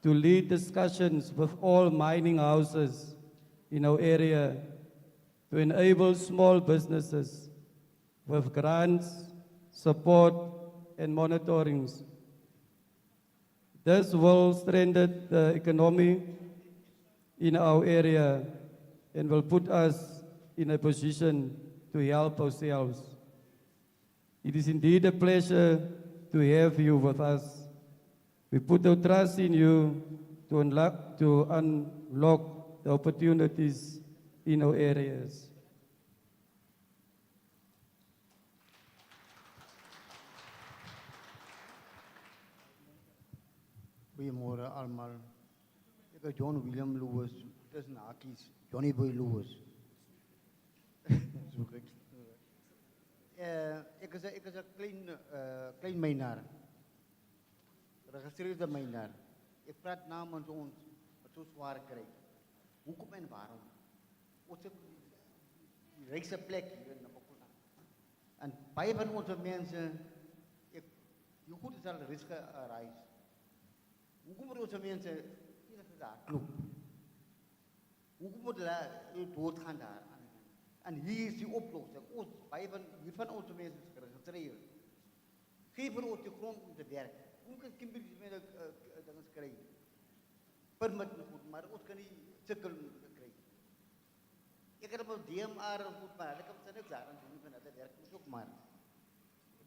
to lead discussions with all mining houses in our area to enable small businesses with grants, support, and monitorings. This will strengthen the economy in our area and will put us in a position to help ourselves. It is indeed a pleasure to have you with us. We put our trust in you to unlock the opportunities in our areas. Goeiemôre almal. Ek is John William Lewis, tussen hakies, Johnny Boy Lewis. Soek ek. Ek is 'n klein mynaar. Geregistreerde mynaar. Ek praat namens ons wat so swaar kry. Hoekom en waarom? Ons het die rykste plek hier in Namakwa. En baie van ons mense, hoe goed is al riske reis? Hoekom moet ons mense enige daar klop? Hoekom moet hulle doodgaan daar? En hier is die oplossing. Ons, baie van onze mensen is geregistreerd. Geef vir ons die grond om te werk. Hoe kan Kimberley dinge krijgen? Permit goed, maar ons kan nie sukkel krijgen. Ik heb een DMR goed, maar ik heb niks daar aan doen van dat werk moet ook maar.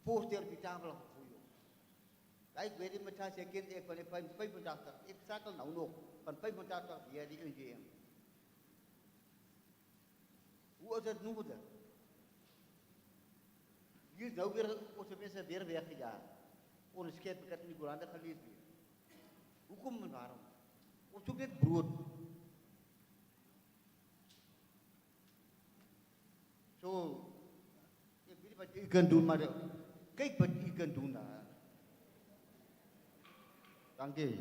Voorstel op die tafel voor jou. Ik weet niet met haar, ik ken ik van 85. Ik schakel nou nog van 85 via die UGM. Hoe is het nodig? Hier is nou weer onze mensen weer weggejaagd. Onderscheid, ik had in de Courant gelezen. Hoe komt het waarom? Ons zoekt net brood. Zo, weet wat u kan doen, maar kyk wat u kan doen daar. Dankie.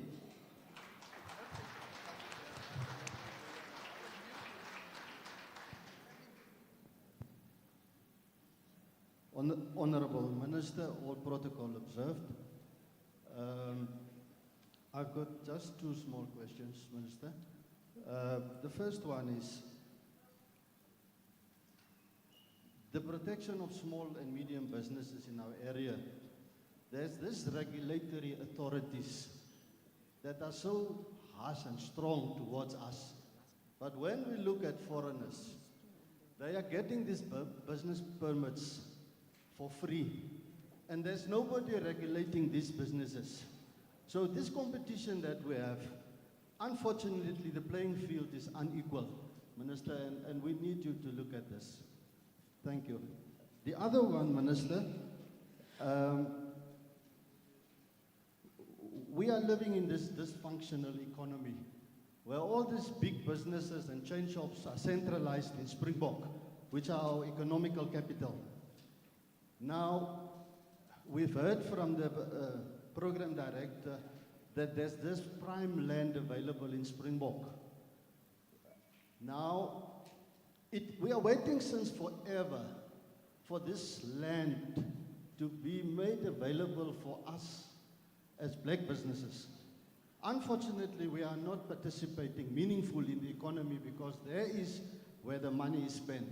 Honorable Minister, all protocol observed. I've got just two small questions, Minister. The first one is the protection of small and medium businesses in our area. There's this regulatory authorities that are so harsh and strong towards us. But when we look at foreigners, they are getting these business permits for free. And there's nobody regulating these businesses. So this competition that we have, unfortunately, the playing field is unequal, Minister, and we need you to look at this. Thank you. The other one, Minister, we are living in this dysfunctional economy where all these big businesses and chain shops are centralized in Springbok, which are our economical capital. Now, we've heard from the program director that there's this prime land available in Springbok. Now, we are waiting since forever for this land to be made available for us as black businesses. Unfortunately, we are not participating meaningfully in the economy because there is where the money is spent.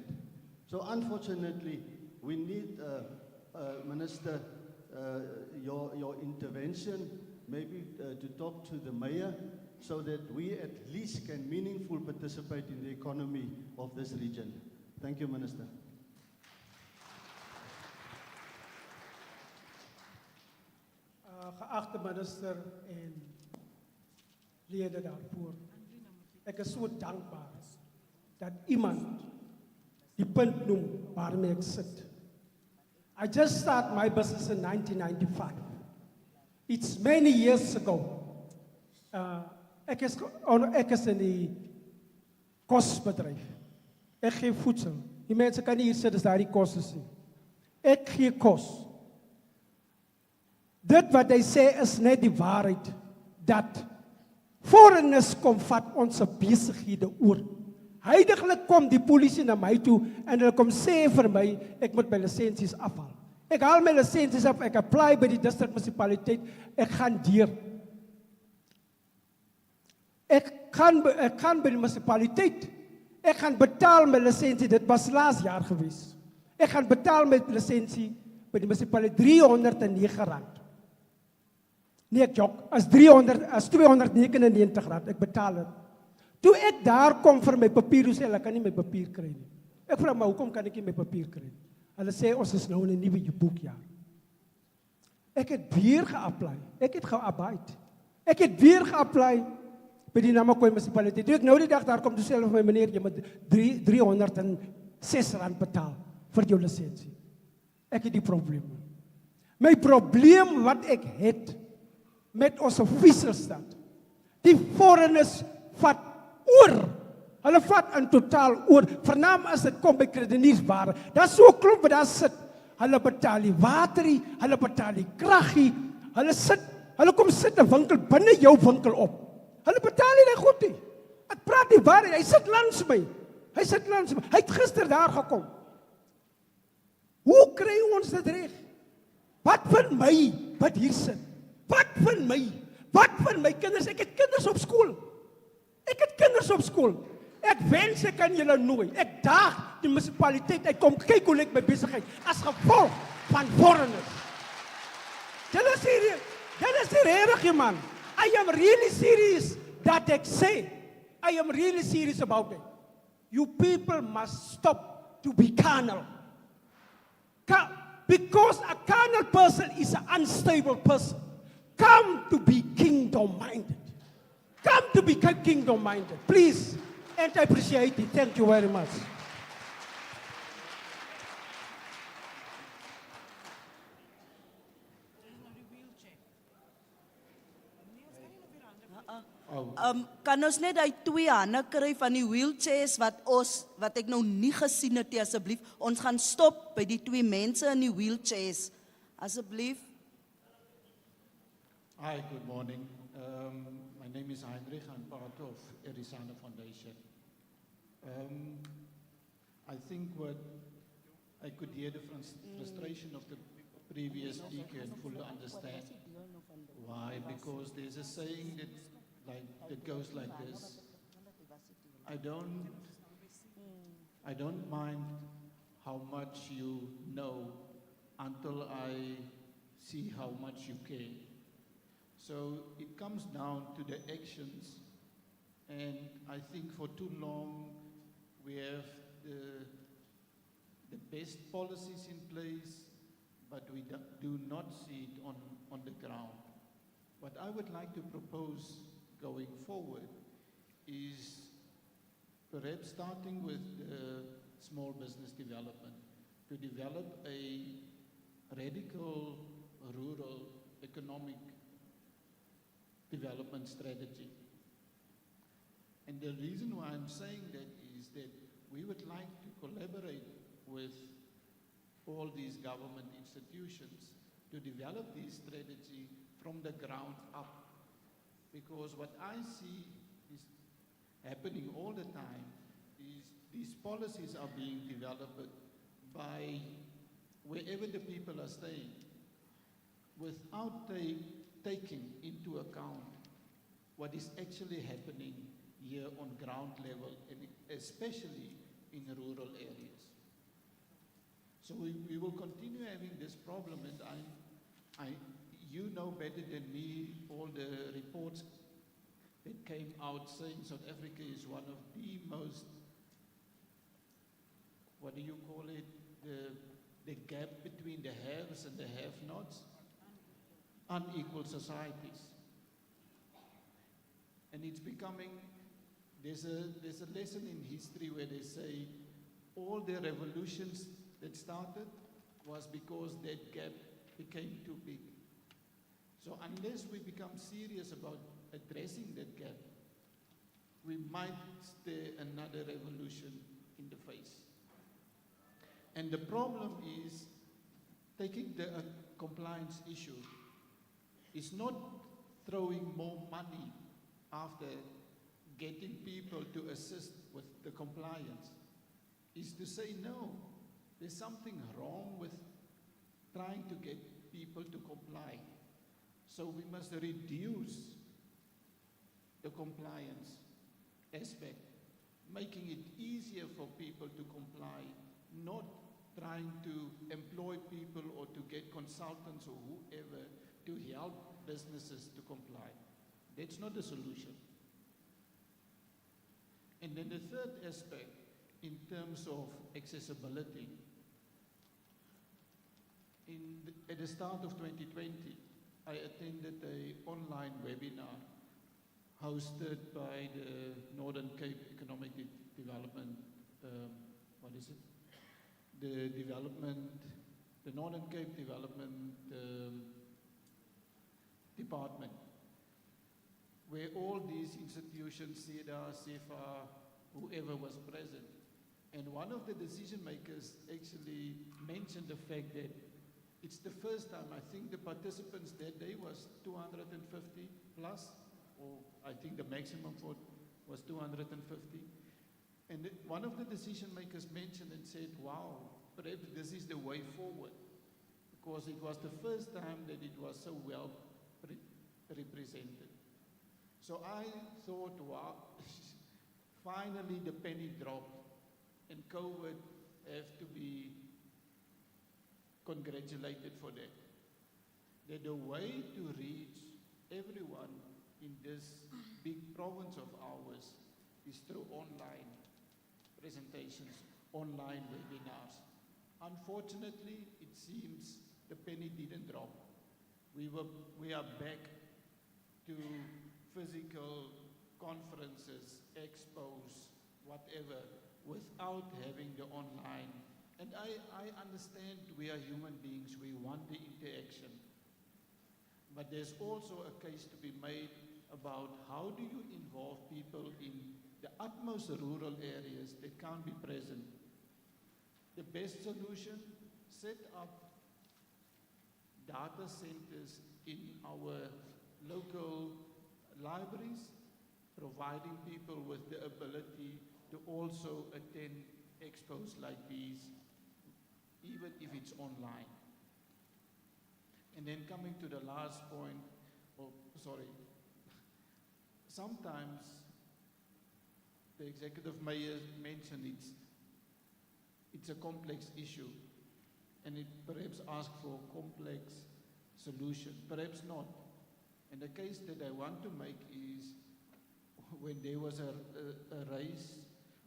So unfortunately, we need, Minister, your intervention, maybe to talk to the mayor so that we at least can meaningfully participate in the economy of this region. Thank you, Minister. Geachte minister en leden daarvoor. Ik is zo dankbaar dat iemand die punt noemt waarmee ik zit. I just started my business in 1995. It's many years ago. Ik is in die kostbedrijf. Ik geef voedsel. Die mensen kan niet hier zitten, daar die kosten zien. Ik geef kost. Dit wat hy sê is net die waarheid, dat foreigners kom vat onze besighede oor. Huidiglik kom die polisie na my toe en hulle kom sê vir my, ek moet my lisensies afhaal. Ek haal my lisensies af, ek apply by die district municipaliteit, ek gaan deur. Ek gaan by die municipaliteit, ek gaan betaal my lisensie, dit was laas jaar gewees. Ek gaan betaal my lisensie by die municipaliteit R309. Nee, ek jok, as 299 rand, ek betaal het. Toe ek daar kom vir my papier, hoe sê hulle, kan nie my papier kry nie. Ek vraag, maar hoekom kan ek nie my papier kry nie? Hulle sê, ons is nou in 'n nuwe boekjaar. Ek het weer geapply, ek het gearbeid. Ek het weer geapply by die Namakwa municipaliteit. Toe ek nou die dag daar kom, toe sê hulle vir my, meneer, jy moet R306 betaal vir jou lisensie. Ek het die probleem. My probleem wat ek het, met ons officialstad. Die foreigners vat oor. Hulle vat in totaal oor. Vernaam as dit kom by krediniersware. Daar is so 'n klomp wat daar sit. Hulle betaal die waterie, hulle betaal die kraggie. Hulle kom sit 'n winkel binne jou winkel op. Hulle betaal nie die goed nie. Ek praat die waarheid. Hy sit langs my. Hy het gister daar gekom. Hoe kry ons dit reg? Wat van my wat hier sit? Wat van my kinders? Ek het kinders op skool. Ek wens ek kan julle nooi. Ek daag die munisipaliteit uit kom kyk hoe lyk my besigheid as gevolg van foreigners. Julle is regtig, man. I am really serious that ek sê. I am really serious about it. You people must stop to be carnal. Because a carnal person is an unstable person. Come to be kingdom-minded. Please, and I appreciate it. Thank you very much. Oh. Kan ons net die 2 hande kry van die wheelchairs wat ek nou nie gesien het nie, asseblief. Ons gaan stop by die 2 mense in die wheelchairs. Asseblief. Hi, good morning. My name is Heinrich. I'm part of Erisana Foundation. I think what I could hear the frustration of the previous speaker and fully understand why, because there's a saying that goes like this: I don't mind how much you know until I see how much you care. So it comes down to the actions, and I think for too long we have the best policies in place, but we do not see it on the ground. What I would like to propose going forward is perhaps starting with small business development, to develop a radical rural economic development strategy. And the reason why I'm saying that is that we would like to collaborate with all these government institutions to develop this strategy from the ground up. Because what I see is happening all the time is these policies are being developed by wherever the people are staying without taking into account what is actually happening here on ground level, and especially in rural areas. So we will continue having this problem, and you know better than me all the reports that came out saying South Africa is one of the most, what do you call it, the gap between the haves and the have-nots, unequal societies. And it's becoming, there's a lesson in history where they say all the revolutions that started was because that gap became too big. So unless we become serious about addressing that gap, we might stare another revolution in the face. And the problem is taking the compliance issue is not throwing more money after getting people to assist with the compliance, is to say no, there's something wrong with trying to get people to comply. So we must reduce the compliance aspect, making it easier for people to comply, not trying to employ people or to get consultants or whoever to help businesses to comply. That's not the solution. And then the third aspect, in terms of accessibility, at the start of 2020, I attended an online webinar hosted by the Northern Cape Economic Development, the Northern Cape Development Department, where all these institutions, SEDA, CEFA, whoever was present. And one of the decision makers actually mentioned the fact that it's the first time, I think the participants that day was 250 plus, or I think the maximum for was 250. And one of the decision makers mentioned and said, wow, perhaps this is the way forward, because it was the first time that it was so well represented. So I thought, wow, finally the penny dropped, and COVID have to be congratulated for that. That the way to reach everyone in this big province of ours is through online presentations, online webinars. Unfortunately, it seems the penny didn't drop. We are back to physical conferences, expos, whatever, without having the online. And I understand we are human beings, we want the interaction. But there's also a case to be made about how do you involve people in the utmost rural areas that can't be present. The best solution, set up data centers in our local libraries, providing people with the ability to also attend expos like these, even if it's online. And then coming to the last point, sometimes the executive mayor mentioned it's a complex issue, and it perhaps asks for a complex solution, perhaps not. And the case that I want to make is when there was a race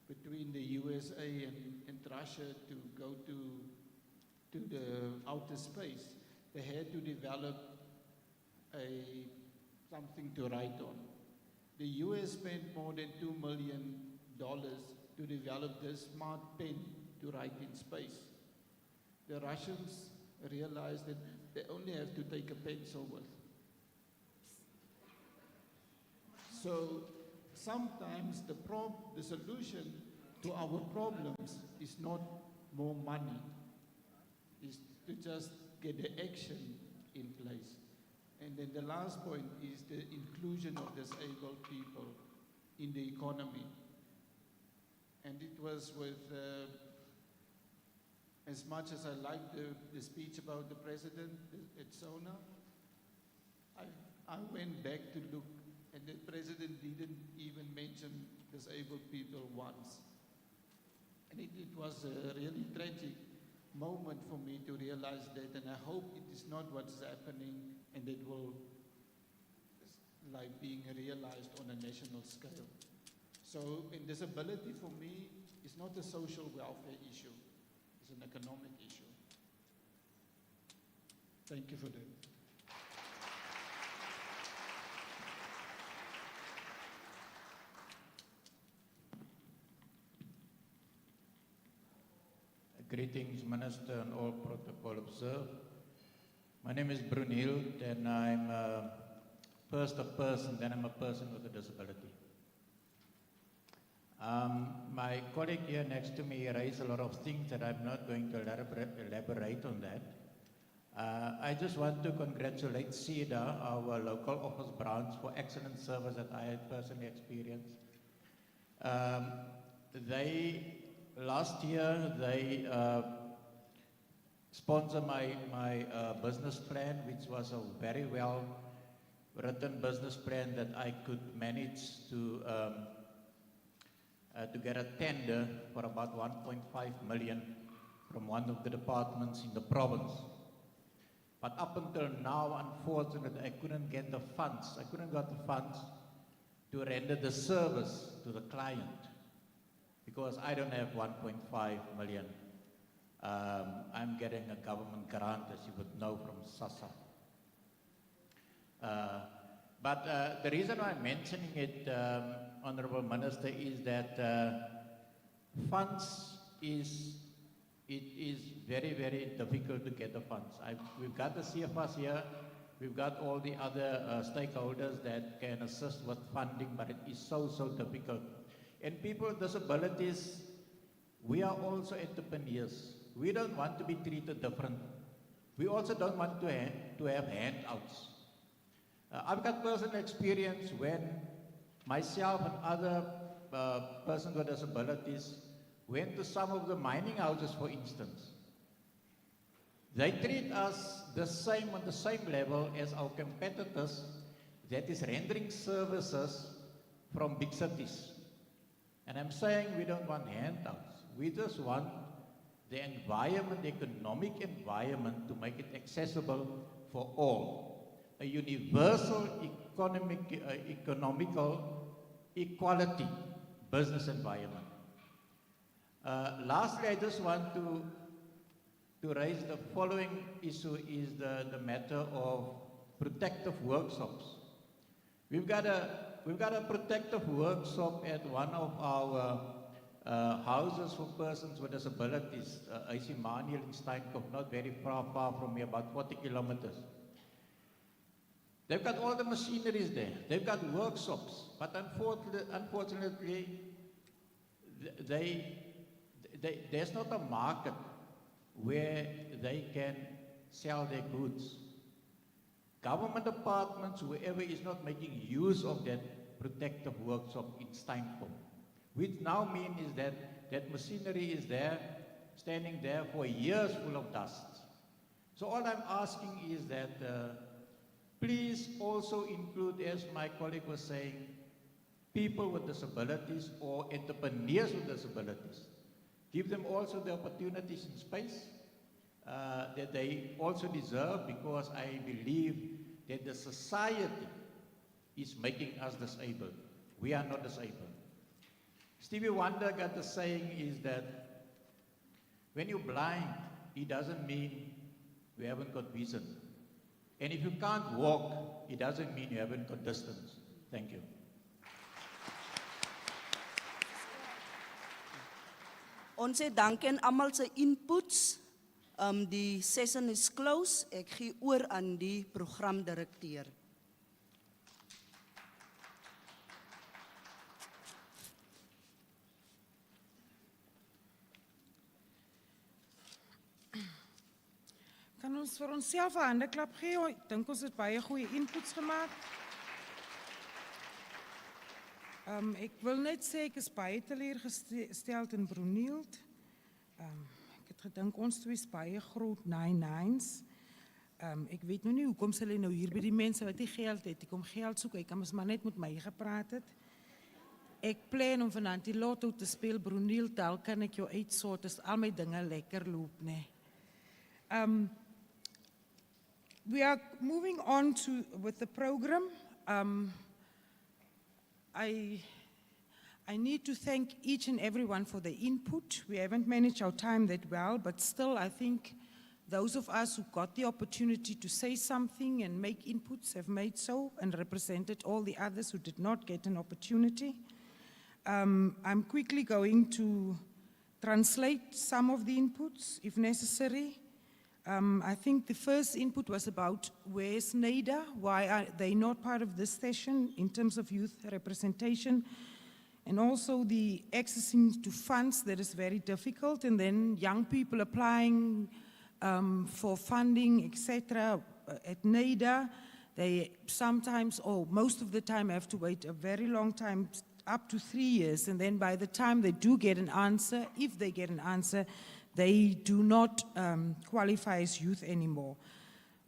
between the USA and Russia to go to the outer space, they had to develop something to write on. The US spent more than $2 million to develop this smart pen to write in space. The Russians realized that they only have to take a pencil with. So sometimes the solution to our problems is not more money, is to just get the action in place. And then the last point is the inclusion of disabled people in the economy. And it was with, as much as I liked the speech about the president at SONA, I went back to look, and the president didn't even mention disabled people once. And it was a really tragic moment for me to realize that, and I hope it is not what's happening and it will like being realized on a national scale. So, and disability for me is not a social welfare issue, it's an economic issue. Thank you for that. Greetings, Minister, and all protocol observed. My name is Brunil, and I'm first a person, then I'm a person with a disability. My colleague here next to me raised a lot of things that I'm not going to elaborate on that. I just want to congratulate CEDA, our local office branch, for excellent service that I had personally experienced. Last year, they sponsored my business plan, which was a very well written business plan that I could manage to get a tender for about 1.5 million from one of the departments in the province. But up until now, unfortunately, I couldn't get the funds. I couldn't get the funds to render the service to the client, because I don't have 1.5 million. I'm getting a government grant, as you would know, from SASSA. But the reason why I'm mentioning it, Honorable Minister, is that funds it is very, very difficult to get the funds. We've got the CFS here, we've got all the other stakeholders that can assist with funding, but it is so, so difficult. And people with disabilities, we are also entrepreneurs. We don't want to be treated different. We also don't want to have handouts. I've got personal experience when myself and other persons with disabilities went to some of the mining houses, for instance. They treat us the same on the same level as our competitors that is rendering services from big cities. And I'm saying we don't want handouts. We just want the environment, the economic environment, to make it accessible for all. A universal economical equality business environment. Lastly, I just want to raise the following issue, is the matter of protective workshops. We've got a protective workshop at one of our houses for persons with disabilities, AC Maniel in Steinkop, not very far from here, about 40 kilometers. They've got all the machineries there. They've got workshops. But unfortunately, there's not a market where they can sell their goods. Government departments, whoever is not making use of that protective workshop in Steinkom, which now means is that machinery is there, standing there for years full of dust. So all I'm asking is that please also include, as my colleague was saying, people with disabilities or entrepreneurs with disabilities. Give them also the opportunities and space that they also deserve, because I believe that the society is making us disabled. We are not disabled. Stevie Wonder got the saying is that when you're blind, it doesn't mean you haven't got vision. And if you can't walk, it doesn't mean you haven't got distance. Thank you. Ons sê dankie aan almal se inputs. Die session is closed. Ek gee oor aan die programdirekteur. Kan ons vir onsself 'n handeklap gee? Ek dink ons het baie goeie inputs gemaak. Ek wil net sê ek is baie teleurgesteld in Brunield. Ek het gedink ons twee is baie groot 9-9s. Ek weet nou nie hoekom sê hulle nou hier by die mense wat nie geld het, die kom geld soek, ek kan mos maar net met my gepraat het. Ek plan om vanaand die lotto te speel Brunield, daar kan ek jou uitsort as al my dinge lekker loop, nee. We are moving on with the program. I need to thank each and everyone for the input. We haven't managed our time that well, but still I think those of us who got the opportunity to say something and make inputs have made so and represented all the others who did not get an opportunity. I'm quickly going to translate some of the inputs if necessary. I think the first input was about where's NAIDA, why are they not part of this session in terms of youth representation, and also the accessing to funds that is very difficult, and then young people applying for funding, etc. At NAIDA, they sometimes, or most of the time, have to wait a very long time, up to 3 years, and then by the time they do get an answer, if they get an answer, they do not qualify as youth anymore.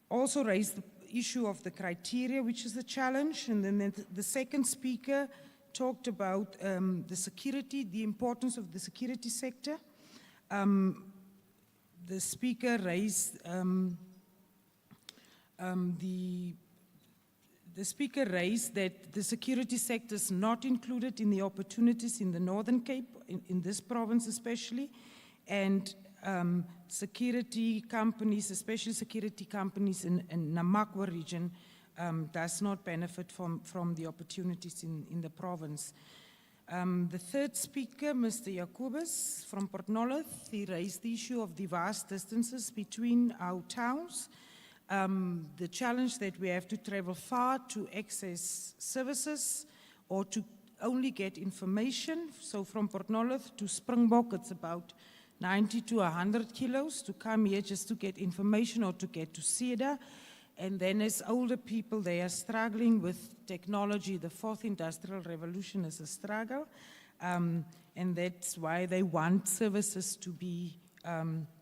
Also raised the issue of the criteria, which is a challenge. And then the second speaker talked about the security, the importance of the security sector. The speaker raised that the security sector is not included in the opportunities in the Northern Cape, in this province especially. And security companies, especially security companies in Namakwa region, does not benefit from the opportunities in the province. The third speaker, Mr. Jacobus from Port Nolloth, he raised the issue of the vast distances between our towns, the challenge that we have to travel far to access services or to only get information. So from Port Nolloth to Springbok, it's about 90 to 100 kilos to come here just to get information or to get to SEDA. And then as older people, they are struggling with technology. The fourth industrial revolution is a struggle. And that's why they want services to be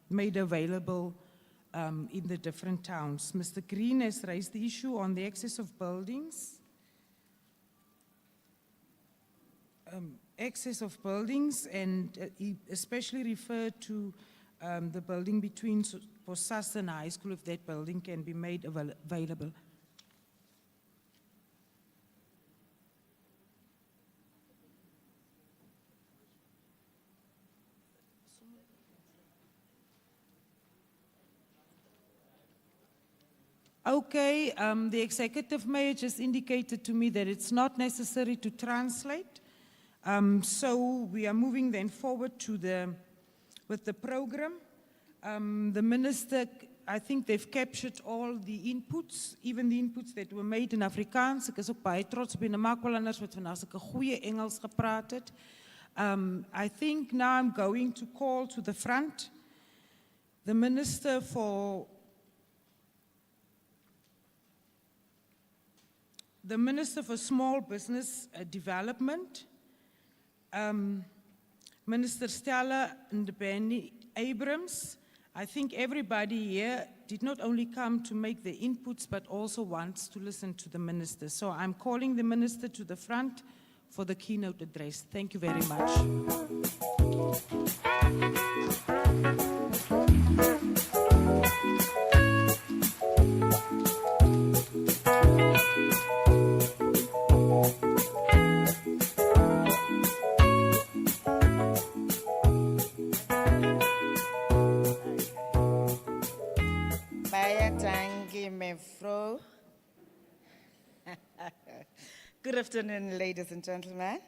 made available in the different towns. Mr. Green has raised the issue on the access of buildings. Access of buildings, and he especially referred to the building between Posas and High School, if that building can be made available. Okay, the executive mayor just indicated to me that it's not necessary to translate. So we are moving then forward with the program. The minister I think they've captured all the inputs, even the inputs that were made in Afrikaans. Ek is ook baie trots op die Namakwalanders wat vandag sulke goeie Engels gepraat het. I think now I'm going to call to the front the Minister for Small Business Development, Minister Stella Ndabeni-Abrahams. I think everybody here did not only come to make the inputs, but also wants to listen to the minister. So I'm calling the minister to the front for the keynote address. Thank you very much. Good afternoon, ladies and gentlemen.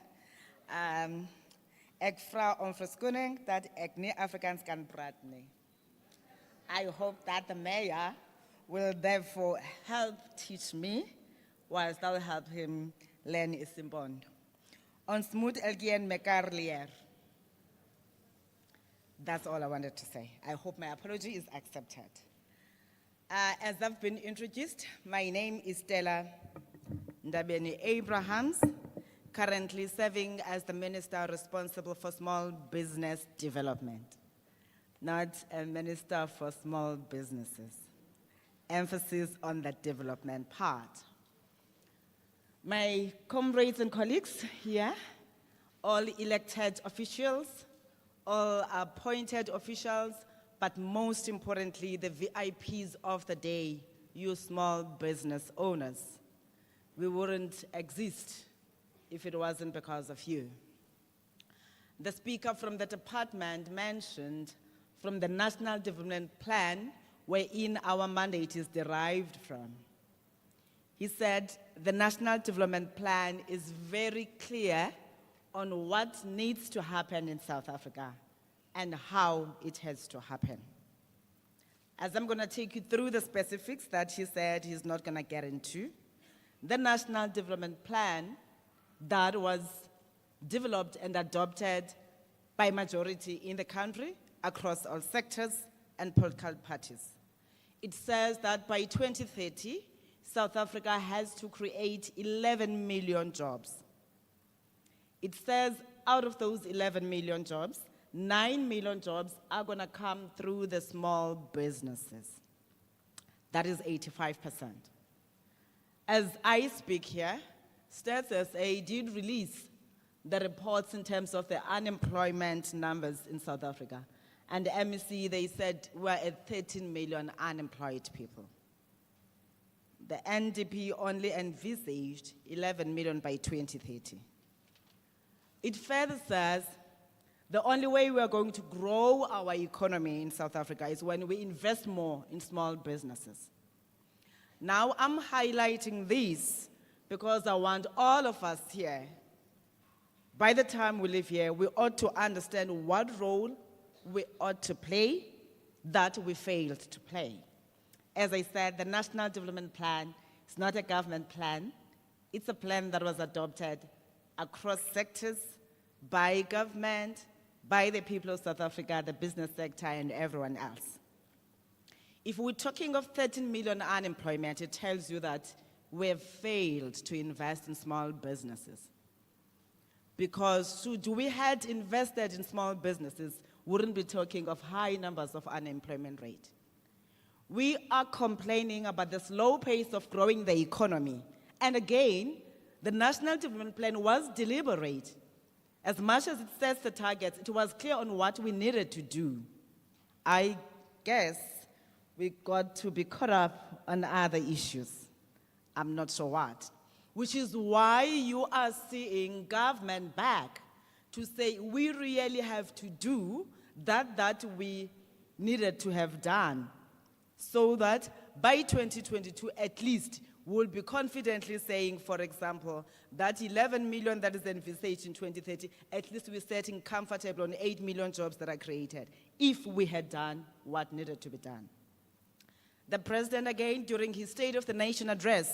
Ek vra om verskoning dat ek nie Afrikaans kan praat nie. I hope that the mayor will therefore help teach me, whilst I'll help him learn isiMpondo. Ons moet elkeen mekaar leer. That's all I wanted to say. I hope my apology is accepted. As I've been introduced, my name is Stella Ndabeni-Abrahams, currently serving as the Minister responsible for Small Business Development, not a Minister for Small Businesses. Emphasis on the development part. My comrades and colleagues here, all elected officials, all appointed officials, but most importantly, the VIPs of the day, you small business owners. We wouldn't exist if it wasn't because of you. The speaker from the department mentioned from the National Development Plan, wherein our mandate is derived from. He said the National Development Plan is very clear on what needs to happen in South Africa and how it has to happen. As I'm going to take you through the specifics that he said he's not going to get into, the National Development Plan that was developed and adopted by majority in the country across all sectors and political parties. It says that by 2030, South Africa has to create 11 million jobs. It says out of those 11 million jobs, 9 million jobs are going to come through the small businesses. That is 85%. As I speak here, Stats SA did release the reports in terms of the unemployment numbers in South Africa. And the MEC, they said we're at 13 million unemployed people. The NDP only envisaged 11 million by 2030. It further says the only way we are going to grow our economy in South Africa is when we invest more in small businesses. Now, I'm highlighting this because I want all of us here, by the time we live here, we ought to understand what role we ought to play that we failed to play. As I said, the National Development Plan is not a government plan. It's a plan that was adopted across sectors, by government, by the people of South Africa, the business sector, and everyone else. If we're talking of 13 million unemployment, it tells you that we have failed to invest in small businesses. Because should we had invested in small businesses, we wouldn't be talking of high numbers of unemployment rate. We are complaining about the slow pace of growing the economy. And again, the National Development Plan was deliberate. As much as it sets the targets, it was clear on what we needed to do. I guess we got to be caught up on other issues. I'm not sure what. Which is why you are seeing government back to say we really have to do that we needed to have done, so that by 2022 at least we'll be confidently saying, for example, that 11 million that is envisaged in 2030, at least we're setting comfortable on 8 million jobs that are created, if we had done what needed to be done. The President, again, during his State of the Nation address,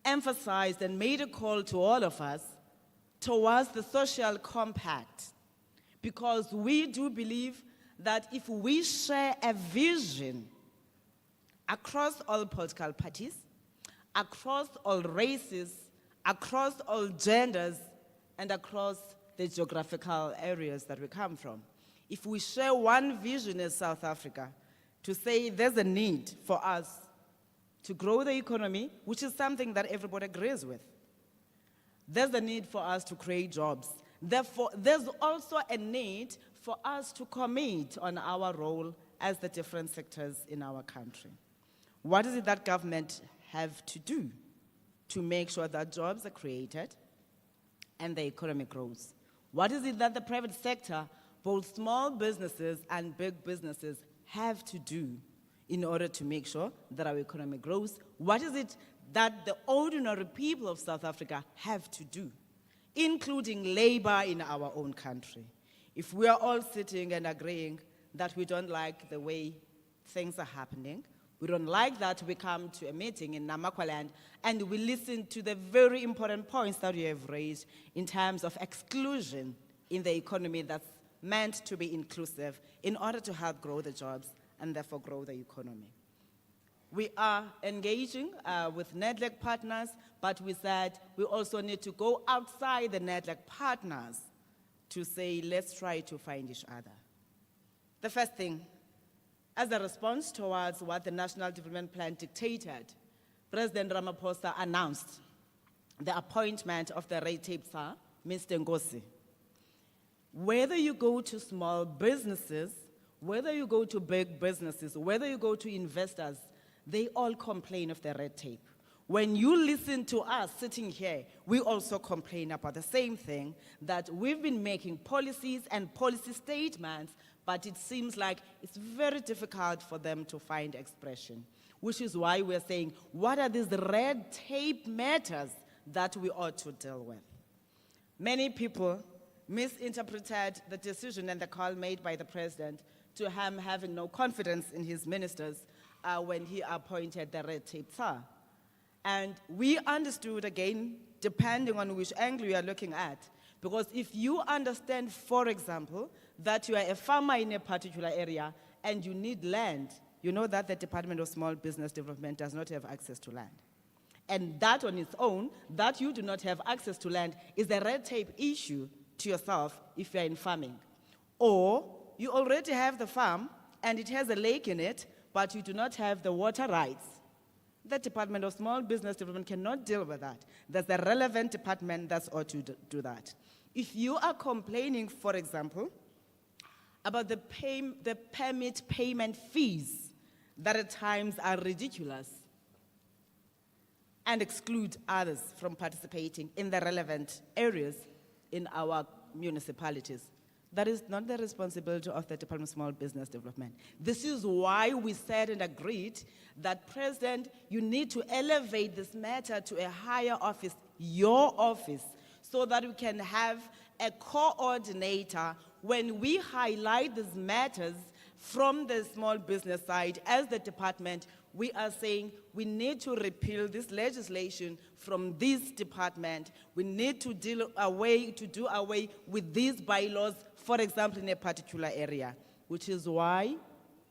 emphasized and made a call to all of us towards the social compact, because we do believe that if we share a vision across all political parties, across all races, across all genders, and across the geographical areas that we come from, if we share one vision as South Africa to say there's a need for us to grow the economy, which is something that everybody agrees with, there's a need for us to create jobs. Therefore, there's also a need for us to commit on our role as the different sectors in our country. What is it that government have to do to make sure that jobs are created and the economy grows? What is it that the private sector, both small businesses and big businesses, have to do in order to make sure that our economy grows? What is it that the ordinary people of South Africa have to do, including labor in our own country? If we are all sitting and agreeing that we don't like the way things are happening, we don't like that we come to a meeting in Namakwa land and we listen to the very important points that you have raised in terms of exclusion in the economy that's meant to be inclusive in order to help grow the jobs and therefore grow the economy. We are engaging with NEDLEC partners, but we said we also need to go outside the NEDLEC partners to say, let's try to find each other. The first thing, as a response towards what the National Development Plan dictated, President Ramaphosa announced the appointment of the Red Tape Tsar, Mr. Ngosi. Whether you go to small businesses, whether you go to big businesses, whether you go to investors, they all complain of the red tape. When you listen to us sitting here, we also complain about the same thing, that we've been making policies and policy statements, but it seems like it's very difficult for them to find expression, which is why we're saying, what are these red tape matters that we ought to deal with? Many people misinterpreted the decision and the call made by the president to him having no confidence in his ministers when he appointed the Red Tape Tsar. And we understood, again, depending on which angle you are looking at, because if you understand, for example, that you are a farmer in a particular area and you need land, you know that the Department of Small Business Development does not have access to land. And that on its own, that you do not have access to land, is a red tape issue to yourself if you're in farming. Or you already have the farm and it has a lake in it, but you do not have the water rights. The Department of Small Business Development cannot deal with that. There's a relevant department that ought to do that. If you are complaining, for example, about the permit payment fees that at times are ridiculous and exclude others from participating in the relevant areas in our municipalities, that is not the responsibility of the Department of Small Business Development. This is why we said and agreed that, President, you need to elevate this matter to a higher office, your office, so that we can have a coordinator when we highlight these matters from the small business side. As the department, we are saying we need to repeal this legislation from this department. We need to do away with these bylaws, for example, in a particular area, which is why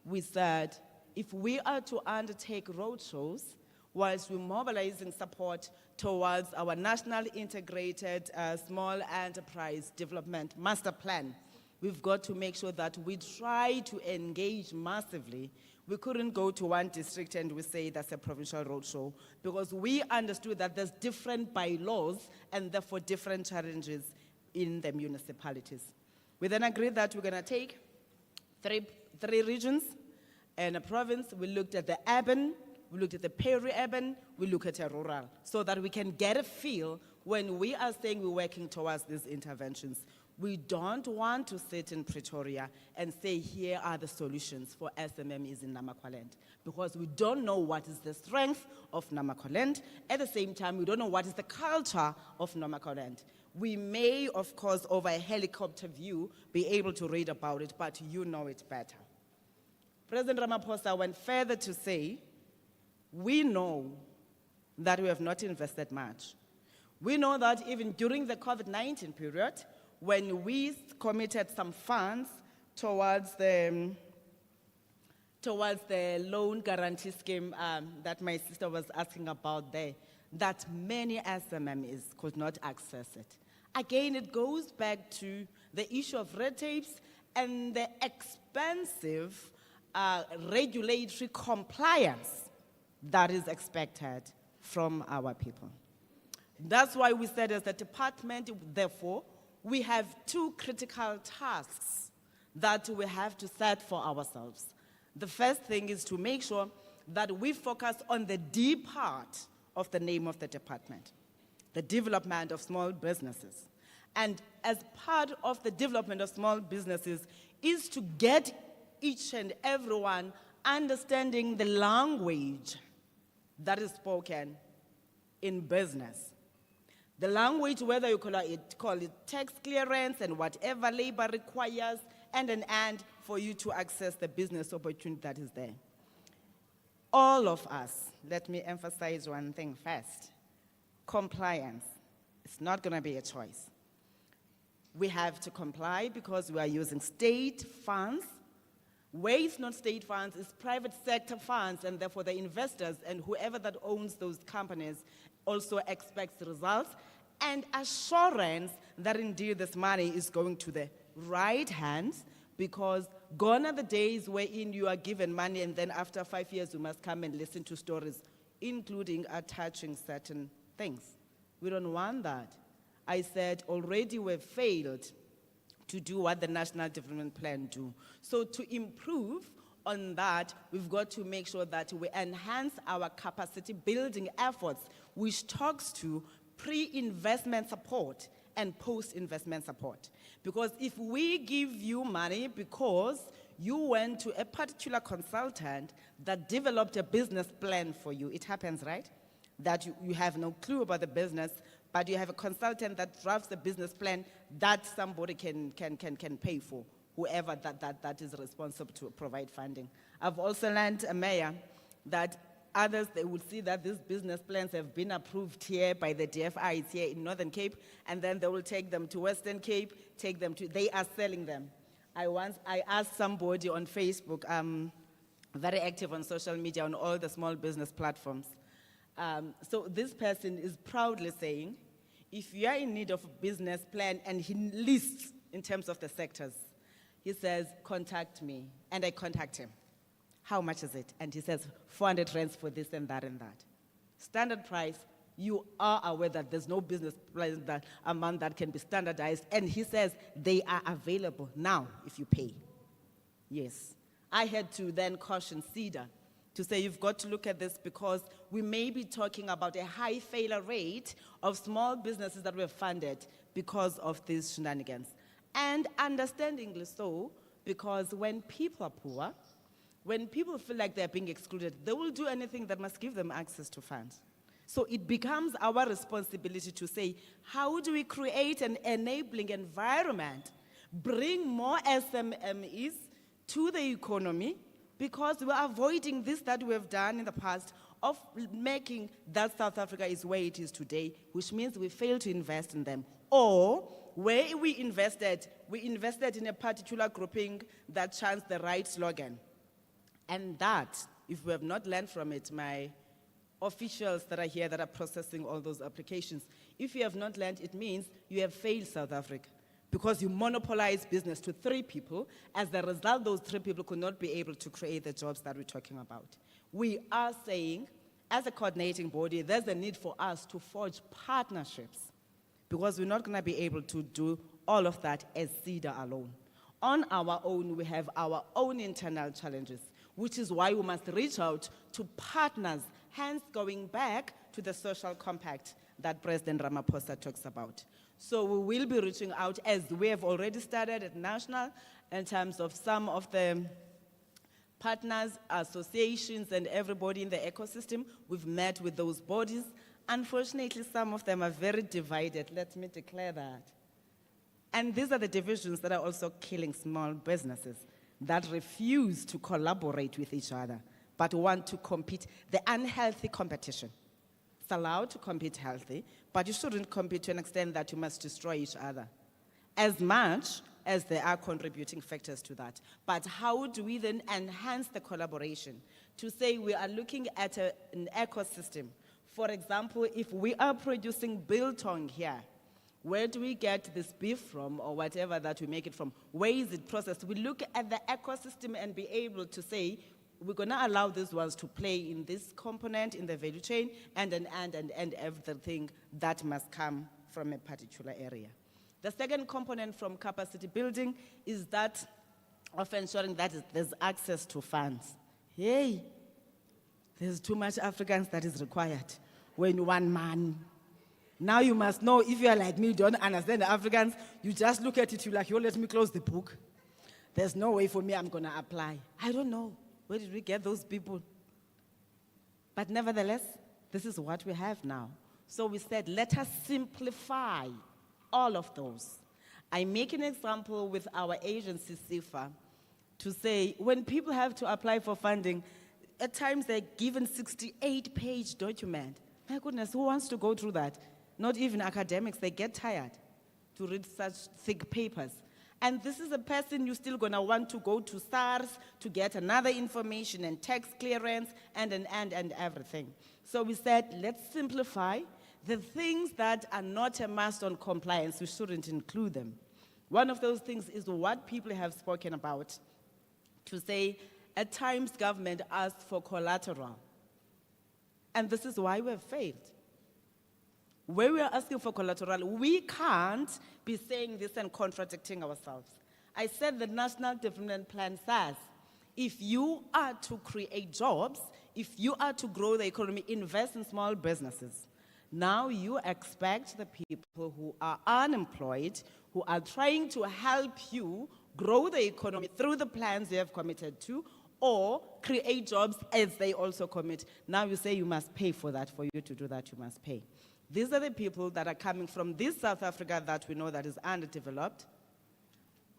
we said if we are to undertake roadshows, whilst we're mobilizing support towards our National Integrated Small Enterprise Development Master Plan, we've got to make sure that we try to engage massively. We couldn't go to one district and we say that's a provincial roadshow, because we understood that there's different bylaws and therefore different challenges in the municipalities. We then agreed that we're gonna take three regions and a province. We looked at the urban, we looked at the peri-urban, we look at the rural, so that we can get a feel when we are saying we're working towards these interventions. We don't want to sit in Pretoria and say, here are the solutions for SMMEs in Namakwa land, because we don't know what is the strength of Namakwa land. At the same time, we don't know what is the culture of Namakwa land. We may, of course, over a helicopter view, be able to read about it, but you know it better. President Ramaphosa went further to say, we know that we have not invested much. We know that even during the COVID-19 period, when we committed some funds towards the loan guarantee scheme that my sister was asking about there, that many SMMEs could not access it. Again, it goes back to the issue of red tapes and the expensive regulatory compliance that is expected from our people. That's why we said as the department, therefore, we have two critical tasks that we have to set for ourselves. The first thing is to make sure that we focus on the D part of the name of the department, the development of small businesses. And as part of the development of small businesses is to get each and everyone understanding the language that is spoken in business. The language, whether you call it tax clearance and whatever labor requires, and for you to access the business opportunity that is there. All of us, let me emphasize one thing first. Compliance. It's not going to be a choice. We have to comply because we are using state funds. Where it's not state funds, it's private sector funds, and therefore the investors and whoever that owns those companies also expects results and assurance that indeed this money is going to the right hands, because gone are the days wherein you are given money and then after 5 years you must come and listen to stories, including attaching certain things. We don't want that. I said already we've failed to do what the National Development Plan do. So to improve on that, we've got to make sure that we enhance our capacity building efforts, which talks to pre-investment support and post-investment support. Because if we give you money because you went to a particular consultant that developed a business plan for you, it happens, right? That you have no clue about the business, but you have a consultant that drafts the business plan that somebody can pay for, whoever that is responsible to provide funding. I've also learned, Mayor, that others, they would see that these business plans have been approved here by the DFI, it's here in Northern Cape, and then they will take them to Western Cape, they are selling them. I asked somebody on Facebook, very active on social media, on all the small business platforms. So this person is proudly saying, if you are in need of a business plan, and he lists in terms of the sectors, he says, contact me, and I contact him. How much is it? And he says, 400 rands for this and that and that. Standard price, you are aware that there's no business plan that amount that can be standardized, and he says they are available now if you pay. Yes. I had to then caution CEDA to say you've got to look at this because we may be talking about a high failure rate of small businesses that were funded because of these shenanigans. And understandingly so, because when people are poor, when people feel like they're being excluded, they will do anything that must give them access to funds. So it becomes our responsibility to say, how do we create an enabling environment, bring more SMMEs to the economy, because we're avoiding this that we have done in the past of making that South Africa is where it is today, which means we failed to invest in them. Or where we invested in a particular grouping that chants the right slogan. And that, if we have not learned from it, my officials that are here that are processing all those applications, if you have not learned, it means you have failed South Africa. Because you monopolize business to 3 people. As a result, those 3 people could not be able to create the jobs that we're talking about. We are saying, as a coordinating body, there's a need for us to forge partnerships, because we're not going to be able to do all of that as CEDA alone. On our own, we have our own internal challenges, which is why we must reach out to partners, hence going back to the social compact that President Ramaphosa talks about. So we will be reaching out, as we have already started at national, in terms of some of the partners, associations, and everybody in the ecosystem. We've met with those bodies. Unfortunately, some of them are very divided. Let me declare that. And these are the divisions that are also killing small businesses. that refuse to collaborate with each other, but want to compete, the unhealthy competition. It's allowed to compete healthy, but you shouldn't compete to an extent that you must destroy each other, as much as there are contributing factors to that. But how do we then enhance the collaboration to say we are looking at an ecosystem? For example, if we are producing biltong here, where do we get this beef from, or whatever that we make it from? Where is it processed? We look at the ecosystem and be able to say, we're going to allow these ones to play in this component in the value chain, and everything that must come from a particular area. The second component from capacity building is that of ensuring that there's access to funds. Hey, there's too much Africans that is required when one man. Now you must know, if you are like me, don't understand the Africans, you just look at it, you're like, yo, let me close the book. There's no way for me I'm going to apply. I don't know. Where did we get those people? But nevertheless, this is what we have now. So we said, let us simplify all of those. I make an example with our agency, SIFA, to say, when people have to apply for funding, at times they're given 68-page document. My goodness, who wants to go through that? Not even academics, they get tired to read such thick papers. And this is a person you're still gonna want to go to SARS to get another information and tax clearance and everything. So we said, let's simplify. The things that are not a must on compliance, we shouldn't include them. One of those things is what people have spoken about, to say, at times government asks for collateral. And this is why we've failed. Where we are asking for collateral, we can't be saying this and contradicting ourselves. I said the National Development Plan says, if you are to create jobs, if you are to grow the economy, invest in small businesses. Now you expect the people who are unemployed, who are trying to help you grow the economy through the plans you have committed to, or create jobs as they also commit. Now you say you must pay for that. For you to do that, you must pay. These are the people that are coming from this South Africa that we know that is underdeveloped.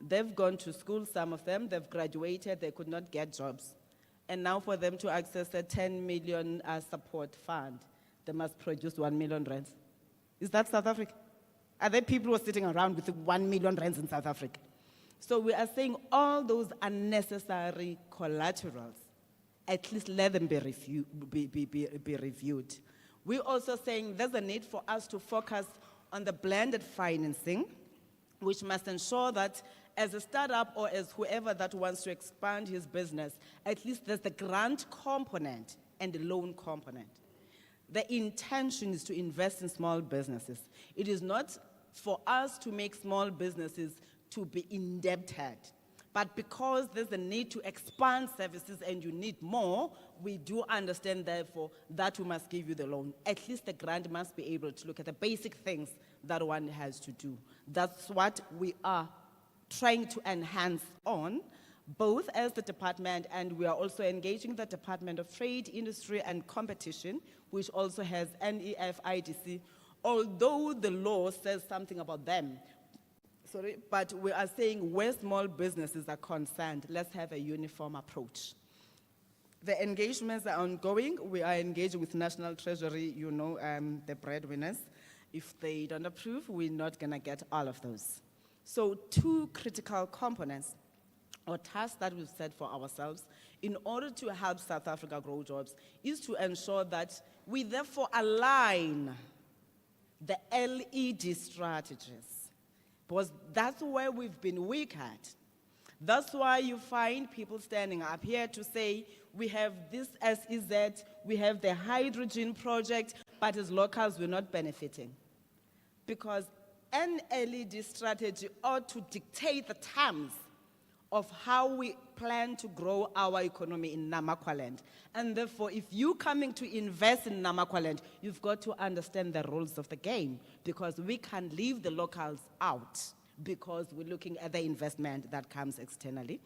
They've gone to school, some of them, they've graduated, they could not get jobs. And now for them to access a 10 million support fund, they must produce 1 million rands. Is that South Africa? Are there people who are sitting around with 1 million rands in South Africa? So we are saying all those unnecessary collaterals, at least let them be reviewed. We're also saying there's a need for us to focus on the blended financing, which must ensure that as a startup or as whoever that wants to expand his business, at least there's the grant component and the loan component. The intention is to invest in small businesses. It is not for us to make small businesses to be indebted. But because there's a need to expand services and you need more, we do understand, therefore, that we must give you the loan. At least the grant must be able to look at the basic things that one has to do. That's what we are trying to enhance on, both as the department, and we are also engaging the Department of Trade, Industry and Competition, which also has NEFIDC, although the law says something about them. Sorry, but we are saying where small businesses are concerned, let's have a uniform approach. The engagements are ongoing. We are engaging with National Treasury, you know, the breadwinners. If they don't approve, we're not gonna get all of those. So 2 critical components or tasks that we've set for ourselves in order to help South Africa grow jobs is to ensure that we therefore align the LED strategies, because that's where we've been weak at. That's why you find people standing up here to say, we have this SEZ, we have the hydrogen project, but as locals, we're not benefiting. Because an LED strategy ought to dictate the terms of how we plan to grow our economy in Namakwa land. And therefore, if you're coming to invest in Namakwa land, you've got to understand the rules of the game, because we can't leave the locals out because we're looking at the investment that comes externally.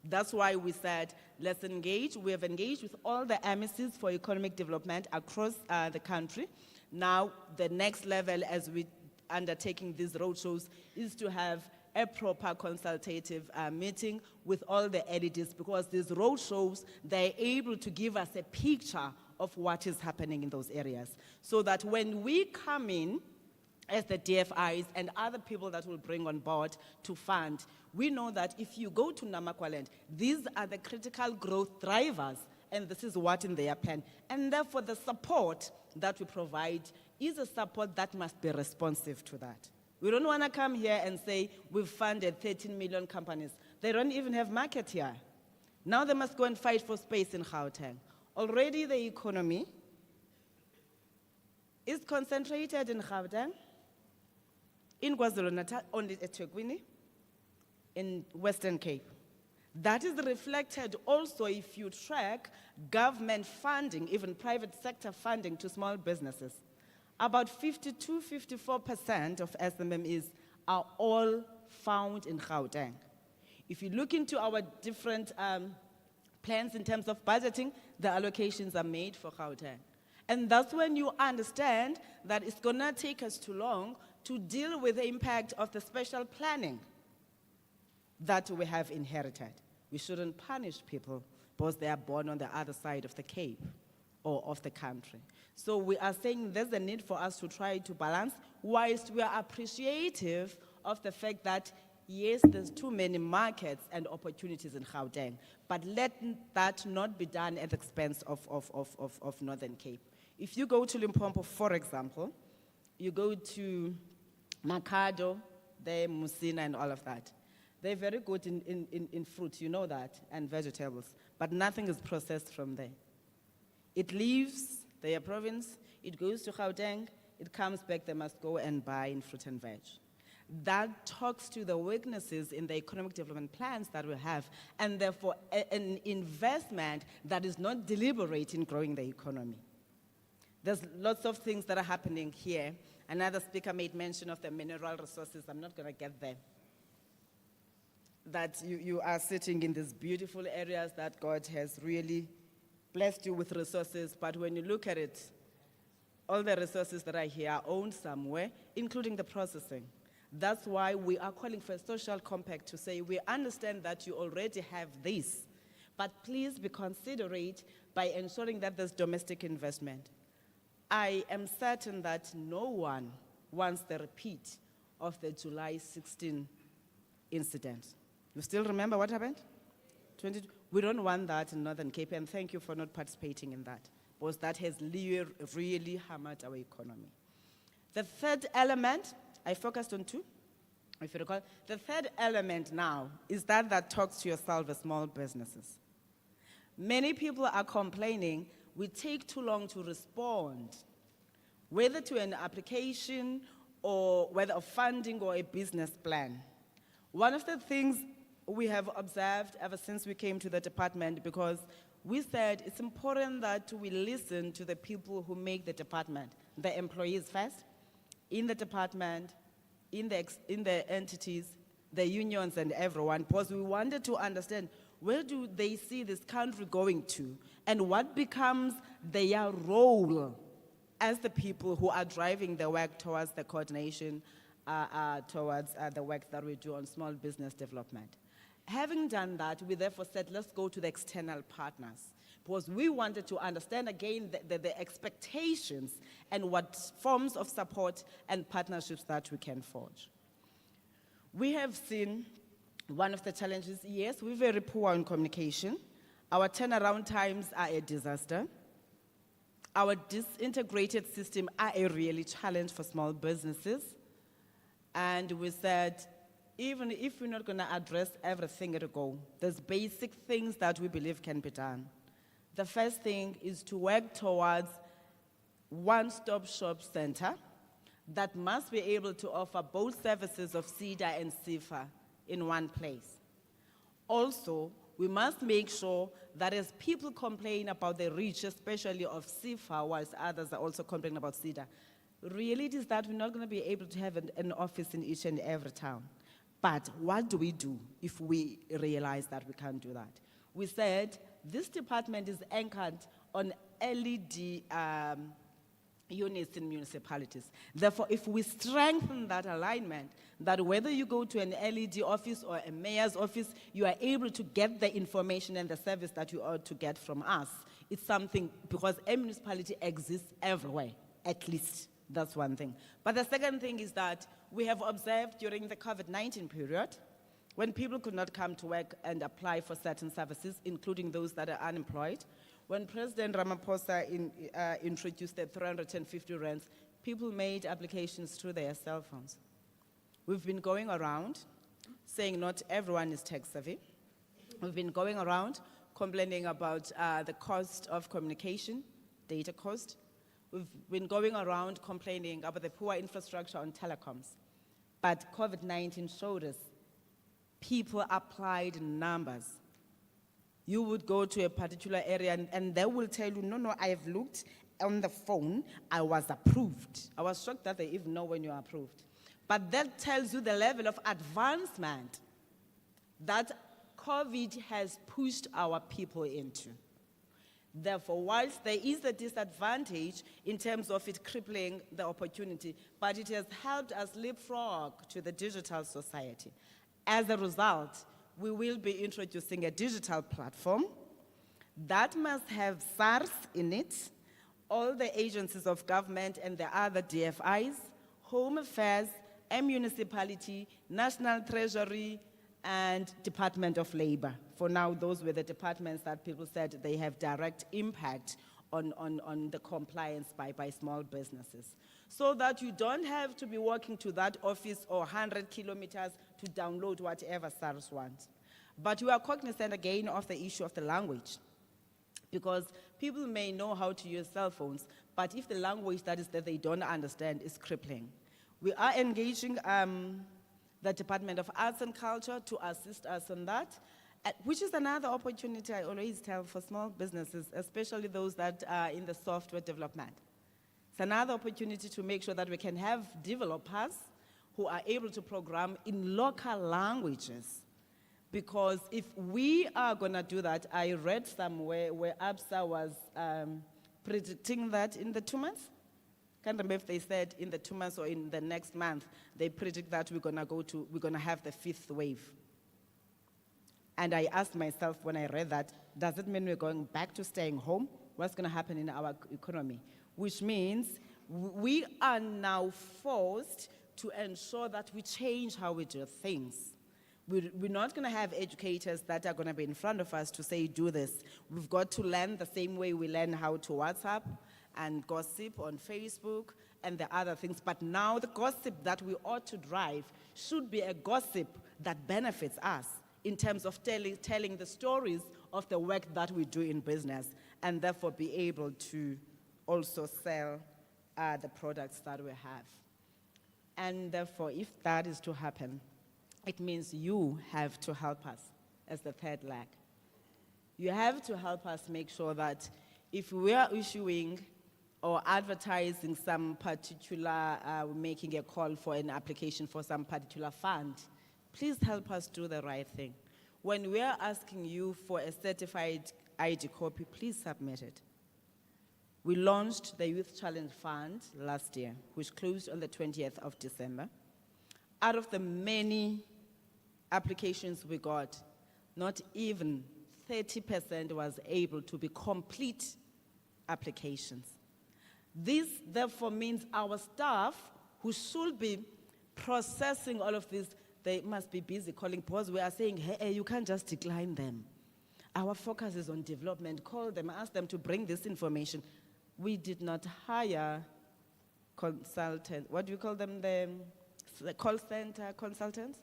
That's why we said, let's engage. We have engaged with all the MICs for economic development across the country. Now, the next level as we undertaking these roadshows is to have a proper consultative meeting with all the editors, because these road shows, they're able to give us a picture of what is happening in those areas. So that when we come in as the DFIs and other people that will bring on board to fund, we know that if you go to Namakwa land, these are the critical growth drivers, and this is what in their plan. And therefore the support that we provide is a support that must be responsive to that. We don't want to come here and say we've funded 13 million companies. They don't even have market here. Now they must go and fight for space in Gauteng. Already the economy is concentrated in Gauteng, in KwaZulu-Natal, only at eThekwini, in Western Cape. That is reflected also if you track government funding, even private sector funding to small businesses. About 52–54% of SMMEs are all found in Gauteng. If you look into our different plans in terms of budgeting, the allocations are made for Gauteng. And that's when you understand that it's gonna take us too long to deal with the impact of the special planning that we have inherited. We shouldn't punish people because they are born on the other side of the Cape or of the country. So we are saying there's a need for us to try to balance, whilst we are appreciative of the fact that, yes, there's too many markets and opportunities in Gauteng, but let that not be done at the expense of Northern Cape. If you go to Limpopo, for example, you go to Makado, there, Musina and all of that. They're very good in fruit, you know that, and vegetables, but nothing is processed from there. It leaves their province, it goes to Gauteng, it comes back, they must go and buy in fruit and veg. That talks to the weaknesses in the economic development plans that we have, and therefore an investment that is not deliberate in growing the economy. There's lots of things that are happening here. Another speaker made mention of the mineral resources. I'm not going to get there. That you are sitting in these beautiful areas that God has really blessed you with resources, but when you look at it, all the resources that are here are owned somewhere, including the processing. That's why we are calling for a social compact to say we understand that you already have this, but please be considerate by ensuring that there's domestic investment. I am certain that no one wants the repeat of the July 16 incident. You still remember what happened? We don't want that in Northern Cape, and thank you for not participating in that, because that has really hammered our economy. The third element, I focused on two, if you recall. The third element now is that talks to yourself as small businesses. Many people are complaining we take too long to respond, whether to an application or whether of funding or a business plan. One of the things we have observed ever since we came to the department, because we said it's important that we listen to the people who make the department, the employees first, in the department, in the entities, the unions and everyone, because we wanted to understand where do they see this country going to and what becomes their role as the people who are driving the work towards the coordination, towards the work that we do on small business development. Having done that, we therefore said, let's go to the external partners, because we wanted to understand again the expectations and what forms of support and partnerships that we can forge. We have seen one of the challenges, yes, we're very poor in communication. Our turnaround times are a disaster. Our disintegrated system are a really challenge for small businesses. And we said, even if we're not going to address everything at a go, there's basic things that we believe can be done. The first thing is to work towards one-stop shop center that must be able to offer both services of CEDA and CIFA in one place. Also, we must make sure that as people complain about the reach, especially of CIFA, whilst others are also complaining about CEDA, really it is that we're not going to be able to have an office in each and every town. But what do we do if we realize that we can't do that? We said this department is anchored on LED units in municipalities. Therefore, if we strengthen that alignment, that whether you go to an LED office or a mayor's office, you are able to get the information and the service that you ought to get from us. It's something, because a municipality exists everywhere, at least. That's one thing. But the second thing is that we have observed during the COVID-19 period, when people could not come to work and apply for certain services, including those that are unemployed, when President Ramaphosa introduced the 350 rands, people made applications through their cell phones. We've been going around saying not everyone is tech savvy. We've been going around complaining about the cost of communication, data cost. We've been going around complaining about the poor infrastructure on telecoms. But COVID-19 showed us people applied in numbers. You would go to a particular area and they will tell you, no, I have looked on the phone, I was approved. I was shocked that they even know when you're approved. But that tells you the level of advancement that COVID has pushed our people into. Therefore, whilst there is a disadvantage in terms of it crippling the opportunity, but it has helped us leapfrog to the digital society. As a result, we will be introducing a digital platform that must have SARS in it, all the agencies of government and the other DFIs, Home Affairs, a municipality, National Treasury, and Department of Labor. For now, those were the departments that people said they have direct impact on the compliance by small businesses. So that you don't have to be walking to that office or 100 kilometers to download whatever SARS wants. But you are cognizant again of the issue of the language. Because people may know how to use cell phones, but if the language that they don't understand is crippling. We are engaging the Department of Arts and Culture to assist us on that, which is another opportunity I always tell for small businesses, especially those that are in the software development. It's another opportunity to make sure that we can have developers who are able to program in local languages. Because if we are going to do that, I read somewhere where ABSA was predicting that in the 2 months. Can't remember if they said in the 2 months or in the next month, they predict that we're going to have the 5th wave. And I asked myself when I read that, does it mean we're going back to staying home? What's going to happen in our economy? Which means we are now forced to ensure that we change how we do things. We're not going to have educators that are going to be in front of us to say, do this. We've got to learn the same way we learn how to WhatsApp and gossip on Facebook and the other things. But now the gossip that we ought to drive should be a gossip that benefits us in terms of telling the stories of the work that we do in business, and therefore be able to also sell the products that we have. And therefore, if that is to happen, it means you have to help us as the third leg. You have to help us make sure that if we are issuing or advertising some particular, making a call for an application for some particular fund, please help us do the right thing. When we are asking you for a certified ID copy, please submit it. We launched the Youth Challenge Fund last year, which closed on the 20th of December. Out of the many applications we got, not even 30% was able to be complete applications. This therefore means our staff who should be processing all of this, they must be busy calling, because we are saying, hey, you can't just decline them. Our focus is on development. Call them, ask them to bring this information. We did not hire consultants. What do you call them? The call center consultants?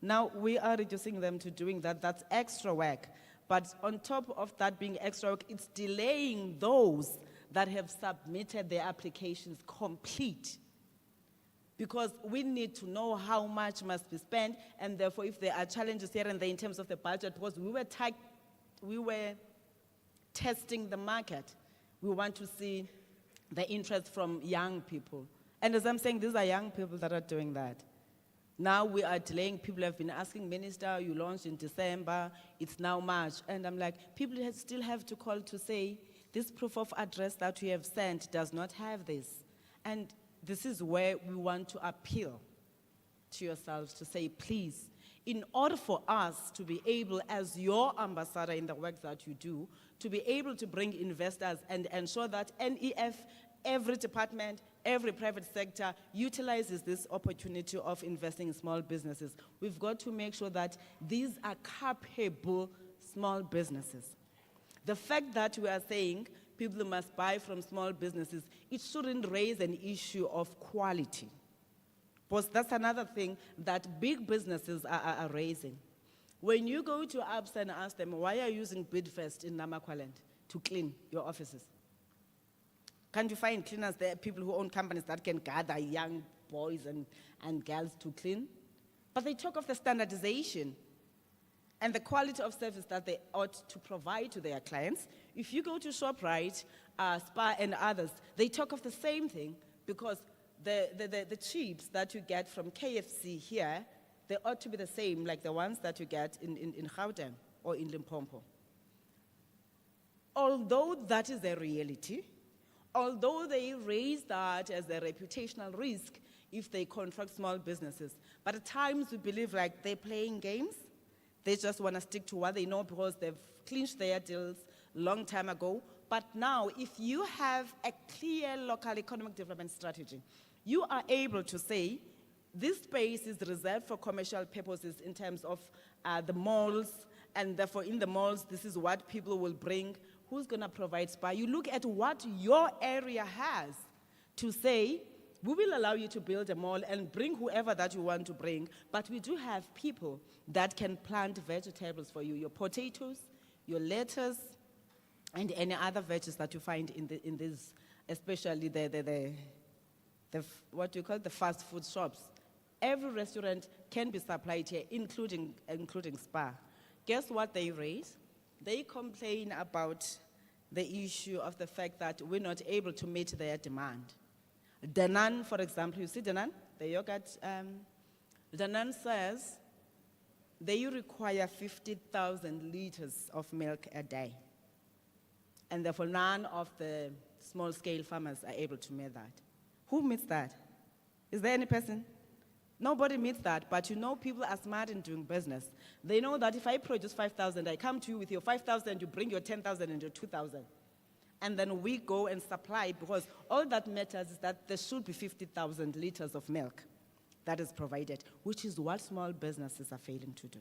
Now we are reducing them to doing that. That's extra work. But on top of that being extra work, it's delaying those that have submitted their applications complete. Because we need to know how much must be spent, and therefore if there are challenges here and there in terms of the budget, because we were testing the market. We want to see the interest from young people. And as I'm saying, these are young people that are doing that. Now we are delaying. People have been asking, Minister, you launched in December, it's now March. And I'm like, people still have to call to say, This proof of address that we have sent does not have this. And this is where we want to appeal to yourselves to say, please, in order for us to be able, as your ambassador in the work that you do, to be able to bring investors and ensure that NEF, every department, every private sector utilizes this opportunity of investing in small businesses. We've got to make sure that these are capable small businesses. The fact that we are saying people must buy from small businesses, it shouldn't raise an issue of quality. Because that's another thing that big businesses are raising. When you go to ABSA and ask them, why are you using Bidfest in Namakwa land to clean your offices? Can't you find cleaners there, people who own companies that can gather young boys and girls to clean? But they talk of the standardization and the quality of service that they ought to provide to their clients. If you go to ShopRite, Spar and others, they talk of the same thing because the chips that you get from KFC here, they ought to be the same like the ones that you get in Gauteng or in Limpopo. Although that is a reality, although they raise that as a reputational risk if they contract small businesses, but at times we believe like they're playing games. They just want to stick to what they know because they've clinched their deals long time ago. But now, if you have a clear local economic development strategy, you are able to say, this space is reserved for commercial purposes in terms of the malls, and therefore in the malls, this is what people will bring. Who's going to provide spa? You look at what your area has to say, we will allow you to build a mall and bring whoever that you want to bring, but we do have people that can plant vegetables for you, your potatoes, your lettuce, and any other veggies that you find in this, especially the what you call the fast food shops. Every restaurant can be supplied here, including spa. Guess what they raise? They complain about the issue of the fact that we're not able to meet their demand. Danone, for example, you see Danone, the yogurt, Danone says they require 50,000 liters of milk a day. And therefore none of the small-scale farmers are able to meet that. Who meets that? Is there any person? Nobody meets that, but you know people are smart in doing business. They know that if I produce 5,000, I come to you with your 5,000, you bring your 10,000 and your 2,000. And then we go and supply, because all that matters is that there should be 50,000 liters of milk that is provided, which is what small businesses are failing to do.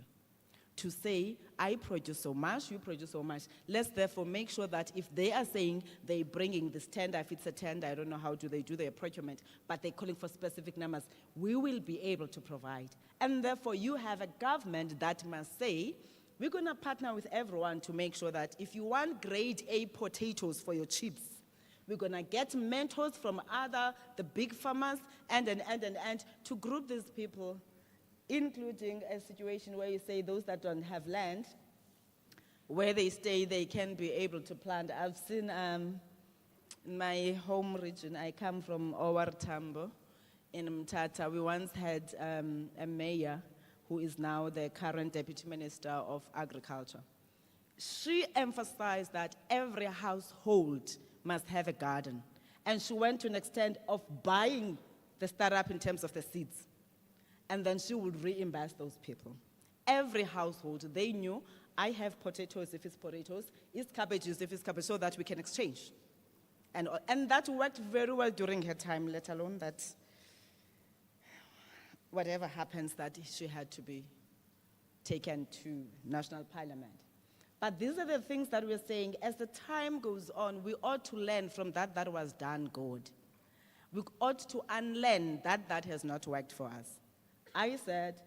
To say, I produce so much, you produce so much. Let's therefore make sure that if they are saying they're bringing this tender, if it's a tender, I don't know how do they do their procurement, but they're calling for specific numbers, we will be able to provide. And therefore you have a government that must say, we're going to partner with everyone to make sure that if you want grade A potatoes for your chips, we're going to get mentors from the big farmers and to group these people, including a situation where you say those that don't have land, where they stay, they can be able to plant. I've seen in my home region, I come from Owar Tambo in Mthatha. We once had a mayor who is now the current Deputy Minister of Agriculture. She emphasized that every household must have a garden. And she went to an extent of buying the startup in terms of the seeds. And then she would reimburse those people. Every household, they knew, I have potatoes if it's potatoes, it's cabbages if it's cabbage, so that we can exchange. And that worked very well during her time, let alone that whatever happens, that she had to be taken to national parliament. But these are the things that we're saying, as the time goes on, we ought to learn from that was done good. We ought to unlearn that has not worked for us. I said,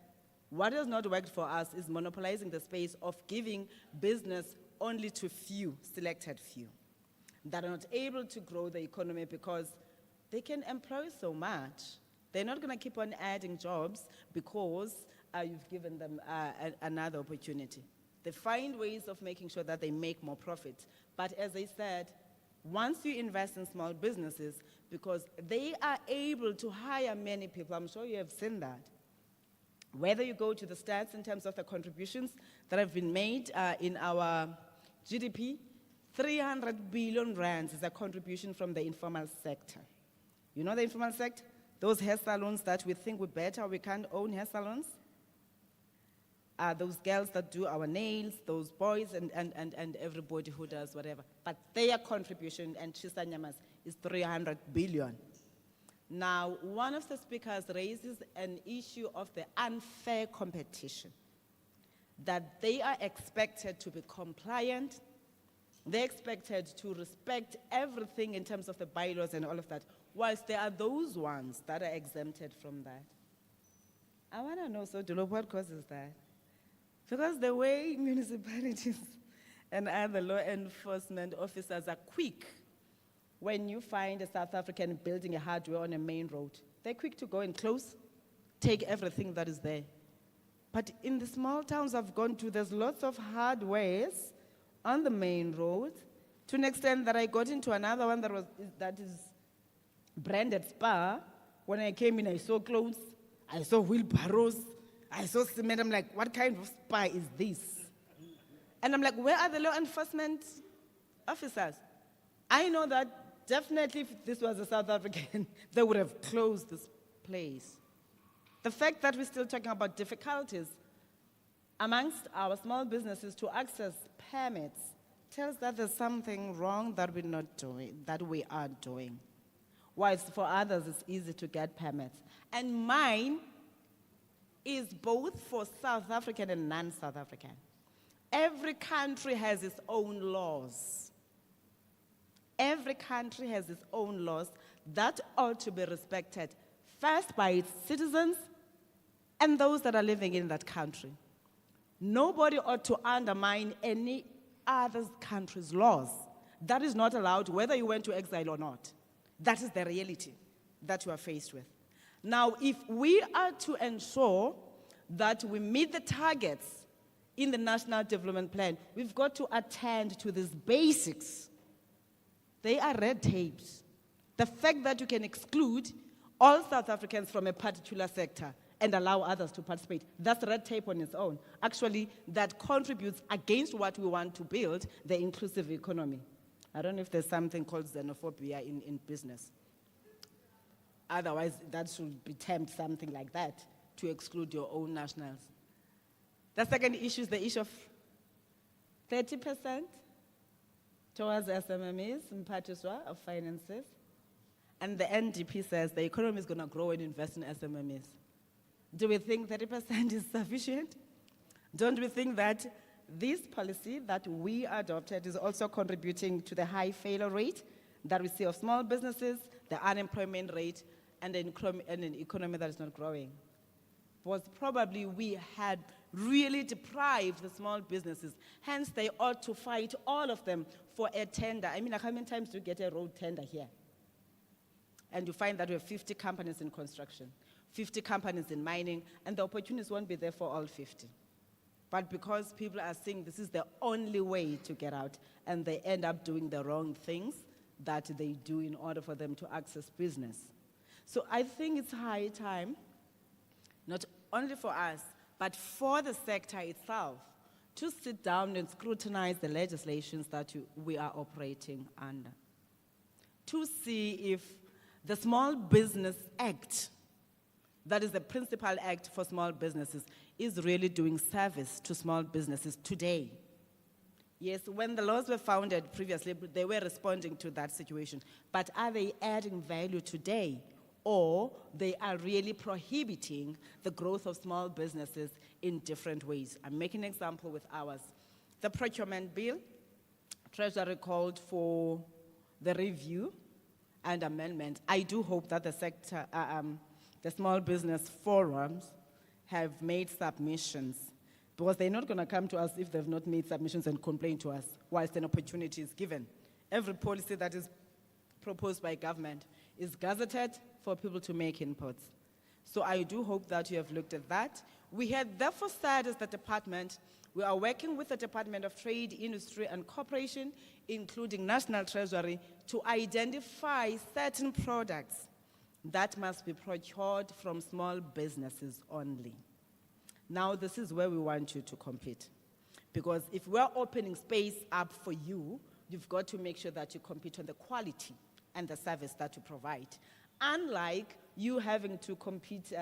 what has not worked for us is monopolizing the space of giving business only to few, selected few, that are not able to grow the economy because they can employ so much. They're not going to keep on adding jobs because you've given them another opportunity. They find ways of making sure that they make more profit. But as I said, once you invest in small businesses, because they are able to hire many people, I'm sure you have seen that. Whether you go to the stats in terms of the contributions that have been made in our GDP, 300 billion rands is a contribution from the informal sector. You know the informal sector? Those hair salons that we think we're better, we can't own hair salons. Those girls that do our nails, those boys and everybody who does whatever. But their contribution, and Chisanyamas, is 300 billion. Now, one of the speakers raises an issue of the unfair competition, that they are expected to be compliant, they're expected to respect everything in terms of the bylaws and all of that, whilst there are those ones that are exempted from that. I want to know, so Dulo, what causes that? Because the way municipalities and other law enforcement officers are quick when you find a South African building a hardware on a main road, they're quick to go and close, take everything that is there. But in the small towns I've gone to, there's lots of hardwares on the main road, to an extent that I got into another one that is branded Spa. When I came in, I saw clothes, I saw wheelbarrows, I saw cement. I'm like, what kind of Spa is this? And I'm like, where are the law enforcement officers? I know that definitely if this was a South African, they would have closed this place. The fact that we're still talking about difficulties amongst our small businesses to access permits tells that there's something wrong that we're not doing, that we are doing. Whilst for others, it's easy to get permits. And mine is both for South African and non-South African. Every country has its own laws. Every country has its own laws that ought to be respected, first by its citizens and those that are living in that country. Nobody ought to undermine any other country's laws. That is not allowed, whether you went to exile or not. That is the reality that you are faced with. Now, if we are to ensure that we meet the targets in the National Development Plan, we've got to attend to these basics. They are red tapes. The fact that you can exclude all South Africans from a particular sector and allow others to participate, that's red tape on its own. Actually, that contributes against what we want to build, the inclusive economy. I don't know if there's something called xenophobia in business. Otherwise, that should be termed something like that, to exclude your own nationals. The second issue is the issue of 30% towards SMMEs in Patiswa of finances. And the NDP says the economy is going to grow and invest in SMMEs. Do we think 30% is sufficient? Don't we think that this policy that we adopted is also contributing to the high failure rate that we see of small businesses, the unemployment rate, and an economy that is not growing? Was probably we had really deprived the small businesses. Hence, they ought to fight, all of them, for a tender. I mean, like, how many times do you get a road tender here? And you find that we have 50 companies in construction, 50 companies in mining, and the opportunities won't be there for all 50. But because people are saying this is the only way to get out, and they end up doing the wrong things that they do in order for them to access business. So I think it's high time, not only for us, but for the sector itself, to sit down and scrutinize the legislations that we are operating under, to see if the Small Business Act, that is the principal act for small businesses, is really doing service to small businesses today. Yes, when the laws were founded previously, they were responding to that situation. But are they adding value today? Or they are really prohibiting the growth of small businesses in different ways? I'm making an example with ours. The procurement bill, Treasury called for the review and amendment. I do hope that the sector, the small business forums have made submissions, because they're not going to come to us if they've not made submissions and complain to us whilst an opportunity is given. Every policy that is proposed by government is gazetted for people to make inputs. So I do hope that you have looked at that. We had therefore said as the department, we are working with the Department of Trade, Industry and Cooperation, including National Treasury, to identify certain products that must be procured from small businesses only. Now, this is where we want you to compete. Because if we're opening space up for you, you've got to make sure that you compete on the quality and the service that you provide. Unlike you having to compete,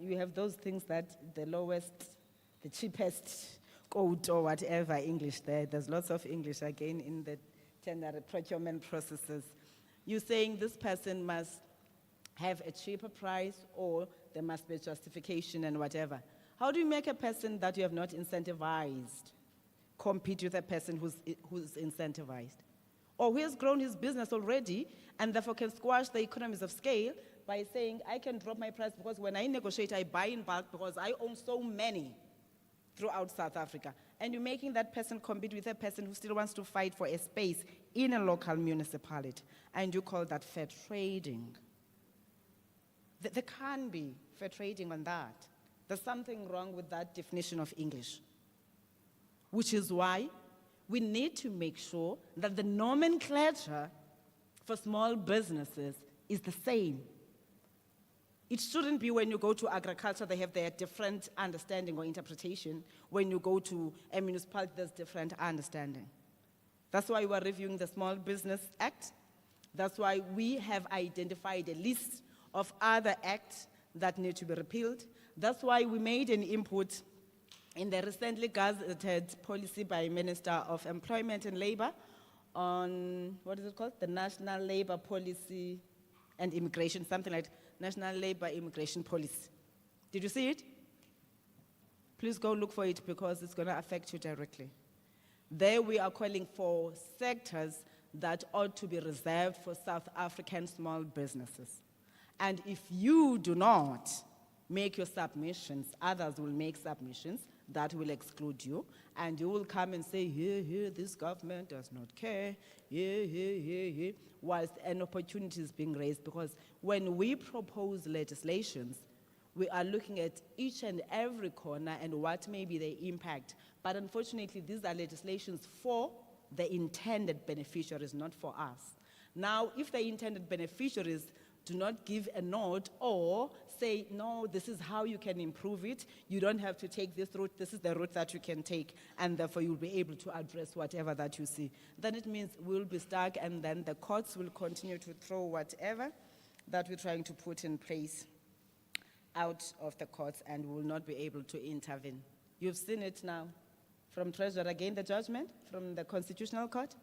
you have those things that the lowest, the cheapest code or whatever English there. There's lots of English again in the tender procurement processes. You're saying this person must have a cheaper price or there must be a justification and whatever. How do you make a person that you have not incentivized compete with a person who's incentivized? Or who has grown his business already and therefore can squash the economies of scale by saying, I can drop my price because when I negotiate, I buy in bulk because I own so many throughout South Africa. And you're making that person compete with a person who still wants to fight for a space in a local municipality. And you call that fair trading. There can't be fair trading on that. There's something wrong with that definition of English. Which is why we need to make sure that the nomenclature for small businesses is the same. It shouldn't be when you go to agriculture, they have their different understanding or interpretation. When you go to a municipality, there's different understanding. That's why we're reviewing the Small Business Act. That's why we have identified a list of other acts that need to be repealed. That's why we made an input in the recently gazetted policy by Minister of Employment and Labor on, what is it called? The National Labor Policy and Immigration, something like National Labor Immigration Policy. Did you see it? Please go look for it because it's going to affect you directly. There we are calling for sectors that ought to be reserved for South African small businesses. And if you do not make your submissions, others will make submissions that will exclude you, and you will come and say, here, this government does not care, here, whilst an opportunity is being raised. Because when we propose legislations, we are looking at each and every corner and what may be the impact. But unfortunately, these are legislations for the intended beneficiaries, not for us. Now, if the intended beneficiaries do not give a nod or say, no, this is how you can improve it, you don't have to take this route, this is the route that you can take, and therefore you'll be able to address whatever that you see. Then it means we'll be stuck, and then the courts will continue to throw whatever that we're trying to put in place out of the courts, and will not be able to intervene. You've seen it now from Treasurer again, the judgment from the Constitutional Court.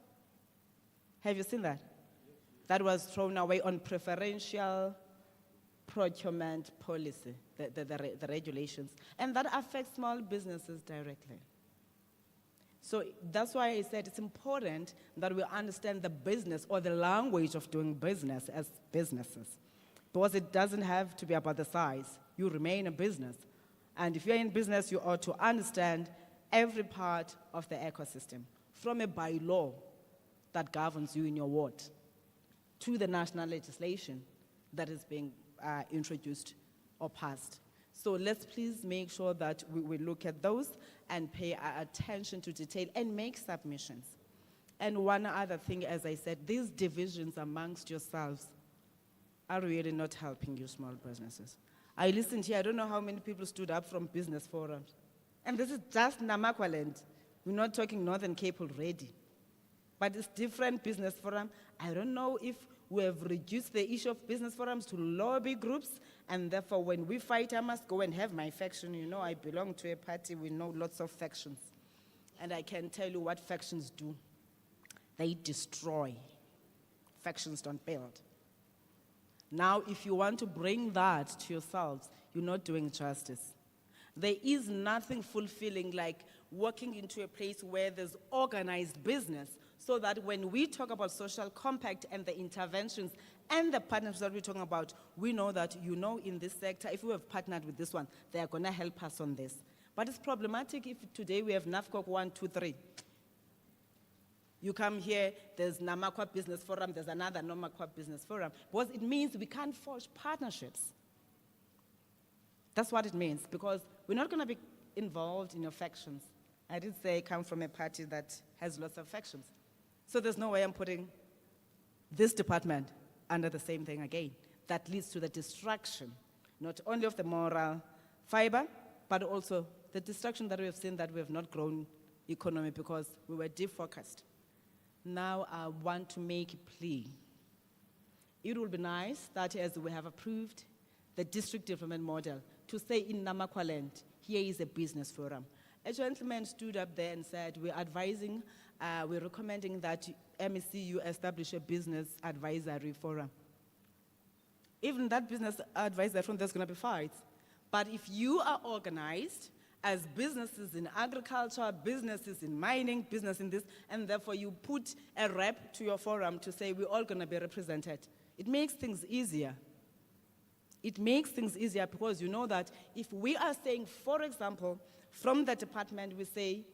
Have you seen that? That was thrown away on preferential procurement policy, the regulations. And that affects small businesses directly. So that's why I said it's important that we understand the business or the language of doing business as businesses. Because it doesn't have to be about the size. You remain a business. And if you're in business, you ought to understand every part of the ecosystem, from a bylaw that governs you in your ward, to the national legislation that is being introduced or passed. So let's please make sure that we look at those and pay attention to detail and make submissions. And one other thing, as I said, these divisions amongst yourselves are really not helping you small businesses. I listened here, I don't know how many people stood up from business forums. And this is just Namakwa land. We're not talking Northern Cape already. But it's different business forum. I don't know if we have reduced the issue of business forums to lobby groups, and therefore when we fight, I must go and have my faction. You know, I belong to a party, we know lots of factions. And I can tell you what factions do. They destroy. Factions don't build. Now, if you want to bring that to yourselves, you're not doing justice. There is nothing fulfilling like walking into a place where there's organized business, so that when we talk about social compact and the interventions and the partnerships that we're talking about, we know that, you know, in this sector, if we have partnered with this one, they are going to help us on this. But it's problematic if today we have NAFCOC 1, 2, 3. You come here, there's Namakwa Business Forum, there's another Namakwa Business Forum, because it means we can't forge partnerships. That's what it means, because we're not going to be involved in your factions. I did say I come from a party that has lots of factions. So there's no way I'm putting this department under the same thing again. That leads to the destruction, not only of the moral fiber, but also the destruction that we have seen, that we have not grown economy because we were defocused. Now I want to make a plea. It would be nice that as we have approved the district development model, to say in Namakwa land, here is a business forum. A gentleman stood up there and said, we're advising, we're recommending that MECU establish a business advisory forum. Even that business advisory forum, there's gonna be fights. But if you are organized as businesses in agriculture, businesses in mining, business in this, and therefore you put a rep to your forum to say we're all gonna be represented, it makes things easier. It makes things easier because you know that if we are saying, for example, from the department, we say,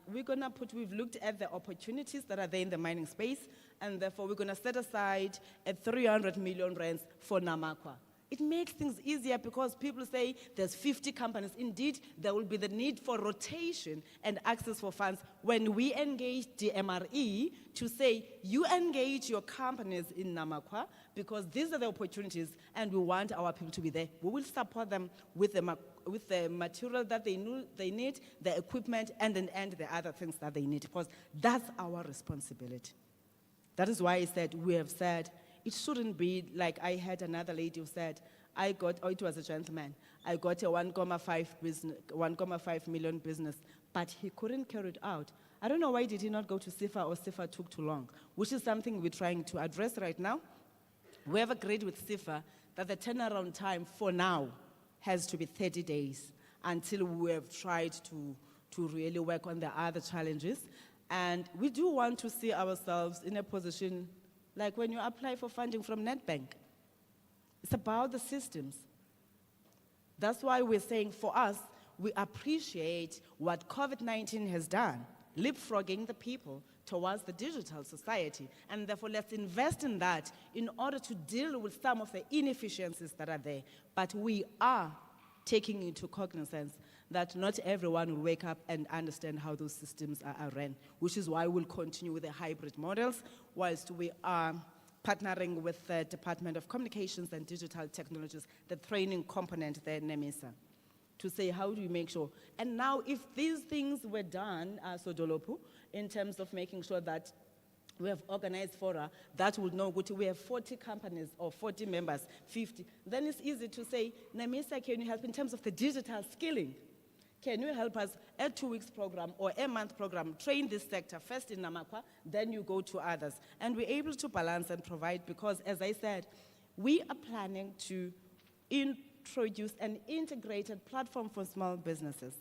we've looked at the opportunities that are there in the mining space, and therefore we're gonna set aside a 300 million rands for Namakwa. It makes things easier because people say there's 50 companies. Indeed, there will be the need for rotation and access for funds when we engage DMRE to say, you engage your companies in Namakwa because these are the opportunities and we want our people to be there. We will support them with the material that they need, the equipment, and the other things that they need because that's our responsibility. That is why I said, we have said, it shouldn't be like I had another lady who said, it was a gentleman, I got a 1.5 million business, but he couldn't carry it out. I don't know why did he not go to SIFA or SIFA took too long, which is something we're trying to address right now. We have agreed with SIFA that the turnaround time for now has to be 30 days until we have tried to really work on the other challenges. And we do want to see ourselves in a position like when you apply for funding from Nedbank. It's about the systems. That's why we're saying for us, we appreciate what COVID-19 has done, leapfrogging the people towards the digital society. And therefore, let's invest in that in order to deal with some of the inefficiencies that are there. But we are taking into cognizance that not everyone will wake up and understand how those systems are run, which is why we'll continue with the hybrid models, whilst we are partnering with the Department of Communications and Digital Technologies, the training component there, NEMISA, to say how do you make sure. And now if these things were done, Sodolopu, in terms of making sure that we have organized fora that would know we have 40 companies or 40 members, 50, then it's easy to say, NEMISA, can you help in terms of the digital skilling? Can you help us a 2-week program or a month program, train this sector first in Namakwa, then you go to others. And we're able to balance and provide because, as I said, we are planning to introduce an integrated platform for small businesses.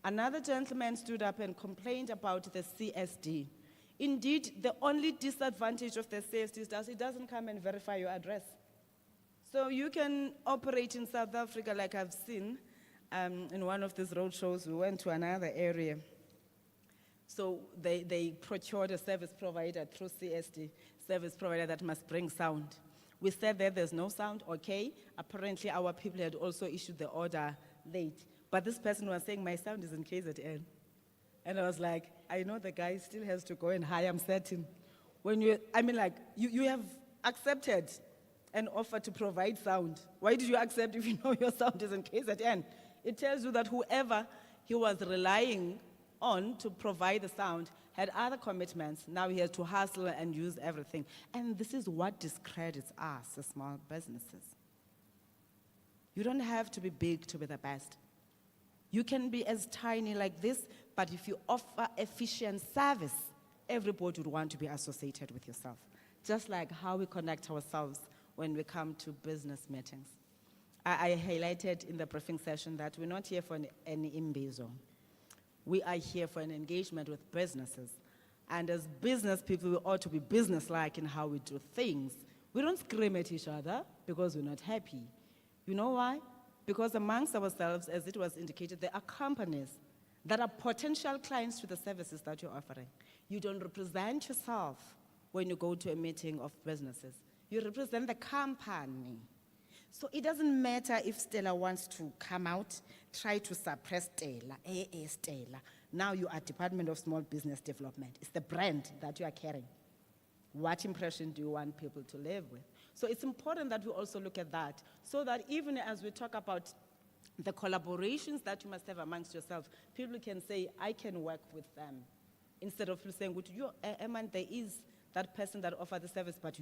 Another gentleman stood up and complained about the CSD. Indeed, the only disadvantage of the CSD is that it doesn't come and verify your address. So you can operate in South Africa like I've seen. In one of these road shows, we went to another area. So they procured a service provider through CSD, service provider that must bring sound. We said that there's no sound, okay. Apparently our people had also issued the order late. But this person was saying, my sound is in KZN. And I was like, I know the guy still has to go and hire, I'm certain. When you have accepted an offer to provide sound. Why did you accept if you know your sound is in KZN? It tells you that whoever he was relying on to provide the sound had other commitments. Now he has to hustle and use everything. And this is what discredits us as small businesses. You don't have to be big to be the best. You can be as tiny like this, but if you offer efficient service, everybody would want to be associated with yourself. Just like how we connect ourselves when we come to business meetings. I highlighted in the briefing session that we're not here for any imbizo. We are here for an engagement with businesses. And as business people, we ought to be business-like in how we do things. We don't scream at each other because we're not happy. You know why? Because amongst ourselves, as it was indicated, there are companies that are potential clients to the services that you're offering. You don't represent yourself when you go to a meeting of businesses. You represent the company. So it doesn't matter if Stella wants to come out, try to suppress Stella, Stella. Now you are Department of Small Business Development. It's the brand that you are carrying. What impression do you want people to live with? So it's important that we also look at that, so that even as we talk about the collaborations that you must have amongst yourself, people can say, I can work with them. Instead of saying, man, there is that person that offers the service, but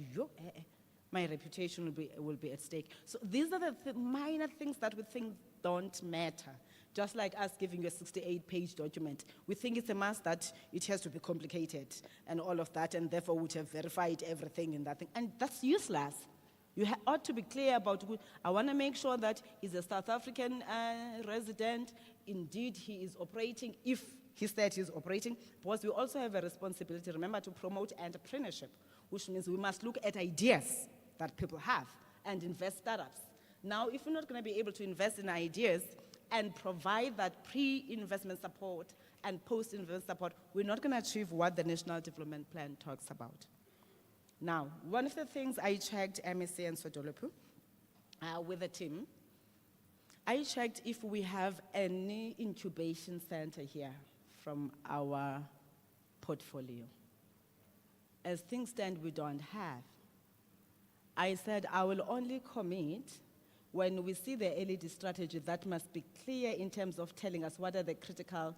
my reputation will be at stake. So these are the minor things that we think don't matter. Just like us giving you a 68-page document. We think it's a must that it has to be complicated and all of that, and therefore would have verified everything in that thing. And that's useless. You ought to be clear about who. I want to make sure that he's a South African resident. Indeed, he is operating, if he said he's operating, because we also have a responsibility, remember, to promote entrepreneurship, which means we must look at ideas that people have and invest startups. Now, if we're not going to be able to invest in ideas and provide that pre-investment support and post-investment support, we're not going to achieve what the National Development Plan talks about. Now, one of the things I checked, MEC and Sodolopu, with the team, I checked if we have any incubation center here from our portfolio. As things stand, we don't have. I said I will only commit when we see the LED strategy that must be clear in terms of telling us what are the critical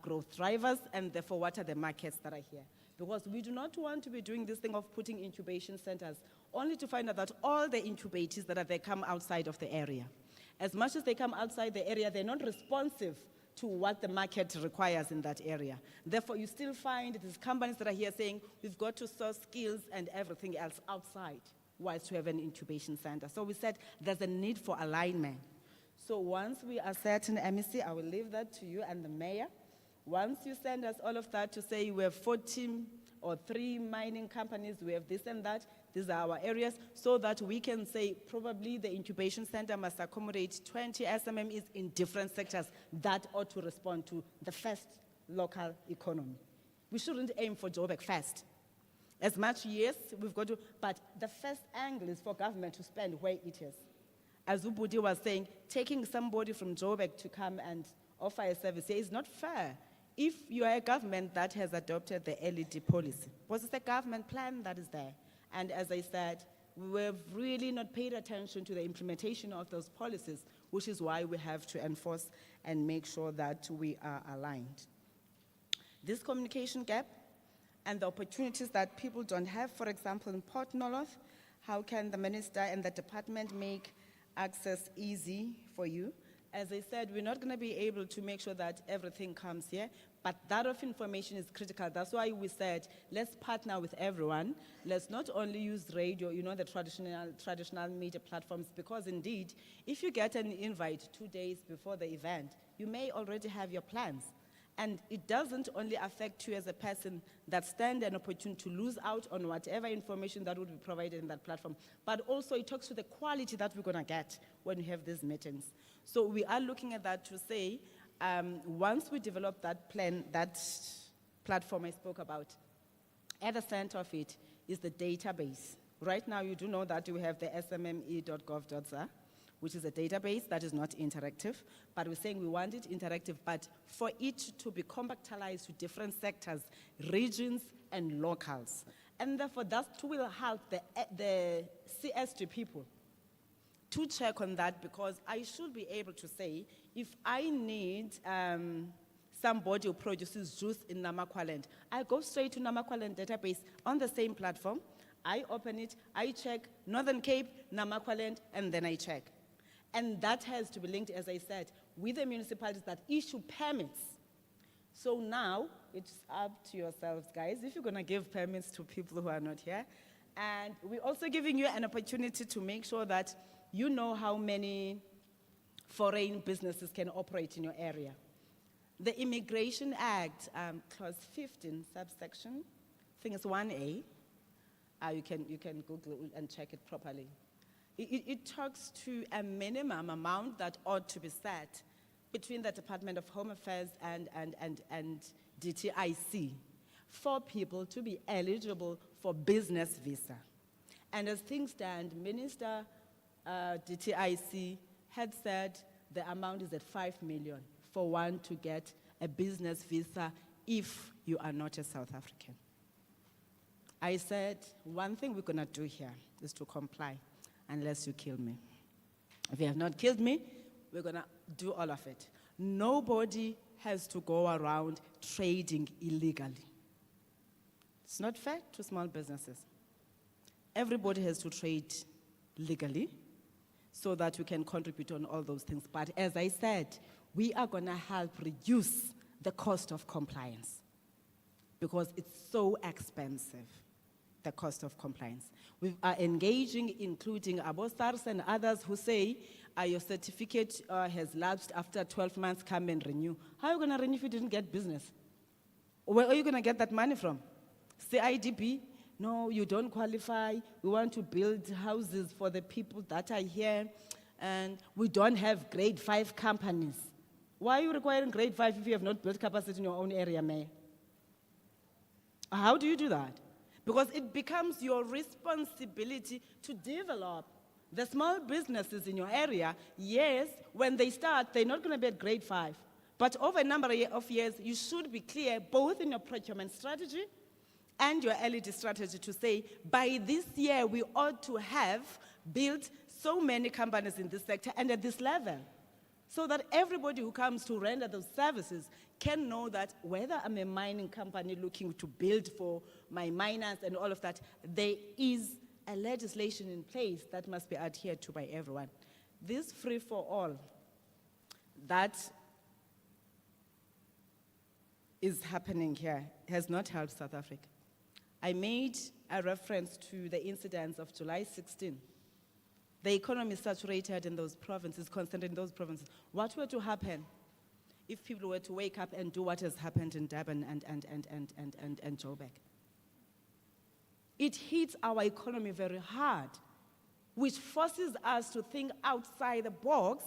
growth drivers and therefore what are the markets that are here. Because we do not want to be doing this thing of putting incubation centers only to find out that all the incubators that are there come outside of the area. As much as they come outside the area, they're not responsive to what the market requires in that area. Therefore, you still find these companies that are here saying, we've got to source skills and everything else outside, whilst we have an incubation center. So we said there's a need for alignment. So once we are certain, MEC, I will leave that to you and the mayor. Once you send us all of that to say we have 14 or 3 mining companies, we have this and that, these are our areas, so that we can say probably the incubation center must accommodate 20 SMMEs in different sectors that ought to respond to the first local economy. We shouldn't aim for Joburg first. As much, yes, we've got to, but the first angle is for government to spend where it is. As Ubudi was saying, taking somebody from Joburg to come and offer a service here is not fair. If you are a government that has adopted the LED policy, because it's a government plan that is there. And as I said, we've really not paid attention to the implementation of those policies, which is why we have to enforce and make sure that we are aligned. This communication gap and the opportunities that people don't have, for example, in Port Noloth, how can the minister and the department make access easy for you? As I said, we're not going to be able to make sure that everything comes here, but that of information is critical. That's why we said, let's partner with everyone. Let's not only use radio, the traditional media platforms, because indeed, if you get an invite 2 days before the event, you may already have your plans. And it doesn't only affect you as a person that stand an opportunity to lose out on whatever information that would be provided in that platform, but also it talks to the quality that we're going to get when we have these meetings. So we are looking at that to say, once we develop that plan, that platform I spoke about, at the center of it is the database. Right now, you do know that we have the SMME.gov.za, which is a database that is not interactive, but we're saying we want it interactive, but for it to be compactalized to different sectors, regions, and locals. And therefore, that will help the CSG people to check on that, because I should be able to say, if I need somebody who produces juice in Namakwa land, I go straight to Namakwa land database on the same platform, I open it, I check Northern Cape, Namakwa land, and then I check. And that has to be linked, as I said, with the municipalities that issue permits. So now, it's up to yourselves, guys, if you're going to give permits to people who are not here. And we're also giving you an opportunity to make sure that you know how many foreign businesses can operate in your area. The Immigration Act, clause 15, subsection, I think it's 1A. You can Google and check it properly. It talks to a minimum amount that ought to be set between the Department of Home Affairs and DTIC for people to be eligible for business visa. And as things stand, Minister DTIC had said the amount is at 5 million for one to get a business visa if you are not a South African. I said, one thing we're gonna do here is to comply. Unless you kill me. If you have not killed me, we're going to do all of it. Nobody has to go around trading illegally. It's not fair to small businesses. Everybody has to trade legally so that we can contribute on all those things. But as I said, we are going to help reduce the cost of compliance because it's so expensive, the cost of compliance. We are engaging, including Abostars and others who say, your certificate has lapsed after 12 months, come and renew. How are you going to renew if you didn't get business? Where are you going to get that money from? CIDB? No, you don't qualify. We want to build houses for the people that are here, and we don't have grade 5 companies. Why are you requiring grade 5 if you have not built capacity in your own area, Mayor? How do you do that? Because it becomes your responsibility to develop the small businesses in your area. Yes, when they start, they're not going to be at grade 5. But over a number of years, you should be clear both in your procurement strategy and your LED strategy to say, by this year, we ought to have built so many companies in this sector and at this level, so that everybody who comes to render those services can know that whether I'm a mining company looking to build for my miners and all of that, there is a legislation in place that must be adhered to by everyone. This free for all that is happening here has not helped South Africa. I made a reference to the incidents of July 16. The economy is saturated in those provinces, concentrated in those provinces. What were to happen if people were to wake up and do what has happened in Durban and Joburg? It hits our economy very hard, which forces us to think outside the box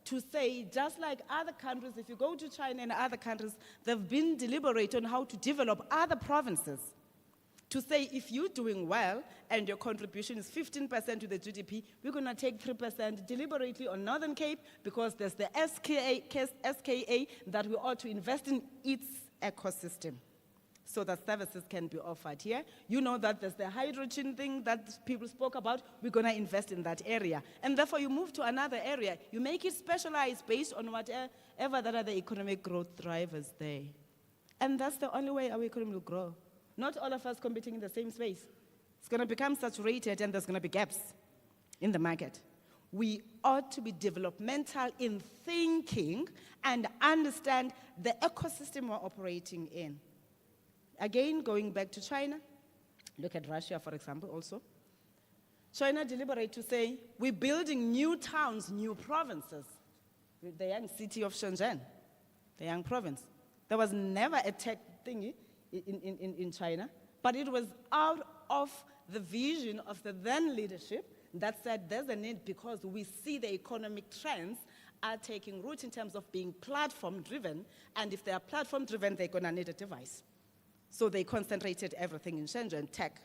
to say, just like other countries, if you go to China and other countries, they've been deliberate on how to develop other provinces. To say, if you're doing well and your contribution is 15% to the GDP, we're going to take 3% deliberately on Northern Cape because there's the SKA that we ought to invest in its ecosystem so that services can be offered here. You know that there's the hydrogen thing that people spoke about. We're going to invest in that area. And therefore, you move to another area. You make it specialized based on whatever that are the economic growth drivers there. And that's the only way our economy will grow. Not all of us competing in the same space. It's going to become saturated and there's going to be gaps in the market. We ought to be developmental in thinking and understand the ecosystem we're operating in. Again, going back to China, look at Russia, for example, also. China deliberate to say, we're building new towns, new provinces. The young city of Shenzhen, the young province. There was never a tech thingy in China, but it was out of the vision of the then leadership that said there's a need because we see the economic trends are taking root in terms of being platform-driven, and if they are platform-driven, they're going to need a device. So they concentrated everything in Shenzhen tech.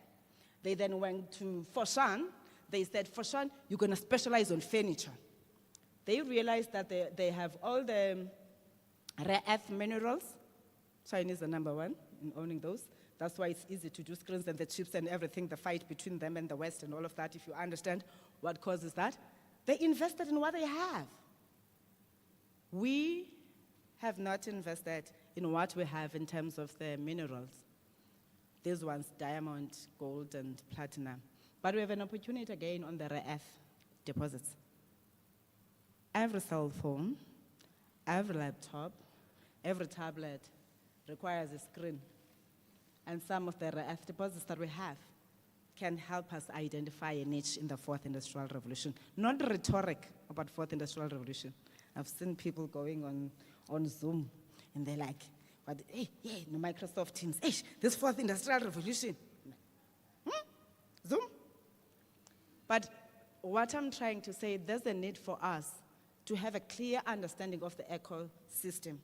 They then went to Foshan. They said, Foshan, you're going to specialize on furniture. They realized that they have all the rare earth minerals. Chinese are number one in owning those. That's why it's easy to do screens and the chips and everything, the fight between them and the West and all of that, if you understand what causes that. They invested in what they have. We have not invested in what we have in terms of the minerals. These ones, diamond, gold, and platinum. But we have an opportunity again on the rare earth deposits. Every cell phone, every laptop, every tablet requires a screen. And some of the rare earth deposits that we have can help us identify a niche in the fourth industrial revolution. Not rhetoric about fourth industrial revolution. I've seen people going on Zoom and they're like, but, hey, yeah, no Microsoft Teams, hey, this fourth industrial revolution. Zoom? But what I'm trying to say, there's a need for us to have a clear understanding of the ecosystem.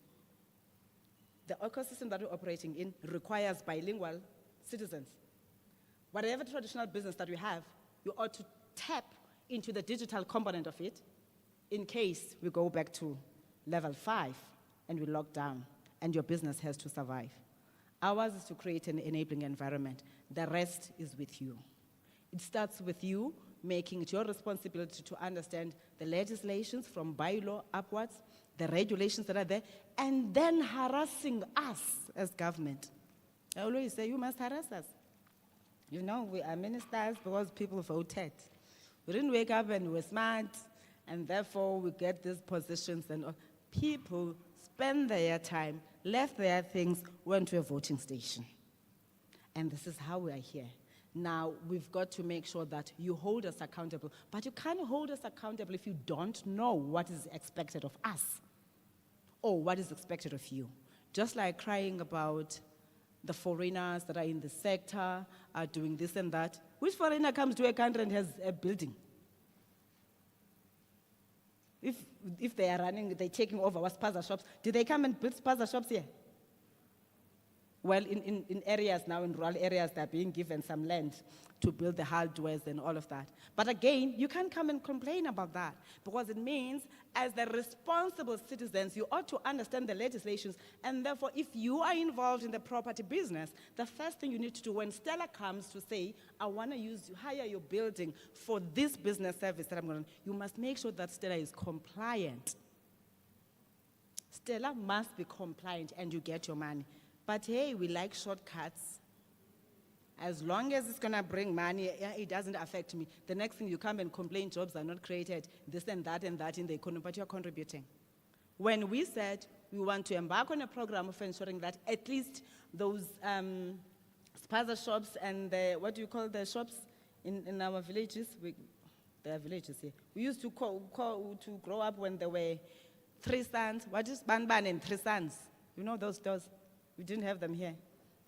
The ecosystem that we're operating in requires bilingual citizens. Whatever traditional business that we have, you ought to tap into the digital component of it in case we go back to level 5 and we lock down and your business has to survive. Ours is to create an enabling environment. The rest is with you. It starts with you making it your responsibility to understand the legislations from bylaw upwards, the regulations that are there, and then harassing us as government. I always say, you must harass us. You know, we are ministers because people voted. We didn't wake up and we're smart, and therefore we get these positions, and people spend their time, left their things, went to a voting station. And this is how we are here. Now, we've got to make sure that you hold us accountable, but you can't hold us accountable if you don't know what is expected of us or what is expected of you. Just like crying about the foreigners that are in the sector, are doing this and that. Which foreigner comes to a country and has a building? If they are running, they're taking over our spaza shops, do they come and build spaza shops here? Well, in areas now, in rural areas, they're being given some land to build the hardwares and all of that. But again, you can't come and complain about that, because it means as the responsible citizens, you ought to understand the legislations, and therefore, if you are involved in the property business, the first thing you need to do when Stella comes to say, I want to hire your building for this business service that I'm going to, you must make sure that Stella is compliant. Stella must be compliant and you get your money. But hey, we like shortcuts. As long as it's going to bring money, it doesn't affect me. The next thing you come and complain, jobs are not created, this and that in the economy, but you're contributing. When we said we want to embark on a program of ensuring that at least those spaza shops and what do you call the shops in our villages? There are villages here. We used to grow up when there were 3 sons. What is Banban and 3 sons? You know those stores? We didn't have them here.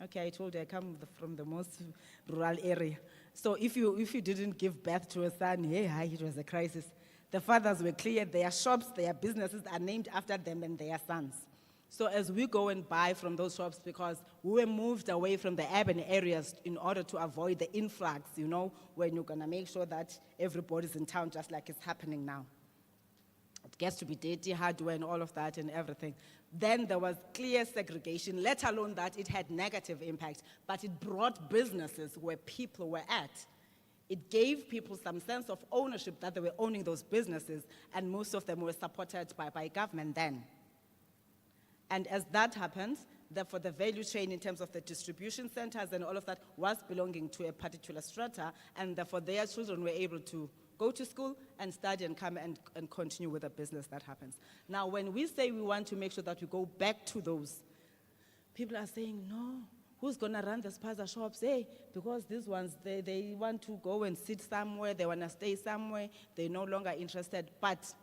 Okay, I told you I come from the most rural area. So if you didn't give birth to a son, it was a crisis. The fathers were clear, their shops, their businesses are named after them and their sons. So as we go and buy from those shops, because we were moved away from the urban areas in order to avoid the influx, you know, when you're gonna make sure that everybody's in town just like it's happening now. It gets to be dirty, hardware and all of that and everything. Then there was clear segregation, let alone that it had negative impact, but it brought businesses where people were at. It gave people some sense of ownership that they were owning those businesses, and most of them were supported by government then. And as that happens, therefore the value chain in terms of the distribution centers and all of that was belonging to a particular strata, and therefore their children were able to go to school and study and come and continue with the business that happens. Now, when we say we want to make sure that we go back to those, people are saying, no, who's going to run the spaza shops? Hey, because these ones, they want to go and sit somewhere, they want to stay somewhere, they're no longer interested. But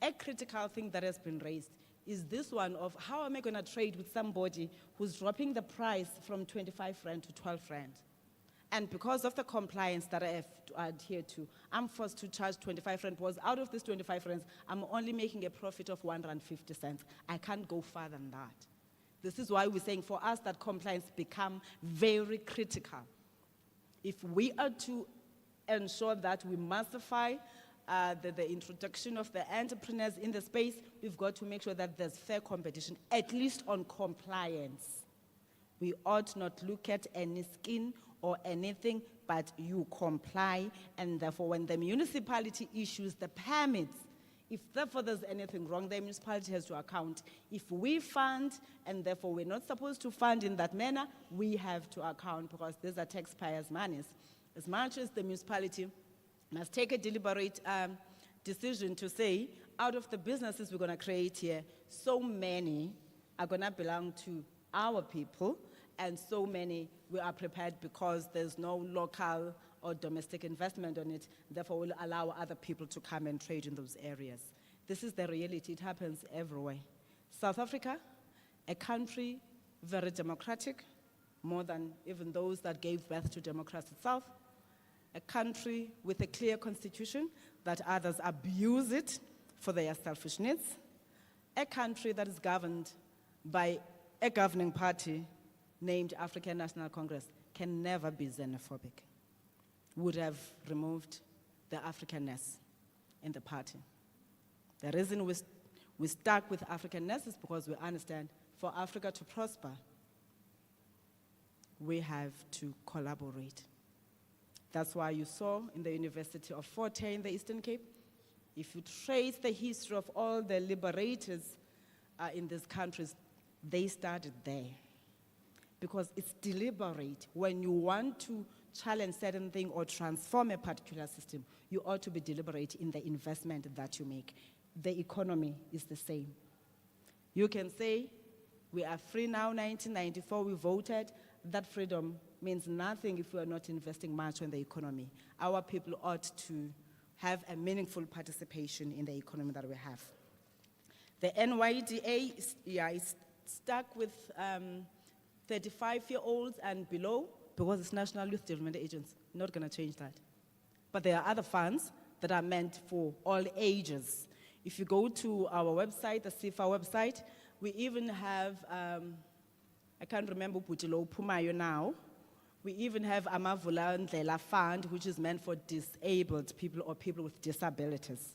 a critical thing that has been raised is this one of how am I going to trade with somebody who's dropping the price from 25 rand to 12 rand? And because of the compliance that I have to adhere to, I'm forced to charge 25 rand, because out of this 25 rands, I'm only making a profit of 1.50 rand. I can't go further than that. This is why we're saying for us that compliance become very critical. If we are to ensure that we massify the introduction of the entrepreneurs in the space, we've got to make sure that there's fair competition, at least on compliance. We ought not look at any skin or anything, but you comply, and therefore when the municipality issues the permits, if therefore there's anything wrong, the municipality has to account. If we fund, and therefore we're not supposed to fund in that manner, we have to account, because these are taxpayers' monies. As much as the municipality must take a deliberate decision to say, out of the businesses we're gonna create here, so many are gonna belong to our people, and so many we are prepared because there's no local or domestic investment on it, therefore we'll allow other people to come and trade in those areas. This is the reality, it happens everywhere. South Africa, a country very democratic, more than even those that gave birth to democracy itself, a country with a clear constitution that others abuse it for their selfish needs, a country that is governed by a governing party named African National Congress, can never be xenophobic. Would have removed the Africanness in the party. The reason we stuck with Africanness is because we understand for Africa to prosper, we have to collaborate. That's why you saw in the University of Fort Hare in the Eastern Cape, if you trace the history of all the liberators in these countries, they started there. Because it's deliberate. When you want to challenge certain thing or transform a particular system, you ought to be deliberate in the investment that you make. The economy is the same. You can say, we are free now, 1994, we voted. That freedom means nothing if we are not investing much in the economy. Our people ought to have a meaningful participation in the economy that we have. The NYDA is stuck with 35-year-olds and below because it's National Youth Development Agency. Not going to change that. But there are other funds that are meant for all ages. If you go to our website, the CIFA website, we even have, I can't remember Putilo Pumayo now, we even have Amavula Ndlela Fund, which is meant for disabled people or people with disabilities.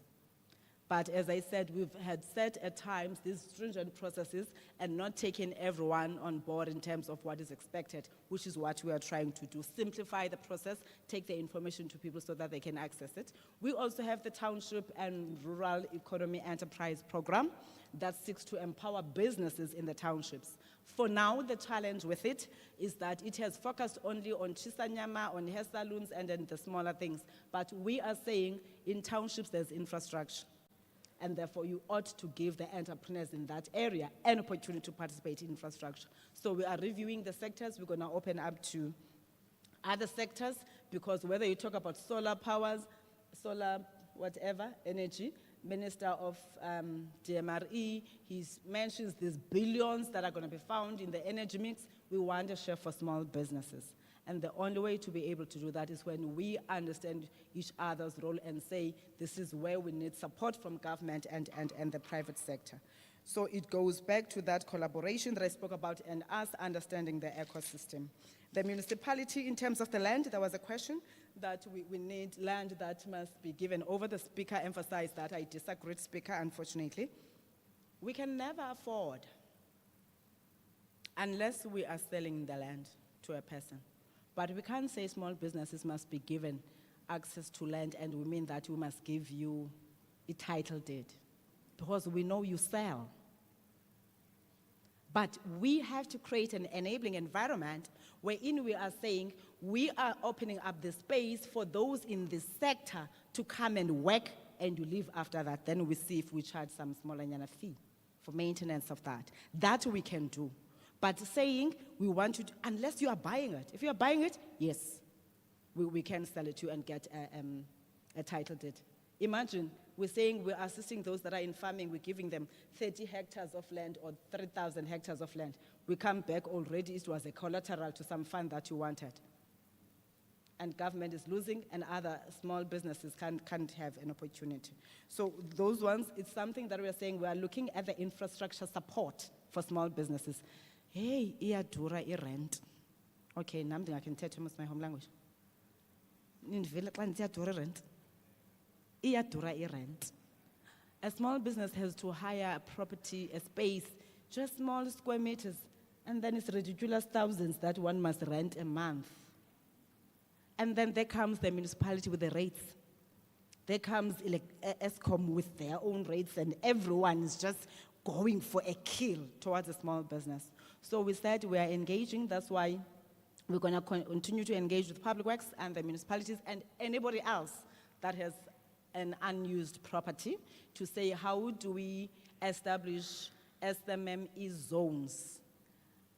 But as I said, we've had set at times these stringent processes and not taken everyone on board in terms of what is expected, which is what we are trying to do. Simplify the process, take the information to people so that they can access it. We also have the Township and Rural Economy Enterprise Program that seeks to empower businesses in the townships. For now, the challenge with it is that it has focused only on Chisanyama, on hair salons, and then the smaller things. But we are saying in townships there's infrastructure. And therefore, you ought to give the entrepreneurs in that area an opportunity to participate in infrastructure. So we are reviewing the sectors. We're going to open up to other sectors, because whether you talk about solar powers, solar whatever, energy, Minister of DMRE, he mentions these billions that are going to be found in the energy mix. We want a share for small businesses. And the only way to be able to do that is when we understand each other's role and say, this is where we need support from government and the private sector. So it goes back to that collaboration that I spoke about and us understanding the ecosystem. The municipality, in terms of the land, there was a question that we need land that must be given over. The speaker emphasized that. I disagreed, speaker, unfortunately. We can never afford, unless we are selling the land to a person. But we can't say small businesses must be given access to land, and we mean that we must give you a title deed, because we know you sell. But we have to create an enabling environment wherein we are saying we are opening up the space for those in this sector to come and work, and you leave after that. Then we see if we charge some smaller fee for maintenance of that. That we can do. But saying we want you to, unless you are buying it. If you are buying it, yes, we can sell it to you and get a title deed. Imagine we're saying we're assisting those that are in farming, we're giving them 30 hectares of land or 3,000 hectares of land. We come back already, it was a collateral to some fund that you wanted. And government is losing, and other small businesses can't have an opportunity. So those ones, it's something that we are saying we are looking at the infrastructure support for small businesses. Hey, iyadura rent. Okay, now I can tell you my home language. Rent. Iyadura rent. A small business has to hire a property, a space, just small square meters, and then it's ridiculous thousands that one must rent a month. And then there comes the municipality with the rates. There comes ESCOM with their own rates, and everyone is just going for a kill towards a small business. So we said we are engaging. That's why we're going to continue to engage with Public Works and the municipalities and anybody else that has an unused property to say, how do we establish SMME zones?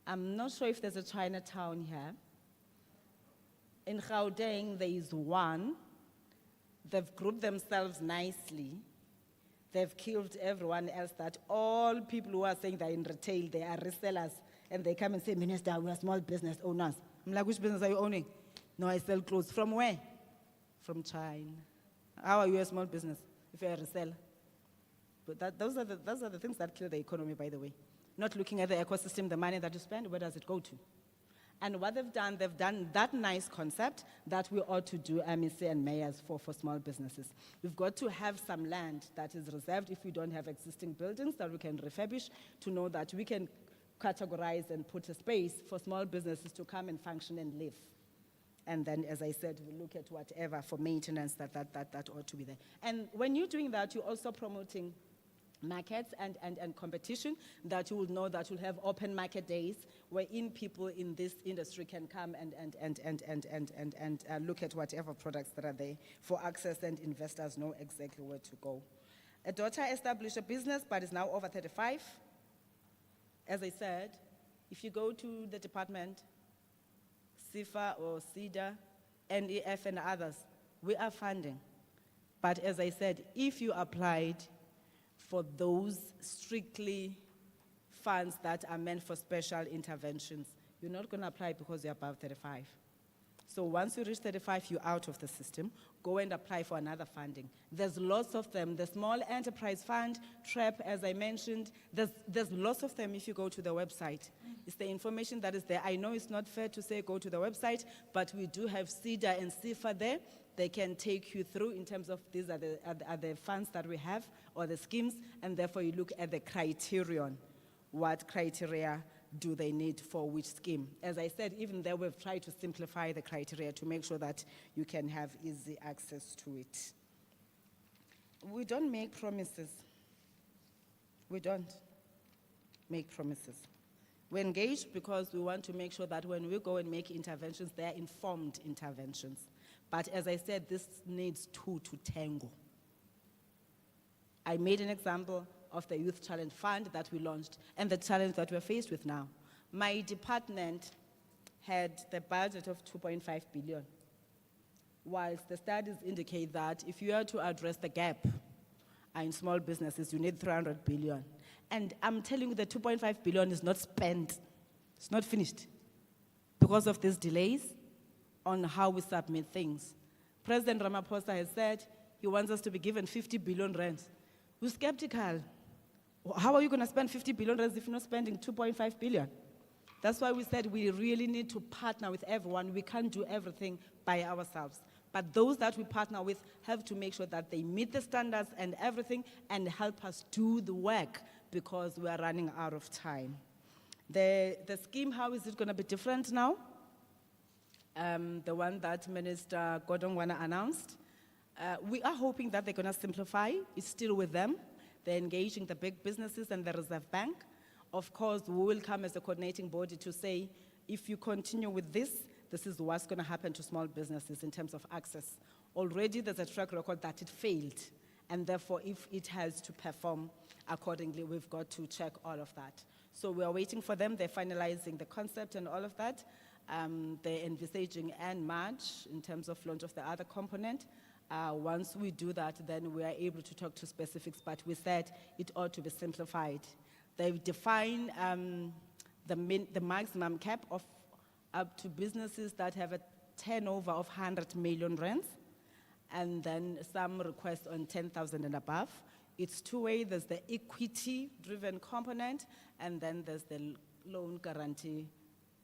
I'm not sure if there's a Chinatown here. In Gauteng, there is one. They've grouped themselves nicely. They've killed everyone else, that all people who are saying they're in retail, they are resellers, and they come and say, Minister, we are small business owners. I'm like, which business are you owning? No, I sell clothes. From where? From China. How are you a small business if you're a reseller? But those are the things that kill the economy, by the way. Not looking at the ecosystem, the money that you spend, where does it go to? And what they've done that nice concept that we ought to do MEC and mayors for small businesses. We've got to have some land that is reserved if we don't have existing buildings that we can refurbish, to know that we can categorize and put a space for small businesses to come and function and live. And then, as I said, we look at whatever for maintenance that ought to be there. And when you're doing that, you're also promoting markets and competition, that you will know that you'll have open market days wherein people in this industry can come and look at whatever products that are there for access, and investors know exactly where to go. A daughter established a business but is now over 35. As I said, if you go to the department, CIFA or CEDA, NEF and others, we are funding. But as I said, if you applied for those strictly funds that are meant for special interventions, you're not going to apply because you're above 35. So once you reach 35, you're out of the system. Go and apply for another funding. There's lots of them. The Small Enterprise Fund, TREP, as I mentioned, there's lots of them if you go to the website. It's the information that is there. I know it's not fair to say go to the website, but we do have CEDA and CIFA there. They can take you through in terms of these are the funds that we have or the schemes, and therefore you look at the criterion. What criteria do they need for which scheme? As I said, even there we've tried to simplify the criteria to make sure that you can have easy access to it. We don't make promises. We don't make promises. We engage because we want to make sure that when we go and make interventions, they're informed interventions. But as I said, this needs two to tango. I made an example of the Youth Challenge Fund that we launched and the challenge that we're faced with now. My department had the budget of 2.5 billion, whilst the studies indicate that if you are to address the gap in small businesses, you need 300 billion. And I'm telling you, the 2.5 billion is not spent. It's not finished because of these delays on how we submit things. President Ramaphosa has said he wants us to be given 50 billion rands. We're skeptical. How are you going to spend 50 billion rands if you're not spending 2.5 billion? That's why we said we really need to partner with everyone. We can't do everything by ourselves. But those that we partner with have to make sure that they meet the standards and everything and help us do the work because we are running out of time. The scheme, how is it going to be different now? The one that Minister Godongwana announced. We are hoping that they're going to simplify. It's still with them. They're engaging the big businesses and the Reserve Bank. Of course, we will come as a coordinating body to say, if you continue with this, this is what's going to happen to small businesses in terms of access. Already there's a track record that it failed, and therefore if it has to perform accordingly, we've got to check all of that. So we are waiting for them. They're finalizing the concept and all of that. They're envisaging in March in terms of launch of the other component. Once we do that, then we are able to talk to specifics, but we said it ought to be simplified. They've defined the maximum cap of up to businesses that have a turnover of 100 million rands, and then some requests on 10,000 and above. It's two-way. There's the equity-driven component, and then there's the loan guarantee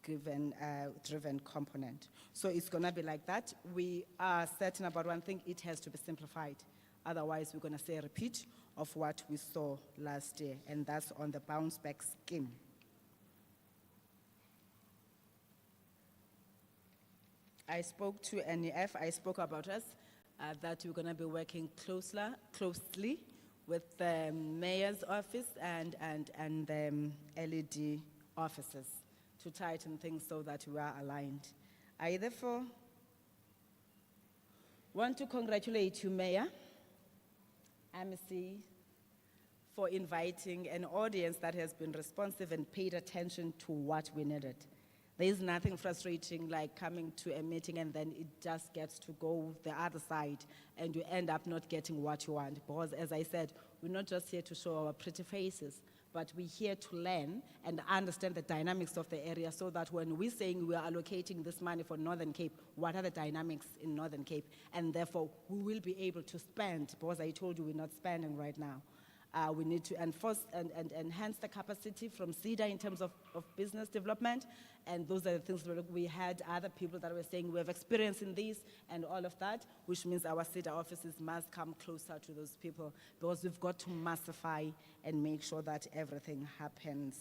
driven component. So it's going to be like that. We are certain about one thing: it has to be simplified. Otherwise, we're going to see a repeat of what we saw last year, and that's on the bounce back scheme. I spoke to NEF. I spoke about us, that we're going to be working closely with the mayor's office and the LED offices to tighten things so that we are aligned. I therefore want to congratulate you, Mayor, MEC, for inviting an audience that has been responsive and paid attention to what we needed. There is nothing frustrating like coming to a meeting and then it just gets to go the other side and you end up not getting what you want. Because as I said, we're not just here to show our pretty faces, but we're here to learn and understand the dynamics of the area so that when we're saying we are allocating this money for Northern Cape, what are the dynamics in Northern Cape? And therefore, we will be able to spend, because I told you we're not spending right now. We need to enforce and enhance the capacity from CEDA in terms of business development. And those are the things we had other people that were saying we have experience in this and all of that, which means our CEDA offices must come closer to those people because we've got to massify and make sure that everything happens.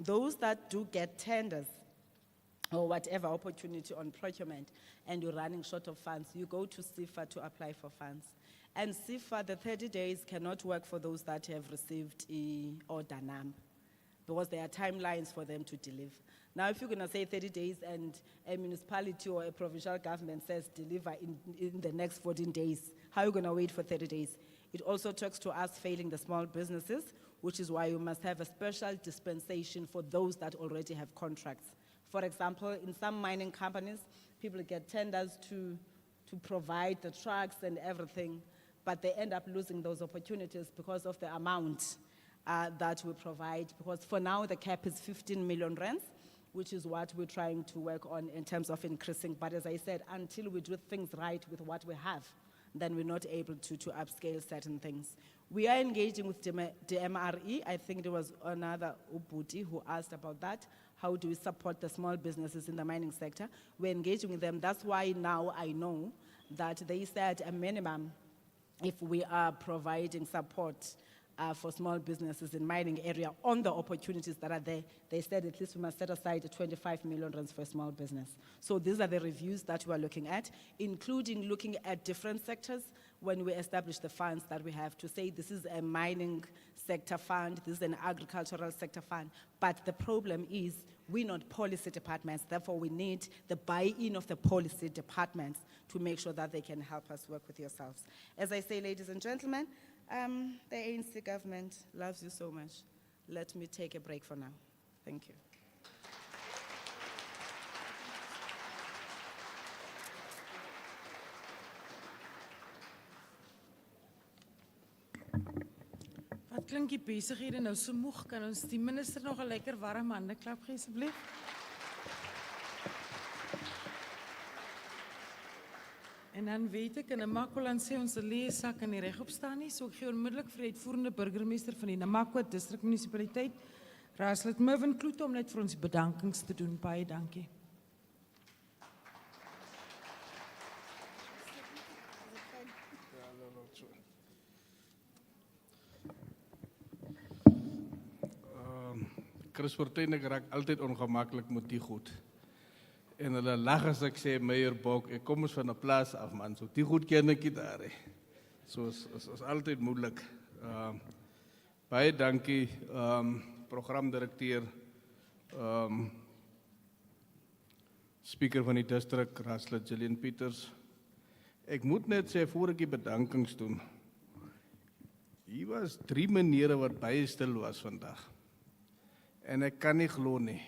Those that do get tenders or whatever opportunity on procurement and you're running short of funds, you go to CIFA to apply for funds. And SIFA, the 30 days cannot work for those that have received order NAM, because there are timelines for them to deliver. Now, if you're going to say 30 days and a municipality or a provincial government says deliver in the next 14 days, how are you going to wait for 30 days? It also talks to us failing the small businesses, which is why you must have a special dispensation for those that already have contracts. For example, in some mining companies, people get tenders to provide the trucks and everything, but they end up losing those opportunities because of the amount that we provide. Because for now, the cap is 15 million rands, which is what we're trying to work on in terms of increasing. But as I said, until we do things right with what we have, then we're not able to upscale certain things. We are engaging with the MRE. I think there was another Ubuti who asked about that. How do we support the small businesses in the mining sector? We're engaging with them. That's why now I know that they said a minimum, if we are providing support for small businesses in mining area on the opportunities that are there, they said at least we must set aside 25 million rands for a small business. So these are the reviews that we are looking at, including looking at different sectors when we establish the funds that we have to say this is a mining sector fund, this is an agricultural sector fund. But the problem is we're not policy departments, therefore we need the buy-in of the policy departments to make sure that they can help us work with yourselves. As I say, ladies and gentlemen, the ANC government loves you so much. Let me take a break for now. Thank you. Wat klink die besighede nou so moeg? Kan ons die minister nog 'n lekker warm handeklap gee asseblief? En dan weet ek, in Namakwa sê ons 'n leesak in die regop staan nie, so ek gee onmiddellik vir die uitvoerende burgemeester van die Namakwa distrikmunisipaliteit, Raadslid Mervin Kloete, om net vir ons die bedankings te doen. Baie dankie. Chris Fortuyn, ek raak altyd ongemakkelijk met die goed. En hulle lag as ek sê, Meyer Bok, ek kom ons van 'n plaas af, man, so die goed ken ek nie daar, he. So is altyd moeilik. Baie dankie, programdirekteur, speaker van die distrik, Raadslid Gillian Peters. Ek moet net sê, voor ek die bedankings doen, hier was 3 menere wat baie stil was vandag. En ek kan nie glo nie.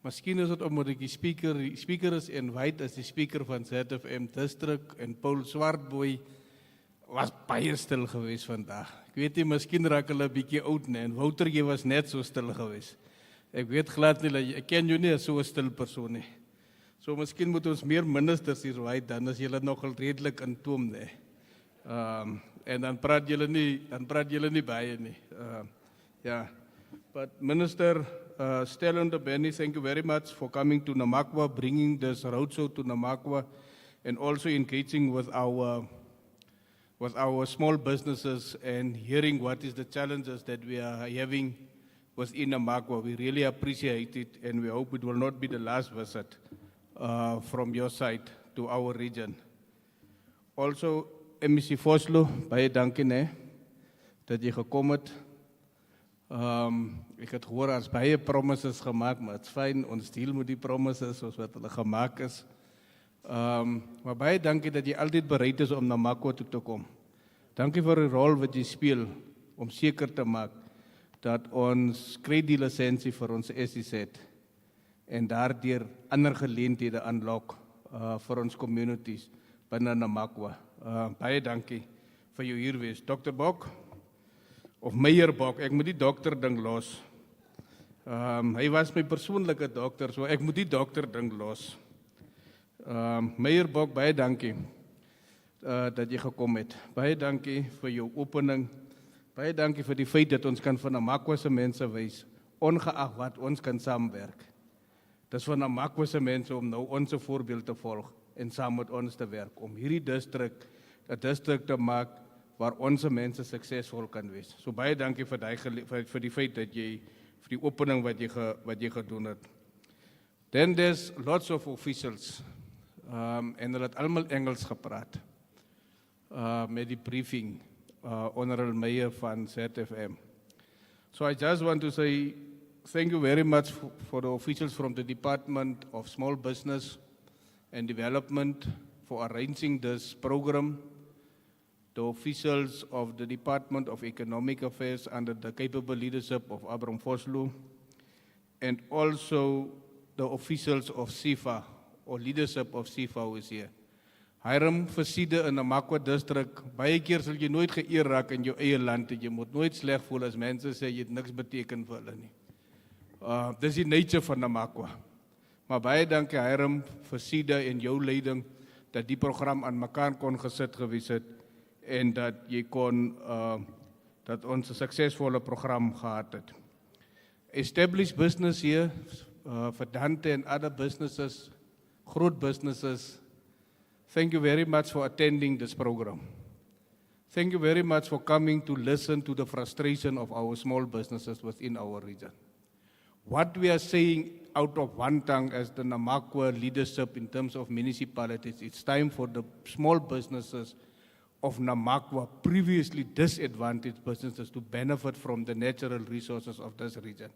Miskien is dit omdat ek die speaker is en White as die speaker van ZFM District en Paul Swartboy was baie stil gewees vandag. Ek weet nie, miskien raak hulle 'n bietjie oud nie, en Woutertjie was net so stil gewees. Ek weet glad nie, ek ken jou nie as so 'n stil persoon nie. So miskien moet ons meer ministers hier White, dan is julle nogal redelik in toom nie. En dan praat julle nie baie nie. Ja. But Minister Stella Ndabeni, thank you very much for coming to Namakwa, bringing this roadshow to Namakwa, and also engaging with our small businesses and hearing what is the challenges that we are having within Namakwa. We really appreciate it, and we hope it will not be the last visit from your side to our region. Also, MEC Vosloo, baie dankie ne, dat jy gekom het. Ek het gehoor as baie promises gemaak, maar het is fijn, ons deel met die promises soos wat hulle gemaak is. Maar baie dankie dat jy altyd bereid is om na Namakwa toe te kom. Dankie vir die rol wat jy speel om seker te maak dat ons kry die lisensie vir ons SEZ en daardeur ander geleenthede aanlok vir ons communities binne Namakwa. Baie dankie vir jou hier wees. Dr. Bok, of Meyer Bok, ek moet die dokter ding los. Hy was my persoonlike dokter, so ek moet die dokter ding los. Meyer Bok, baie dankie dat jy gekom het. Baie dankie vir jou opening. Baie dankie vir die feit dat ons kan van Namakwa se mense wys, ongeag wat ons kan saamwerk. Dis van Namakwa se mense om nou ons voorbeeld te volg en saam met ons te werk, om hierdie distrik 'n distrik te maak waar onze mense suksesvol kan wees. So baie dankie vir die feit dat jy, vir die opening wat jy gedoen het. Then there's lots of officials, en hulle het almal Engels gepraat. met die briefing, Honorable Mayor van ZFM. So I just want to say thank you very much for the officials from the Department of Small Business and Development for arranging this program, the officials of the Department of Economic Affairs under the capable leadership of Abram Vosloo, and also the officials of SIFA, or leadership of SIFA who is here. Hiram versiede in Namakwa district, baie keer sal jy nooit geëer raak in jou eie land, jy moet nooit sleg voel as mense sê jy het niks beteken vir hulle nie. Dis die nature van Namakwa. Maar baie dankie Hiram versiede en jou leiding, dat die program aan mekaar kon gesit gewees het, en dat jy kon, dat ons 'n suksesvolle program gehad het. Established business here, for Dante and other businesses, groot businesses, thank you very much for attending this program. Thank you very much for coming to listen to the frustration of our small businesses within our region. What we are saying out of one tongue as the Namakwa leadership in terms of municipalities, it's time for the small businesses of Namakwa, previously disadvantaged businesses, to benefit from the natural resources of this region.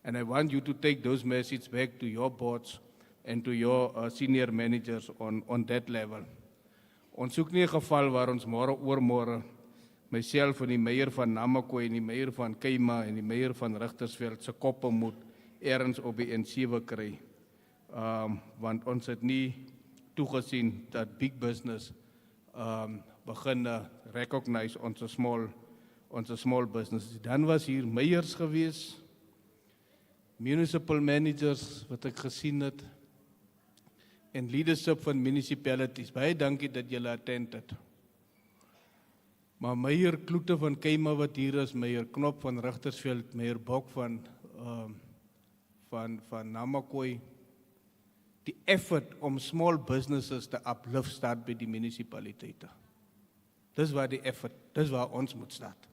And I want you to take those messages back to your boards and to your senior managers on that level. Ons soek nie 'n geval waar ons môre, myself en die mayor van Namakwa en die mayor van Keima en die mayor van Richtersveld se koppe moet ergens op die N7 kry. Want ons het nie toegesien dat big business begin recognize onze small businesses. Dan was hier mayors geweest, municipal managers wat ek gesien het, en leadership van municipalities. Baie dankie dat julle attend het. Maar Meyer Kloete van Keima wat hier is, Meyer Knop van Richtersveld, Meyer Bok van Namakwa, die effort om small businesses te uplift staat by die municipaliteite. Dis waar die effort, dis waar ons moet staat.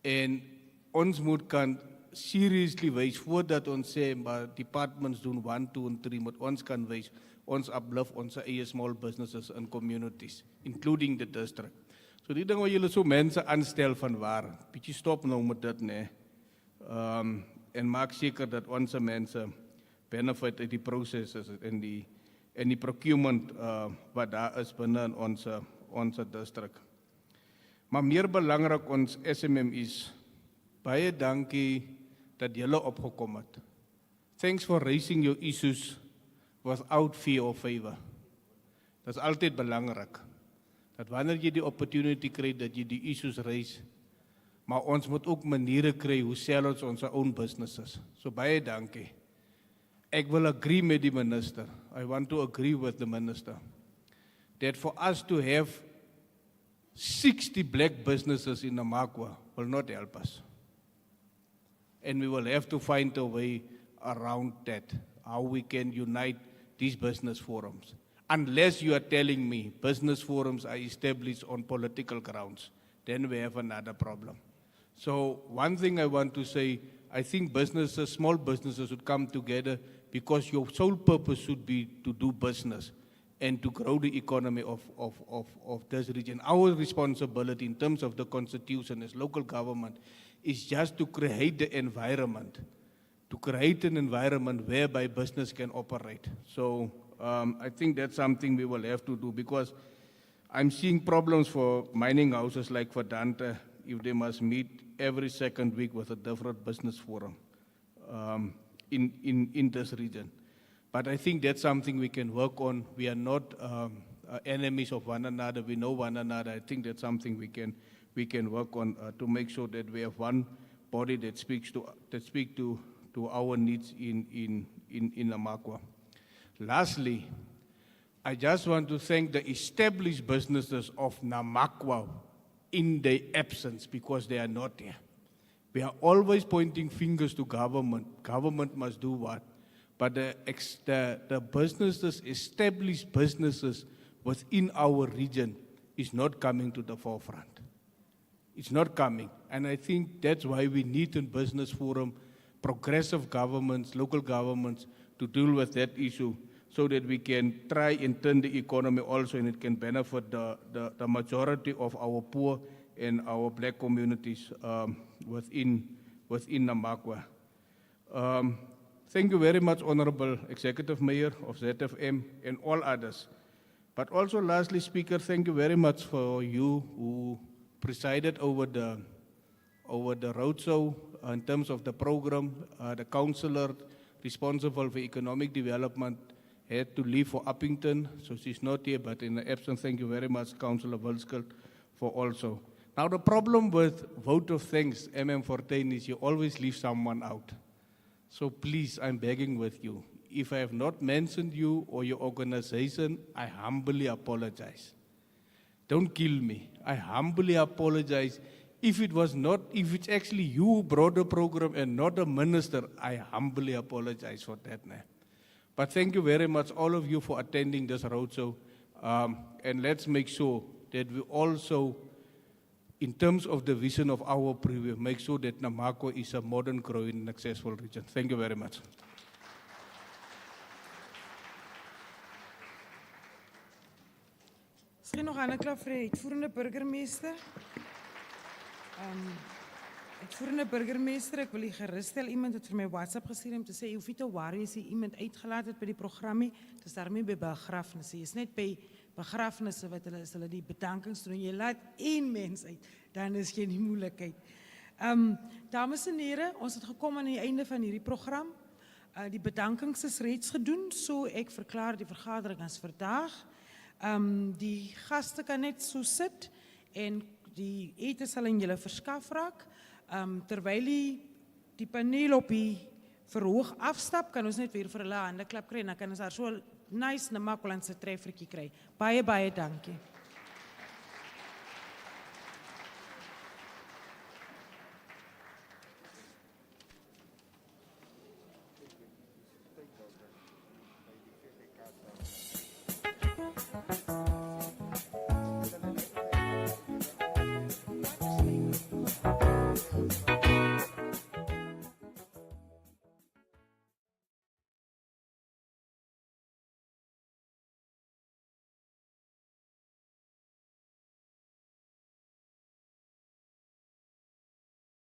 En ons moet kan seriously wys, voordat ons sê, maar departments doen 1, 2 en 3, moet ons kan wys, ons uplift ons eie small businesses in communities, including the district. So die ding waar julle so mense aanstel van waar, bietjie stop nou met dit, nee. En maak seker dat onze mense benefit uit die processes en die procurement wat daar is binne onze district. Maar meer belangrik ons SMMEs, baie dankie dat julle opgekom het. Thanks for raising your issues without fear or favor. Dat is altyd belangrik. Dat wanneer jy die opportunity kry, dat jy die issues raise, maar ons moet ook maniere kry hoe sel ons onze own businesses. So baie dankie. Ek wil agree met die minister. I want to agree with the minister. That for us to have 60 black businesses in Namakwa will not help us. And we will have to find a way around that, how we can unite these business forums. Unless you are telling me business forums are established on political grounds, then we have another problem. So one thing I want to say, I think businesses, small businesses should come together because your sole purpose should be to do business and to grow the economy of this region. Our responsibility in terms of the constitution as local government is just to create the environment, to create an environment whereby business can operate. So I think that's something we will have to do, because I'm seeing problems for mining houses like for Dante, if they must meet every second week with a different business forum in this region. But I think that's something we can work on. We are not enemies of one another. We know one another. I think that's something we can work on to make sure that we have one body that speaks to our needs in Namakwa. Lastly, I just want to thank the established businesses of Namakwa in their absence, because they are not here. We are always pointing fingers to government. Government must do what? But the businesses, established businesses within our region is not coming to the forefront. It's not coming. And I think that's why we need a business forum, progressive governments, local governments, to deal with that issue. so that we can try and turn the economy also and it can benefit the majority of our poor and our black communities within Namakwa. Thank you very much, Honorable Executive Mayor of ZFM and all others. But also lastly, Speaker, thank you very much for you who presided over the roadshow in terms of the program. The councillor responsible for economic development had to leave for Uppington, so she's not here, but in the absence, thank you very much, Councillor Wilskelt, for also. Now the problem with vote of thanks, Fortuin, is you always leave someone out. So please, I'm begging with you, if I have not mentioned you or your organization, I humbly apologize. Don't kill me. I humbly apologize. If it's actually you who brought the program and not a minister, I humbly apologize for that. But thank you very much, all of you, for attending this roadshow. And let's make sure that we also, in terms of the vision of our preview, make sure that Namakwa is a modern, growing, and successful region. Thank you very much. Misschien nog aan de klap voor de uitvoerende burgemeester. Uitvoerende burgemeester, ik wil je geruststellen, iemand het voor mij WhatsApp gestuurd om te zeggen, je hoeft niet te worry as je iemand uitgelaten bij die programma. Het is daarmee bij begrafenissen. Je is net bij begrafenissen wat hulle die bedankings doen. Je laat één mens uit, dan is geen moeilijkheid. Dames en heren, ons het gekomen aan het einde van hierdie program. Die bedankings is reeds gedoen, so ek verklaar die vergadering as vandaag. Die gasten kan net so sit en die eten sal in julle verskaf raak. Terwyl die paneel op die verhoog afstap, kan ons net weer vir hulle hande klap kry en dan kan ons daar so 'n nice Namakwalandse treffertjie kry. Baie, baie dankie.